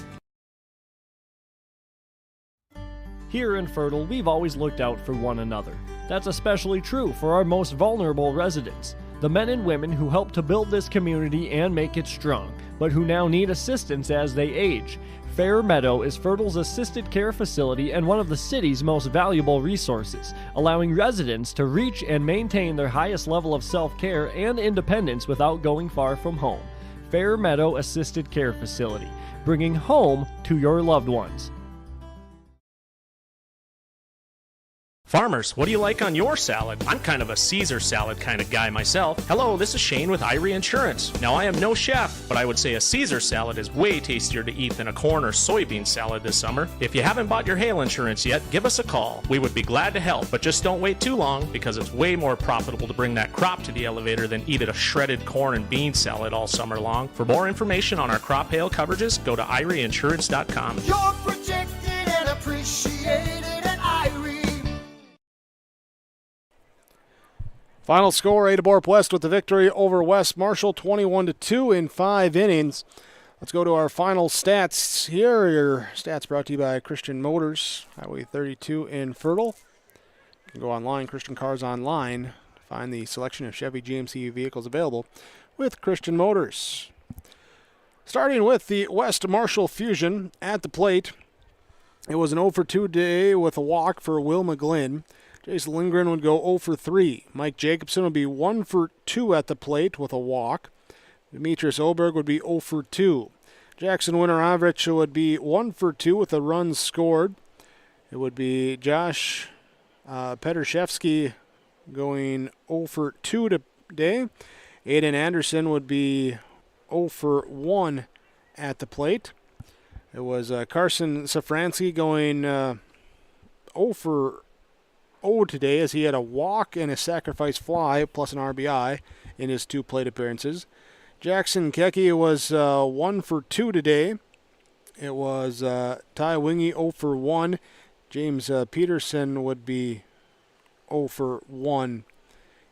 Here in Fertile, we've always looked out for one another. That's especially true for our most vulnerable residents, the men and women who help to build this community and make it strong, but who now need assistance as they age. Fair Meadow is Fertile's assisted care facility and one of the city's most valuable resources, allowing residents to reach and maintain their highest level of self-care and independence without going far from home. Fair Meadow Assisted Care Facility, bringing home to your loved ones. Farmers, what do you like on your salad? I'm kind of a Caesar salad kind of guy myself. Hello, this is Shane with Irie Insurance. Now, I am no chef, but I would say a Caesar salad is way tastier to eat than a corn or soybean salad this summer. If you haven't bought your hail insurance yet, give us a call. We would be glad to help, but just don't wait too long, because it's way more profitable to bring that crop to the elevator than eat a shredded corn and bean salad all summer long. For more information on our crop hail coverages, go to IrieInsurance.com. You're protected and appreciated at Irie. Final score, Ada-Borup West with the victory over West Marshall, 21-2 in 5 innings. Let's go to our final stats here. Your stats brought to you by Christian Motors, Highway 32 in Fertile. You can go online, Christian Cars Online, to find the selection of Chevy GMC vehicles available with Christian Motors. Starting with the West Marshall Fusion at the plate, it was an 0 for 2 day with a walk for Will McGlynn. Jason Lindgren would go 0 for 3. Mike Jacobson would be 1 for 2 at the plate with a walk. Demetrius Oberg would be 0 for 2. Jackson Winterovich would be 1 for 2 with a run scored. It would be Josh Petershevsky going 0 for 2 today. Aiden Anderson would be 0 for 1 at the plate. It was Carson Safransky going 0 for 0 today as he had a walk and a sacrifice fly plus an RBI in his 2 plate appearances. Jackson Keke was 1 for 2 today. It was Ty Wingy 0 for 1. James Peterson would be 0 for 1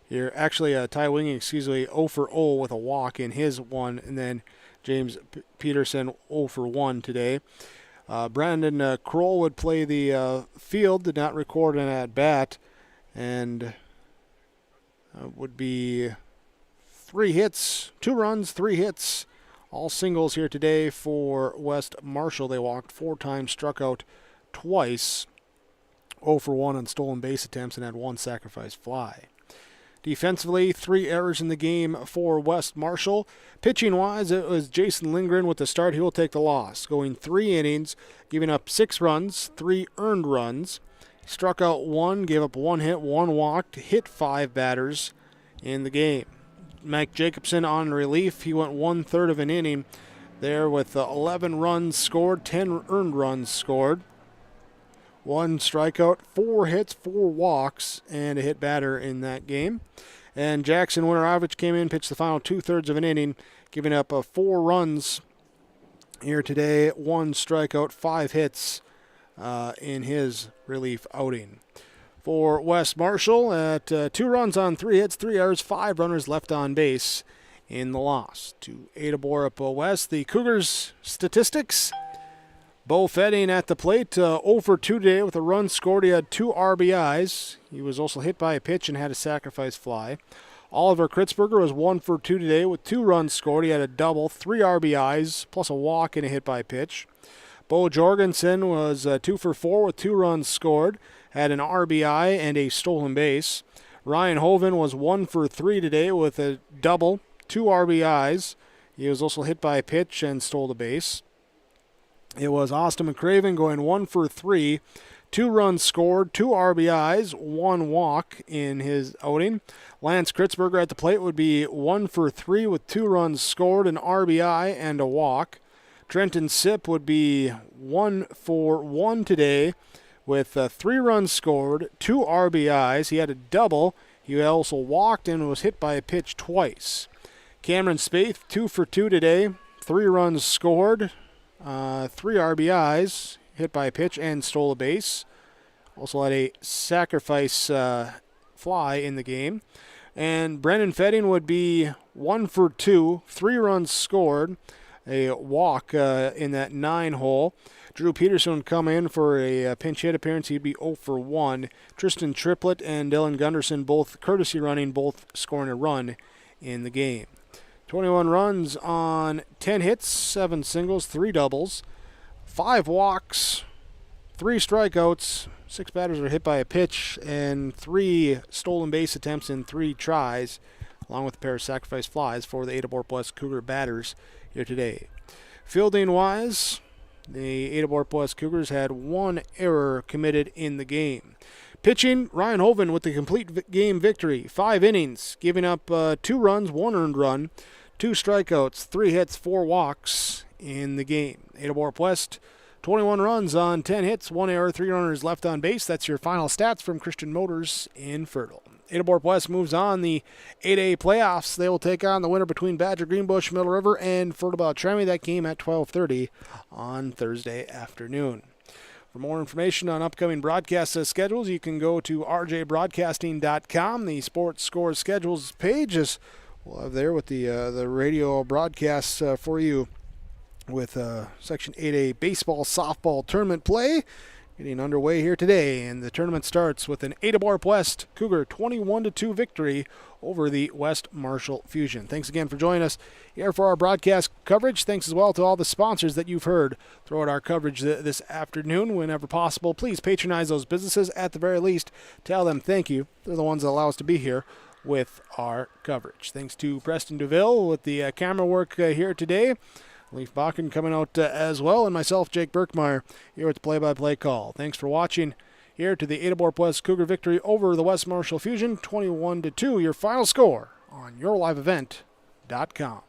here. Actually, Ty Wingy, 0 for 0 with a walk in his 1, and then James Peterson 0 for 1 today. Brandon Kroll would play the field, did not record an at-bat, and would be 3 hits, 2 runs, 3 hits, all singles here today for West Marshall. They walked 4 times, struck out twice, 0 for 1 on stolen base attempts, and had 1 sacrifice fly. Defensively, 3 errors in the game for West Marshall. Pitching-wise, it was Jason Lindgren with the start. He will take the loss, going 3 innings, giving up 6 runs, 3 earned runs. Struck out 1, gave up 1 hit, 1 walk, hit 5 batters in the game. Mike Jacobson on relief. He went 1/3 of an inning there with 11 runs scored, 10 earned runs scored. 1 strikeout, 4 hits, 4 walks, and a hit batter in that game. And Jackson Winterovich came in, pitched the final 2/3 of an inning, giving up 4 runs here today, 1 strikeout, 5 hits in his relief outing. For West Marshall, at 2 runs on 3 hits, 3 errors, 5 runners left on base in the loss to Ada-Borup West. The Cougars statistics: Bo Fetting at the plate, 0 for 2 today with a run scored. He had 2 RBIs. He was also hit by a pitch and had a sacrifice fly. Oliver Kritzberger was 1 for 2 today with 2 runs scored. He had a double, 3 RBIs, plus a walk and a hit by pitch. Bo Jorgensen was 2 for 4 with 2 runs scored, had an RBI and a stolen base. Ryan Hoven was 1 for 3 today with a double, 2 RBIs. He was also hit by a pitch and stole the base. It was Austin McCraven going 1 for 3, 2 runs scored, 2 RBIs, 1 walk in his outing. Lance Kritzberger at the plate would be 1 for 3 with 2 runs scored, an RBI, and a walk. Trenton Sipp would be 1 for 1 today with 3 runs scored, 2 RBIs. He had a double. He also walked and was hit by a pitch twice. Cameron Spaeth, 2 for 2 today, 3 runs scored, 3 RBIs, hit by a pitch, and stole a base. Also had a sacrifice fly in the game. And Brendan Fetting would be 1 for 2, 3 runs scored, a walk in that 9 hole. Drew Peterson would come in for a pinch hit appearance. He'd be 0 for 1. Tristan Triplett and Dylan Gunderson, both courtesy running, both scoring a run in the game. 21 runs on 10 hits, 7 singles, 3 doubles, 5 walks, 3 strikeouts, 6 batters were hit by a pitch, and 3 stolen base attempts in 3 tries, along with a pair of sacrifice flies for the Ada-Borup West Cougar batters here today. Fielding-wise, the Ada-Borup West Cougars had 1 error committed in the game. Pitching, Ryan Hoven with the complete game victory. 5 innings, giving up 2 runs, 1 earned run, 2 strikeouts, 3 hits, 4 walks in the game. Ada-Borup West, 21 runs on 10 hits, 1 error, 3 runners left on base. That's your final stats from Christian Motors in Fertile. Ada-Borup West moves on the 8A playoffs. They will take on the winner between Badger Greenbush, Middle River, and Fertile Beltrami. That game at 12:30 on Thursday afternoon. For more information on upcoming broadcast schedules, you can go to rjbroadcasting.com. The Sports Scores Schedules page is we'll have there with the radio broadcasts for you with Section 8A baseball softball tournament play getting underway here today. And the tournament starts with an Ada-Borup West Cougar 21-2 victory over the West Marshall Fusion. Thanks again for joining us here for our broadcast coverage. Thanks as well to all the sponsors that you've heard throughout our coverage this afternoon. Whenever possible, please patronize those businesses at the very least. Tell them thank you. They're the ones that allow us to be here with our coverage. Thanks to Preston DeVille with the camera work here today. Leif Bakken coming out as well, and myself, Jake Berkmeyer, here with the play-by-play call. Thanks for watching here to the Ada-Borup West Cougar victory over the West Marshall Fusion, 21-2, your final score on YourLiveEvent.com.